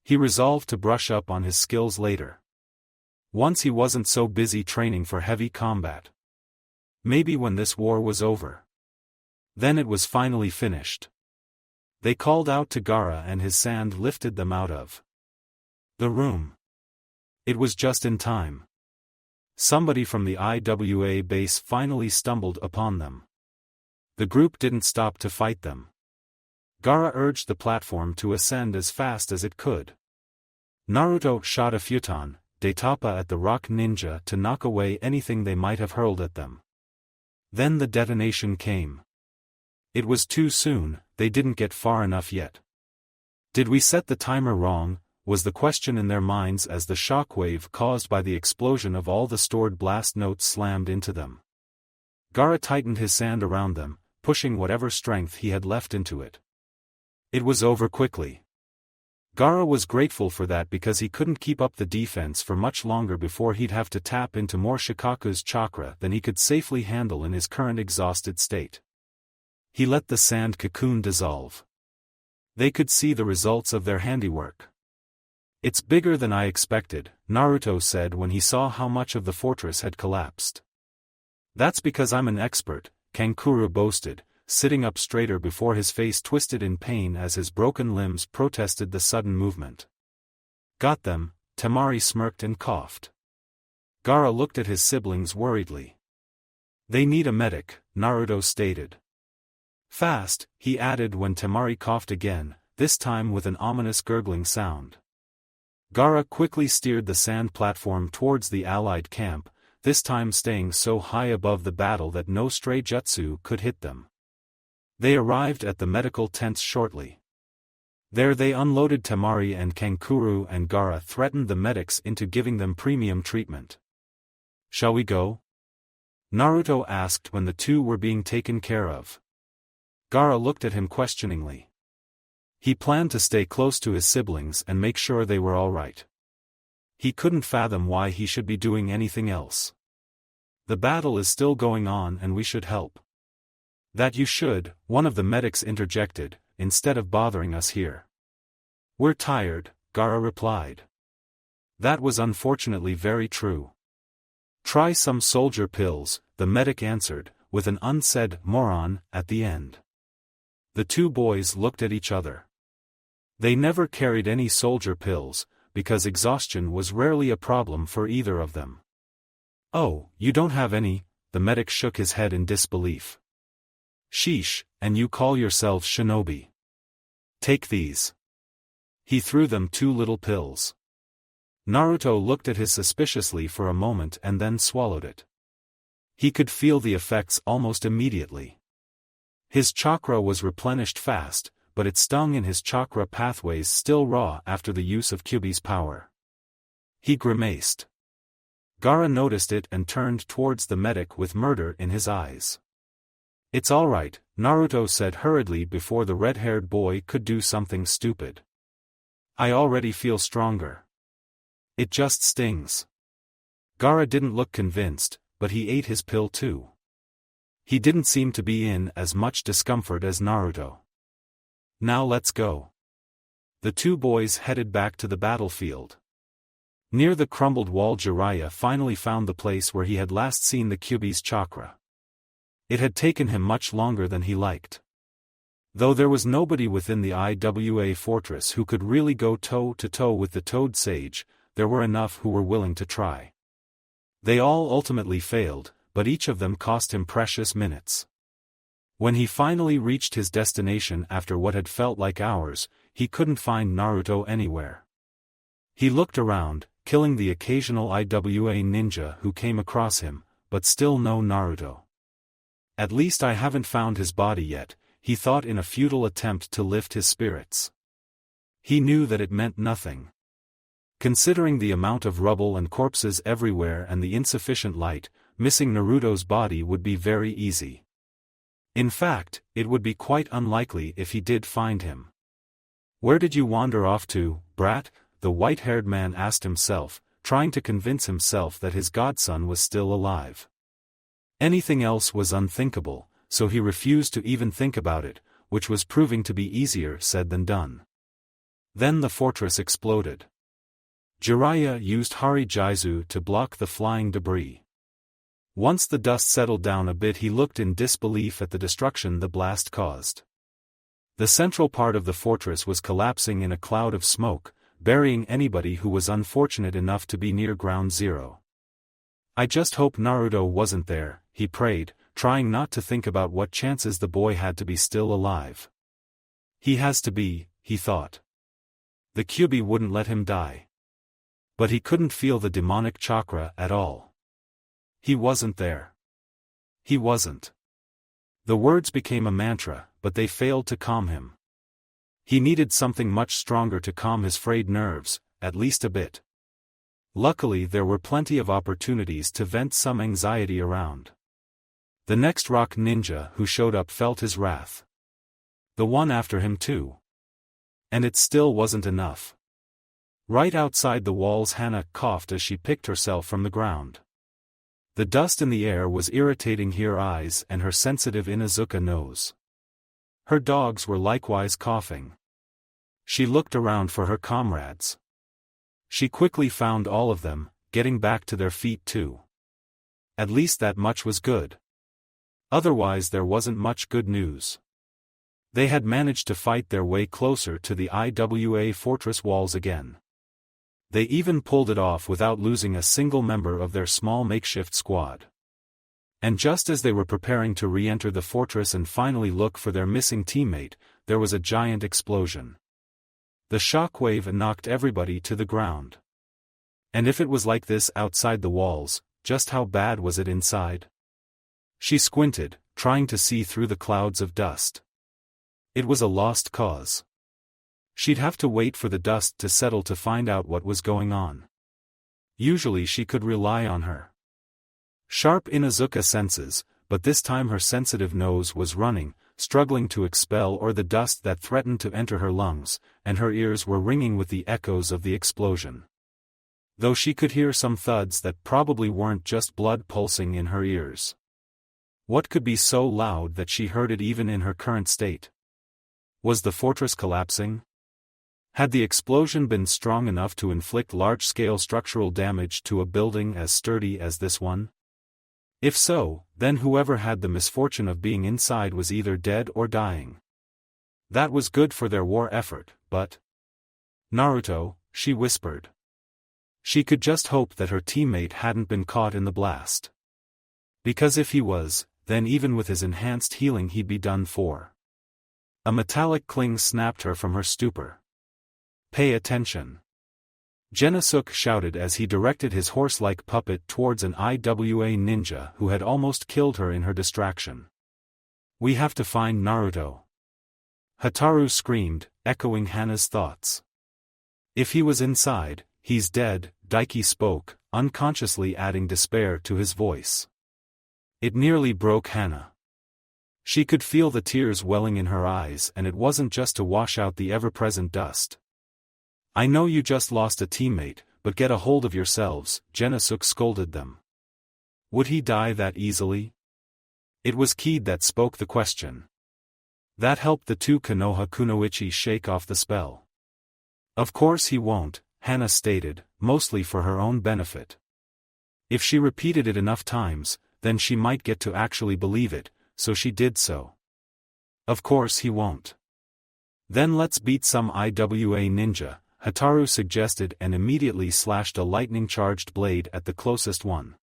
He resolved to brush up on his skills later. Once he wasn't so busy training for heavy combat. Maybe when this war was over. Then it was finally finished. They called out to Gaara and his sand lifted them out of the room. It was just in time. Somebody from the IWA base finally stumbled upon them. The group didn't stop to fight them. Gaara urged the platform to ascend as fast as it could. Naruto shot a futon, Daitapa at the rock ninja to knock away anything they might have hurled at them. Then the detonation came. It was too soon, they didn't get far enough yet. Did we set the timer wrong, was the question in their minds as the shockwave caused by the explosion of all the stored blast notes slammed into them. Gaara tightened his sand around them, pushing whatever strength he had left into it. It was over quickly. Gaara was grateful for that because he couldn't keep up the defense for much longer before he'd have to tap into more Shikaku's chakra than he could safely handle in his current exhausted state. He let the sand cocoon dissolve. They could see the results of their handiwork. "It's bigger than I expected," Naruto said when he saw how much of the fortress had collapsed. "That's because I'm an expert," Kankuro boasted, sitting up straighter before his face twisted in pain as his broken limbs protested the sudden movement. "Got them," Temari smirked and coughed. Gaara looked at his siblings worriedly. "They need a medic," Naruto stated. "Fast," he added when Temari coughed again, this time with an ominous gurgling sound. Gaara quickly steered the sand platform towards the allied camp, this time staying so high above the battle that no stray jutsu could hit them. They arrived at the medical tents shortly. There they unloaded Temari and Kankuro and Gaara threatened the medics into giving them premium treatment. "Shall we go?" Naruto asked when the two were being taken care of. Gaara looked at him questioningly. He planned to stay close to his siblings and make sure they were all right. He couldn't fathom why he should be doing anything else. "The battle is still going on and we should help." "That you should," one of the medics interjected, "instead of bothering us here." "We're tired," Gaara replied. That was unfortunately very true. Try some soldier pills, the medic answered, with an unsaid moron at the end. The two boys looked at each other. They never carried any soldier pills, because exhaustion was rarely a problem for either of them. Oh, you don't have any? The medic shook his head in disbelief. Sheesh, and you call yourselves Shinobi. Take these. He threw them 2 little pills. Naruto looked at his suspiciously for a moment and then swallowed it. He could feel the effects almost immediately. His chakra was replenished fast, but it stung in his chakra pathways still raw after the use of Kyuubi's power. He grimaced. Gaara noticed it and turned towards the medic with murder in his eyes. It's all right, Naruto said hurriedly before the red-haired boy could do something stupid. I already feel stronger. It just stings. Gaara didn't look convinced, but he ate his pill too. He didn't seem to be in as much discomfort as Naruto. Now let's go. The two boys headed back to the battlefield. Near the crumbled wall, Jiraiya finally found the place where he had last seen the Kyuubi's chakra. It had taken him much longer than he liked. Though there was nobody within the IWA fortress who could really go toe-to-toe with the Toad Sage, there were enough who were willing to try. They all ultimately failed, but each of them cost him precious minutes. When he finally reached his destination after what had felt like hours, he couldn't find Naruto anywhere. He looked around, killing the occasional IWA ninja who came across him, but still no Naruto. At least I haven't found his body yet, he thought in a futile attempt to lift his spirits. He knew that it meant nothing. Considering the amount of rubble and corpses everywhere and the insufficient light, missing Naruto's body would be very easy. In fact, it would be quite unlikely if he did find him. Where did you wander off to, brat? The white-haired man asked himself, trying to convince himself that his godson was still alive. Anything else was unthinkable, so he refused to even think about it, which was proving to be easier said than done. Then the fortress exploded. Jiraiya used Hari-Jaizu to block the flying debris. Once the dust settled down a bit, he looked in disbelief at the destruction the blast caused. The central part of the fortress was collapsing in a cloud of smoke, burying anybody who was unfortunate enough to be near ground zero. I just hope Naruto wasn't there, he prayed, trying not to think about what chances the boy had to be still alive. He has to be, he thought. The Kyuubi wouldn't let him die. But he couldn't feel the demonic chakra at all. He wasn't there. He wasn't. The words became a mantra, but they failed to calm him. He needed something much stronger to calm his frayed nerves, at least a bit. Luckily there were plenty of opportunities to vent some anxiety around. The next rock ninja who showed up felt his wrath. The one after him too. And it still wasn't enough. Right outside the walls, Hana coughed as she picked herself from the ground. The dust in the air was irritating her eyes and her sensitive Inuzuka nose. Her dogs were likewise coughing. She looked around for her comrades. She quickly found all of them, getting back to their feet too. At least that much was good. Otherwise there wasn't much good news. They had managed to fight their way closer to the IWA fortress walls again. They even pulled it off without losing a single member of their small makeshift squad. And just as they were preparing to re-enter the fortress and finally look for their missing teammate, there was a giant explosion. The shockwave knocked everybody to the ground. And if it was like this outside the walls, just how bad was it inside? She squinted, trying to see through the clouds of dust. It was a lost cause. She'd have to wait for the dust to settle to find out what was going on. Usually she could rely on her sharp Inuzuka senses, but this time her sensitive nose was running, struggling to expel the dust that threatened to enter her lungs, and her ears were ringing with the echoes of the explosion. Though she could hear some thuds that probably weren't just blood pulsing in her ears. What could be so loud that she heard it even in her current state? Was the fortress collapsing? Had the explosion been strong enough to inflict large-scale structural damage to a building as sturdy as this one? If so, then whoever had the misfortune of being inside was either dead or dying. That was good for their war effort, but... Naruto, she whispered. She could just hope that her teammate hadn't been caught in the blast. Because if he was, then even with his enhanced healing he'd be done for. A metallic cling snapped her from her stupor. Pay attention. Genosuke shouted as he directed his horse-like puppet towards an IWA ninja who had almost killed her in her distraction. We have to find Naruto. Hataru screamed, echoing Hana's thoughts. If he was inside, he's dead, Daiki spoke, unconsciously adding despair to his voice. It nearly broke Hana. She could feel the tears welling in her eyes, and it wasn't just to wash out the ever-present dust. I know you just lost a teammate, but get a hold of yourselves, Genosuke scolded them. Would he die that easily? It was Kid that spoke the question. That helped the two Konoha Kunoichi shake off the spell. Of course he won't, Hana stated, mostly for her own benefit. If she repeated it enough times, then she might get to actually believe it, so she did so. Of course he won't. Then let's beat some IWA ninja, Hataru suggested and immediately slashed a lightning-charged blade at the closest one.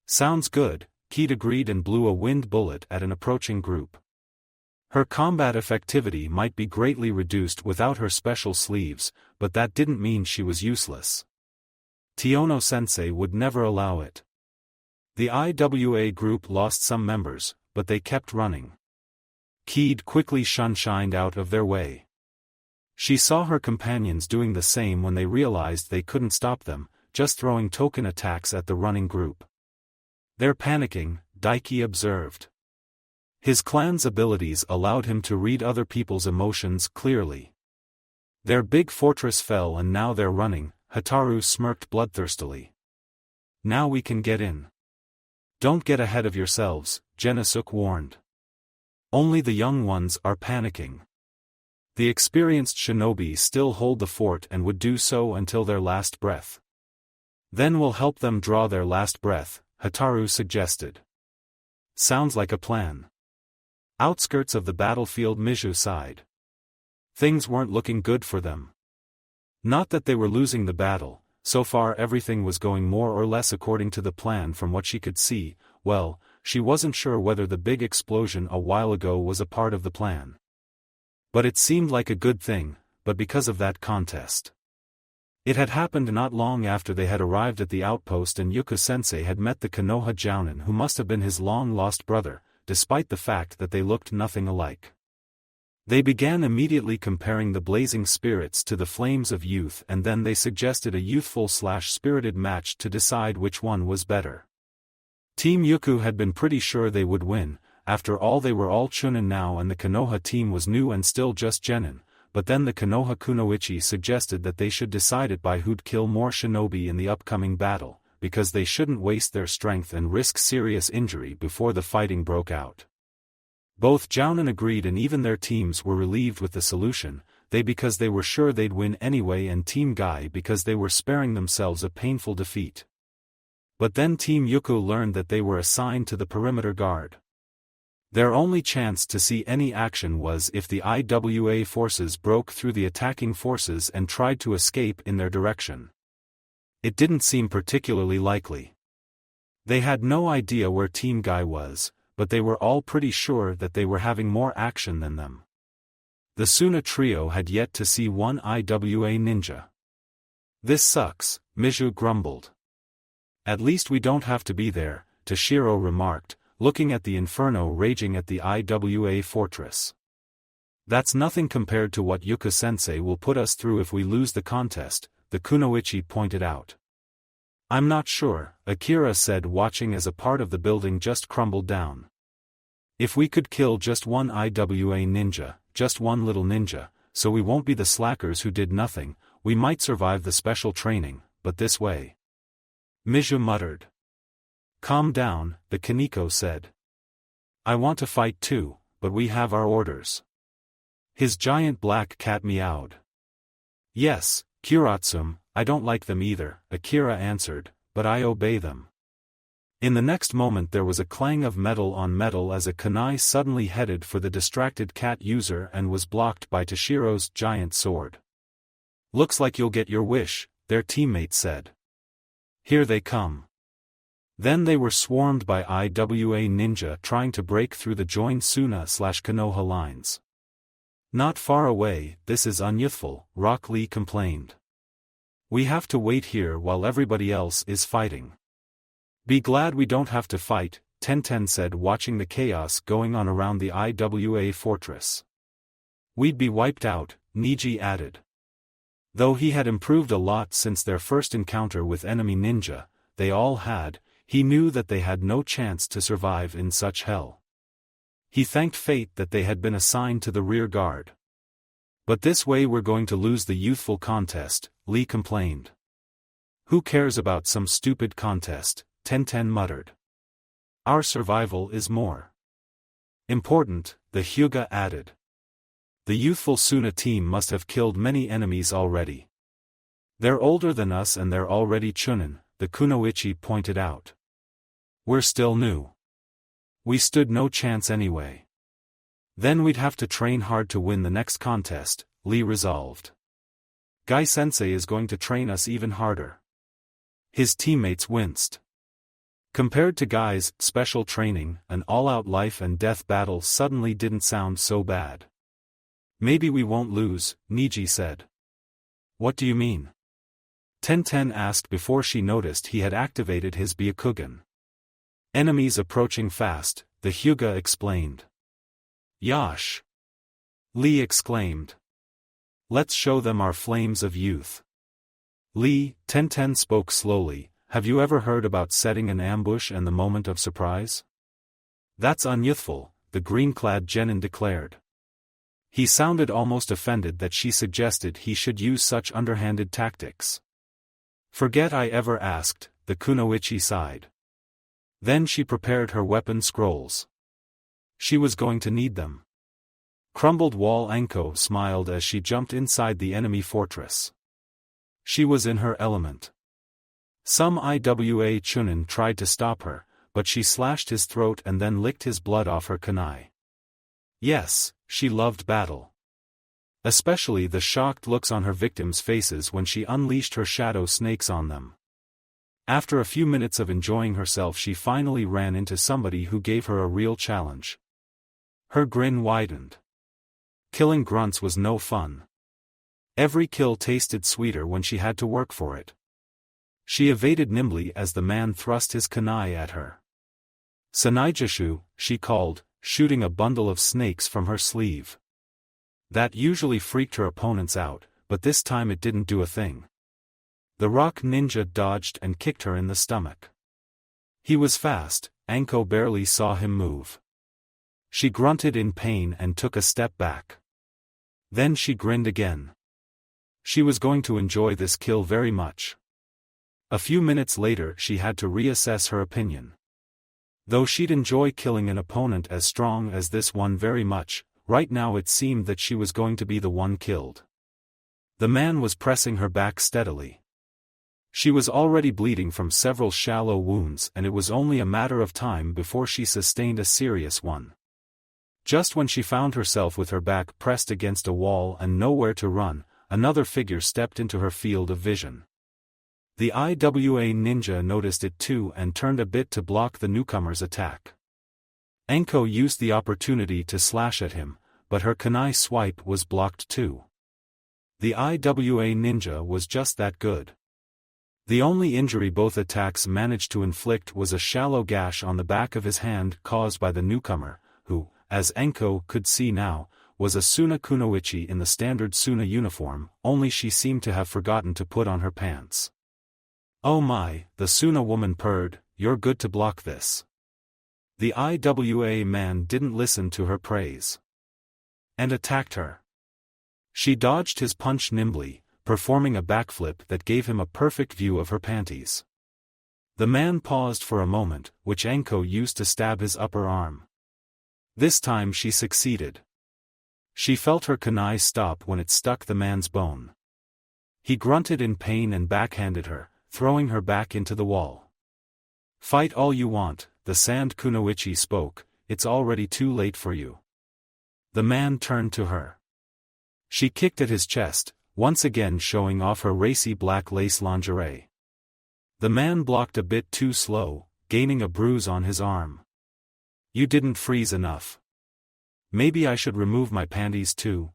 Sounds good, Kid agreed and blew a wind bullet at an approaching group. Her combat effectivity might be greatly reduced without her special sleeves, but that didn't mean she was useless. Tiono-sensei would never allow it. The IWA group lost some members, but they kept running. Kid quickly shined out of their way. She saw her companions doing the same when they realized they couldn't stop them, just throwing token attacks at the running group. They're panicking, Daiki observed. His clan's abilities allowed him to read other people's emotions clearly. Their big fortress fell and now they're running, Hataru smirked bloodthirstily. Now we can get in. Don't get ahead of yourselves, Genosuke warned. Only the young ones are panicking. The experienced shinobi still hold the fort and would do so until their last breath. Then we'll help them draw their last breath, Hataru suggested. Sounds like a plan. Outskirts of the battlefield, Mizu sighed. Things weren't looking good for them. Not that they were losing the battle, so far everything was going more or less according to the plan from what she could see. Well, she wasn't sure whether the big explosion a while ago was a part of the plan. But it seemed like a good thing, but because of that contest. It had happened not long after they had arrived at the outpost and Yuka-sensei had met the Konoha Jounin who must have been his long-lost brother, despite the fact that they looked nothing alike. They began immediately comparing the blazing spirits to the flames of youth, and then they suggested a youthful/spirited match to decide which one was better. Team Yuku had been pretty sure they would win. After all, they were all Chunin now and the Konoha team was new and still just genin, but then the Konoha Kunoichi suggested that they should decide it by who'd kill more shinobi in the upcoming battle, because they shouldn't waste their strength and risk serious injury before the fighting broke out. Both Jounin agreed and even their teams were relieved with the solution, they because they were sure they'd win anyway and Team Gai because they were sparing themselves a painful defeat. But then Team Yuku learned that they were assigned to the perimeter guard. Their only chance to see any action was if the IWA forces broke through the attacking forces and tried to escape in their direction. It didn't seem particularly likely. They had no idea where Team Gai was, but they were all pretty sure that they were having more action than them. The Sunna trio had yet to see one IWA ninja. This sucks, Mizu grumbled. At least we don't have to be there, Toshiro remarked, looking at the inferno raging at the IWA fortress. That's nothing compared to what Yuka-sensei will put us through if we lose the contest, the Kunoichi pointed out. I'm not sure, Akira said, watching as a part of the building just crumbled down. If we could kill just one IWA ninja, just one little ninja, so we won't be the slackers who did nothing, we might survive the special training, but this way. Mizu muttered. Calm down, the Kaneko said. I want to fight too, but we have our orders. His giant black cat meowed. Yes, Kuratsum, I don't like them either, Akira answered, but I obey them. In the next moment there was a clang of metal on metal as a kunai suddenly headed for the distracted cat user and was blocked by Toshiro's giant sword. Looks like you'll get your wish, their teammate said. Here they come. Then they were swarmed by IWA ninja trying to break through the joined Sunna/Konoha lines. Not far away, this is unyouthful, Rock Lee complained. We have to wait here while everybody else is fighting. Be glad we don't have to fight, Tenten said watching the chaos going on around the IWA fortress. We'd be wiped out, Niji added. Though he had improved a lot since their first encounter with enemy ninja, they all had, he knew that they had no chance to survive in such hell. He thanked fate that they had been assigned to the rear guard. But this way we're going to lose the youthful contest, Lee complained. Who cares about some stupid contest, Tenten muttered. Our survival is more important, the Hyuga added. The youthful Sunna team must have killed many enemies already. They're older than us and they're already chunin, the Kunoichi pointed out. We're still new. We stood no chance anyway. Then we'd have to train hard to win the next contest, Lee resolved. Gai-sensei is going to train us even harder. His teammates winced. Compared to Gai's special training, an all-out life and death battle suddenly didn't sound so bad. Maybe we won't lose, Niji said. What do you mean? Tenten asked before she noticed he had activated his Byakugan. Enemies approaching fast, the Hyuga explained. Yash! Lee exclaimed. Let's show them our flames of youth. Lee, Tenten spoke slowly, have you ever heard about setting an ambush and the moment of surprise? That's unyouthful, the green-clad genin declared. He sounded almost offended that she suggested he should use such underhanded tactics. Forget I ever asked, the Kunoichi sighed. Then she prepared her weapon scrolls. She was going to need them. Crumbled Wall Anko smiled as she jumped inside the enemy fortress. She was in her element. Some IWA chunin tried to stop her, but she slashed his throat and then licked his blood off her kunai. Yes, she loved battle. Especially the shocked looks on her victims' faces when she unleashed her shadow snakes on them. After a few minutes of enjoying herself she finally ran into somebody who gave her a real challenge. Her grin widened. Killing grunts was no fun. Every kill tasted sweeter when she had to work for it. She evaded nimbly as the man thrust his kunai at her. Sanaijishu, she called, shooting a bundle of snakes from her sleeve. That usually freaked her opponents out, but this time it didn't do a thing. The rock ninja dodged and kicked her in the stomach. He was fast, Anko barely saw him move. She grunted in pain and took a step back. Then she grinned again. She was going to enjoy this kill very much. A few minutes later she had to reassess her opinion. Though she'd enjoy killing an opponent as strong as this one very much, right now it seemed that she was going to be the one killed. The man was pressing her back steadily. She was already bleeding from several shallow wounds and it was only a matter of time before she sustained a serious one. Just when she found herself with her back pressed against a wall and nowhere to run, another figure stepped into her field of vision. The IWA ninja noticed it too and turned a bit to block the newcomer's attack. Anko used the opportunity to slash at him, but her kunai swipe was blocked too. The IWA ninja was just that good. The only injury both attacks managed to inflict was a shallow gash on the back of his hand caused by the newcomer, who, as Anko could see now, was a Sunna Kunoichi in the standard Sunna uniform, only she seemed to have forgotten to put on her pants. Oh my, the Sunna woman purred, you're good to block this. The IWA man didn't listen to her praise. And attacked her. She dodged his punch nimbly, performing a backflip that gave him a perfect view of her panties. The man paused for a moment, which Anko used to stab his upper arm. This time she succeeded. She felt her kunai stop when it stuck the man's bone. He grunted in pain and backhanded her, throwing her back into the wall. Fight all you want, the sand kunoichi spoke, it's already too late for you. The man turned to her. She kicked at his chest, once again showing off her racy black lace lingerie. The man blocked a bit too slow, gaining a bruise on his arm. You didn't freeze enough. Maybe I should remove my panties too?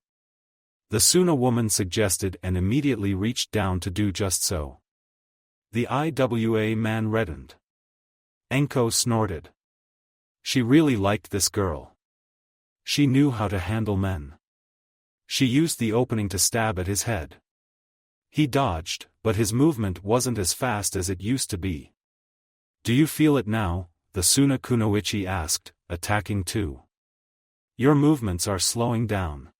The Sunna woman suggested and immediately reached down to do just so. The IWA man reddened. Anko snorted. She really liked this girl. She knew how to handle men. She used the opening to stab at his head. He dodged, but his movement wasn't as fast as it used to be. Do you feel it now? The Sunna kunoichi asked, attacking too. Your movements are slowing down.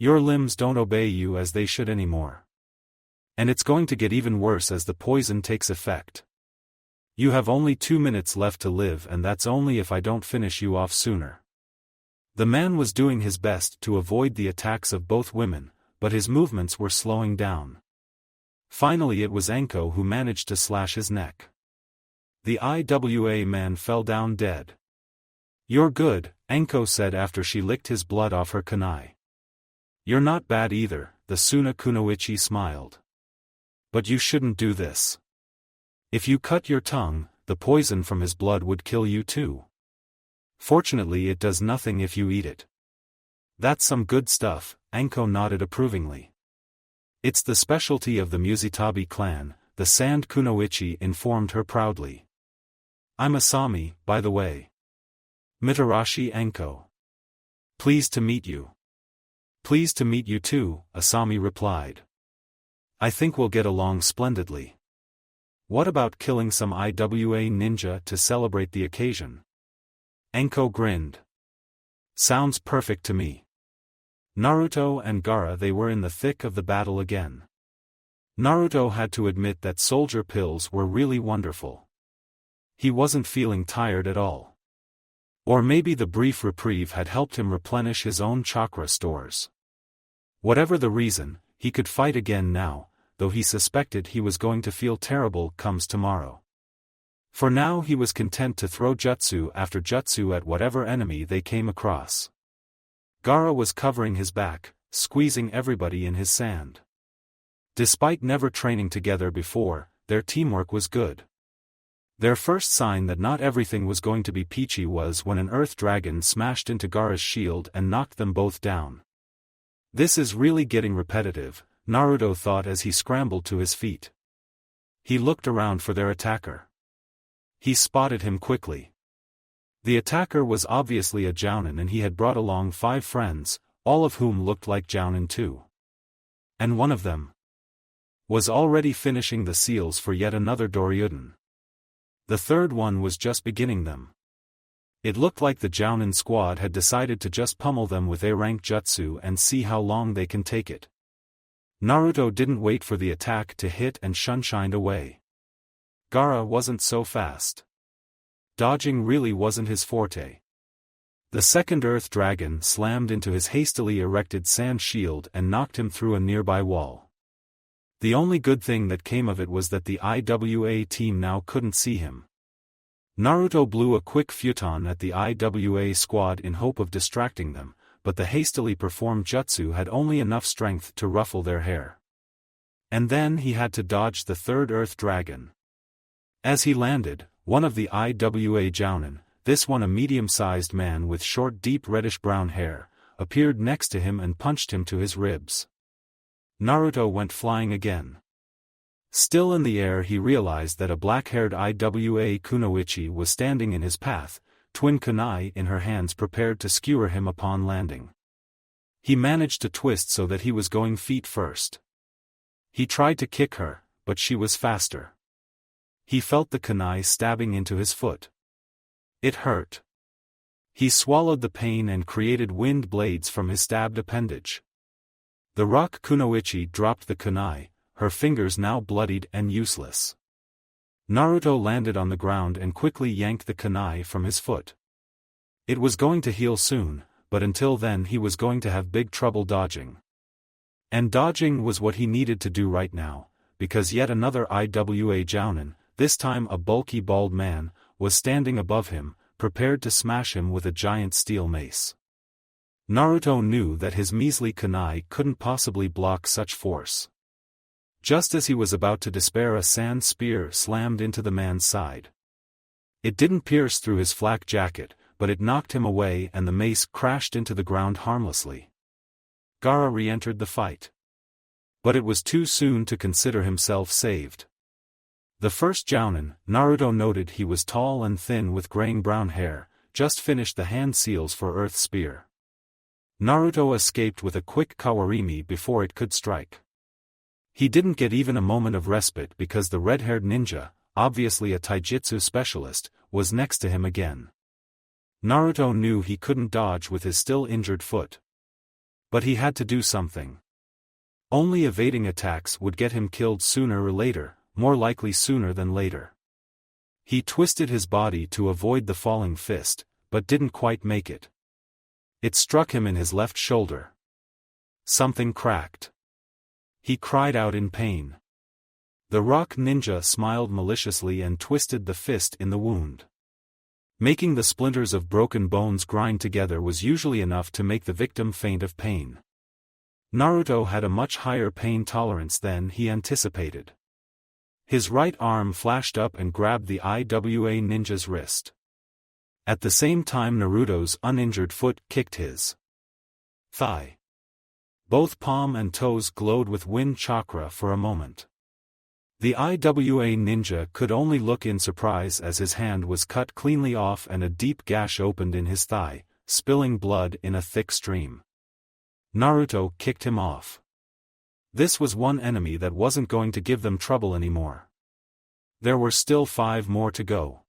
Your limbs don't obey you as they should anymore. And it's going to get even worse as the poison takes effect. You have only 2 minutes left to live, and that's only if I don't finish you off sooner. The man was doing his best to avoid the attacks of both women, but his movements were slowing down. Finally it was Anko who managed to slash his neck. The IWA man fell down dead. You're good, Anko said after she licked his blood off her kunai. You're not bad either, the Sunna kunoichi smiled. But you shouldn't do this. If you cut your tongue, the poison from his blood would kill you too. Fortunately it does nothing if you eat it. That's some good stuff, Anko nodded approvingly. It's the specialty of the Muzitabi clan, the sand kunoichi informed her proudly. I'm Asami, by the way. Mitarashi Anko. Pleased to meet you. Pleased to meet you too, Asami replied. I think we'll get along splendidly. What about killing some IWA ninja to celebrate the occasion? Anko grinned. Sounds perfect to me. Naruto and Gaara, they were in the thick of the battle again. Naruto had to admit that soldier pills were really wonderful. He wasn't feeling tired at all. Or maybe the brief reprieve had helped him replenish his own chakra stores. Whatever the reason, he could fight again now, though he suspected he was going to feel terrible comes tomorrow. For now he was content to throw jutsu after jutsu at whatever enemy they came across. Gaara was covering his back, squeezing everybody in his sand. Despite never training together before, their teamwork was good. Their first sign that not everything was going to be peachy was when an earth dragon smashed into Gaara's shield and knocked them both down. This is really getting repetitive, Naruto thought as he scrambled to his feet. He looked around for their attacker. He spotted him quickly. The attacker was obviously a jounin, and he had brought along 5 friends, all of whom looked like jounin too. And one of them was already finishing the seals for yet another Doryuden. The third one was just beginning them. It looked like the jounin squad had decided to just pummel them with A-rank jutsu and see how long they can take it. Naruto didn't wait for the attack to hit and shunshined away. Gaara wasn't so fast. Dodging really wasn't his forte. The second earth dragon slammed into his hastily erected sand shield and knocked him through a nearby wall. The only good thing that came of it was that the IWA team now couldn't see him. Naruto blew a quick futon at the IWA squad in hope of distracting them, but the hastily performed jutsu had only enough strength to ruffle their hair. And then he had to dodge the third earth dragon. As he landed, one of the IWA jounin, this one a medium-sized man with short deep reddish-brown hair, appeared next to him and punched him to his ribs. Naruto went flying again. Still in the air he realized that a black-haired IWA kunoichi was standing in his path, twin kunai in her hands prepared to skewer him upon landing. He managed to twist so that he was going feet first. He tried to kick her, but she was faster. He felt the kunai stabbing into his foot. It hurt. He swallowed the pain and created wind blades from his stabbed appendage. The rock kunoichi dropped the kunai, her fingers now bloodied and useless. Naruto landed on the ground and quickly yanked the kunai from his foot. It was going to heal soon, but until then he was going to have big trouble dodging. And dodging was what he needed to do right now, because yet another IWA Jounin, this time a bulky bald man, was standing above him, prepared to smash him with a giant steel mace. Naruto knew that his measly kunai couldn't possibly block such force. Just as he was about to despair, a sand spear slammed into the man's side. It didn't pierce through his flak jacket, but it knocked him away and the mace crashed into the ground harmlessly. Gaara re-entered the fight. But it was too soon to consider himself saved. The first Jounin, Naruto noted he was tall and thin with graying brown hair, just finished the hand seals for Earth Spear. Naruto escaped with a quick kawarimi before it could strike. He didn't get even a moment of respite because the red-haired ninja, obviously a taijutsu specialist, was next to him again. Naruto knew he couldn't dodge with his still injured foot. But he had to do something. Only evading attacks would get him killed sooner or later, more likely sooner than later. He twisted his body to avoid the falling fist, but didn't quite make it. It struck him in his left shoulder. Something cracked. He cried out in pain. The rock ninja smiled maliciously and twisted the fist in the wound. Making the splinters of broken bones grind together was usually enough to make the victim faint of pain. Naruto had a much higher pain tolerance than he anticipated. His right arm flashed up and grabbed the IWA ninja's wrist. At the same time, Naruto's uninjured foot kicked his thigh. Both palm and toes glowed with wind chakra for a moment. The IWA ninja could only look in surprise as his hand was cut cleanly off and a deep gash opened in his thigh, spilling blood in a thick stream. Naruto kicked him off. This was one enemy that wasn't going to give them trouble anymore. There were still 5 more to go.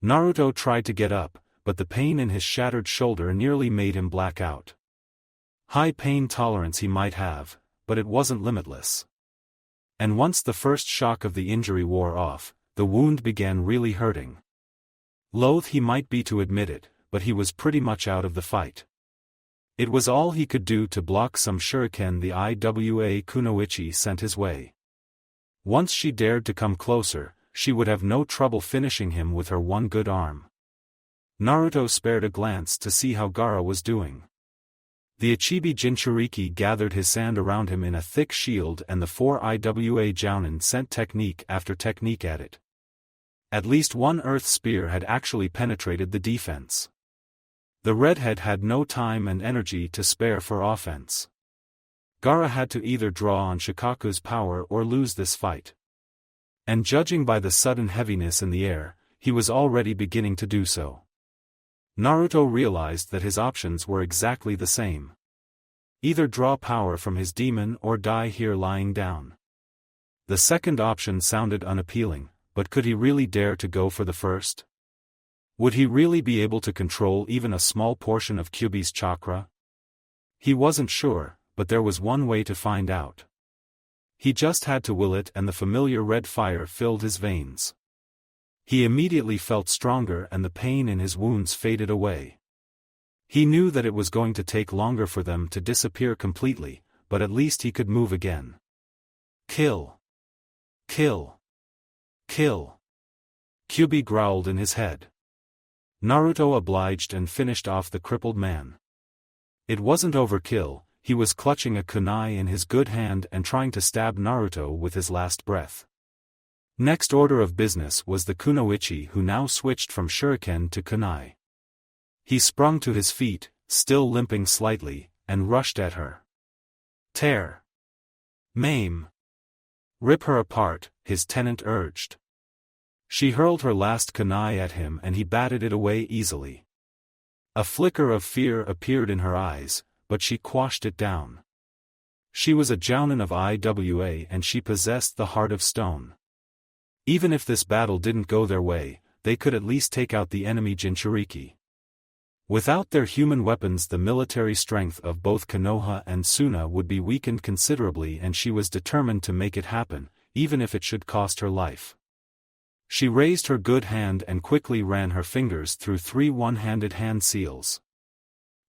Naruto tried to get up, but the pain in his shattered shoulder nearly made him black out. High pain tolerance he might have, but it wasn't limitless. And once the first shock of the injury wore off, the wound began really hurting. Loath he might be to admit it, but he was pretty much out of the fight. It was all he could do to block some shuriken the IWA Kunoichi sent his way. Once she dared to come closer, she would have no trouble finishing him with her one good arm. Naruto spared a glance to see how Gaara was doing. The Ichibi Jinchuriki gathered his sand around him in a thick shield and the 4 IWA Jounin sent technique after technique at it. At least one earth spear had actually penetrated the defense. The redhead had no time and energy to spare for offense. Gaara had to either draw on Shikaku's power or lose this fight. And judging by the sudden heaviness in the air, he was already beginning to do so. Naruto realized that his options were exactly the same. Either draw power from his demon or die here lying down. The second option sounded unappealing, but could he really dare to go for the first? Would he really be able to control even a small portion of Kyuubi's chakra? He wasn't sure, but there was one way to find out. He just had to will it, and the familiar red fire filled his veins. He immediately felt stronger and the pain in his wounds faded away. He knew that it was going to take longer for them to disappear completely, but at least he could move again. Kill. Kill. Kill. Kyuubi growled in his head. Naruto obliged and finished off the crippled man. It wasn't overkill, he was clutching a kunai in his good hand and trying to stab Naruto with his last breath. Next order of business was the kunoichi, who now switched from shuriken to kunai. He sprung to his feet, still limping slightly, and rushed at her. Tear. Maim. Rip her apart, his tenant urged. She hurled her last kunai at him and he batted it away easily. A flicker of fear appeared in her eyes, but she quashed it down. She was a jounin of IWA and she possessed the heart of stone. Even if this battle didn't go their way, they could at least take out the enemy Jinchuriki. Without their human weapons, the military strength of both Konoha and Sunna would be weakened considerably, and she was determined to make it happen, even if it should cost her life. She raised her good hand and quickly ran her fingers through 3 one-handed hand seals.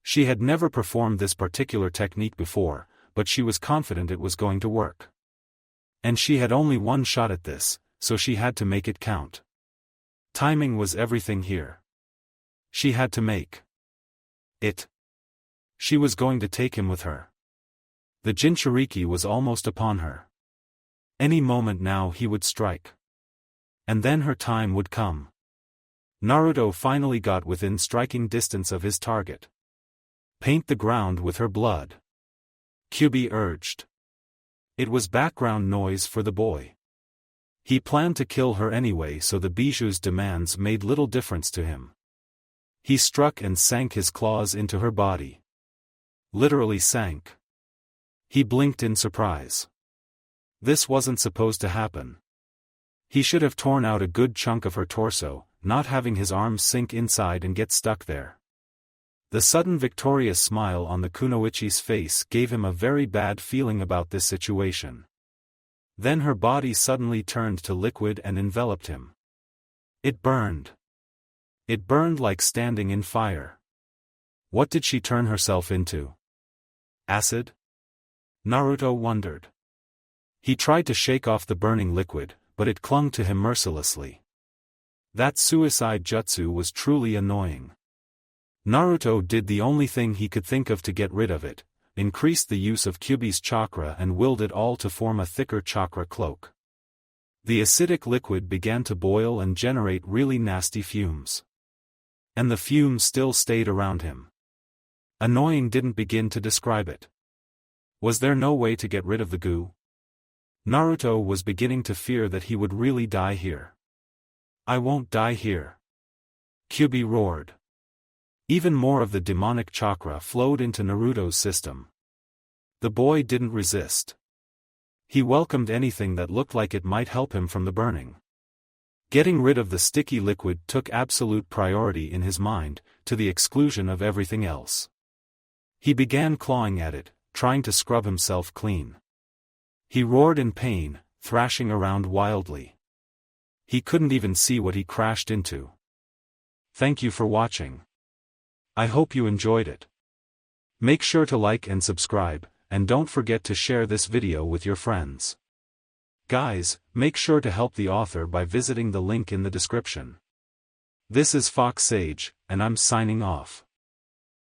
She had never performed this particular technique before, but she was confident it was going to work. And she had only one shot at this, so she had to make it count. Timing was everything here. She had to make it. She was going to take him with her. The Jinchuriki was almost upon her. Any moment now he would strike. And then her time would come. Naruto finally got within striking distance of his target. Paint the ground with her blood. Kyubi urged. It was background noise for the boy. He planned to kill her anyway, so the Bijuu's demands made little difference to him. He struck and sank his claws into her body. Literally sank. He blinked in surprise. This wasn't supposed to happen. He should have torn out a good chunk of her torso, not having his arms sink inside and get stuck there. The sudden victorious smile on the kunoichi's face gave him a very bad feeling about this situation. Then her body suddenly turned to liquid and enveloped him. It burned. It burned like standing in fire. What did she turn herself into? Acid? Naruto wondered. He tried to shake off the burning liquid, but it clung to him mercilessly. That suicide jutsu was truly annoying. Naruto did the only thing he could think of to get rid of it, increased the use of Kyubi's chakra and willed it all to form a thicker chakra cloak. The acidic liquid began to boil and generate really nasty fumes. And the fumes still stayed around him. Annoying didn't begin to describe it. Was there no way to get rid of the goo? Naruto was beginning to fear that he would really die here. I won't die here. Kyubi roared. Even more of the demonic chakra flowed into Naruto's system. The boy didn't resist. He welcomed anything that looked like it might help him from the burning. Getting rid of the sticky liquid took absolute priority in his mind, to the exclusion of everything else. He began clawing at it, trying to scrub himself clean. He roared in pain, thrashing around wildly. He couldn't even see what he crashed into. Thank you for watching. I hope you enjoyed it. Make sure to like and subscribe, and don't forget to share this video with your friends. Guys, make sure to help the author by visiting the link in the description. This is Fox Sage, and I'm signing off.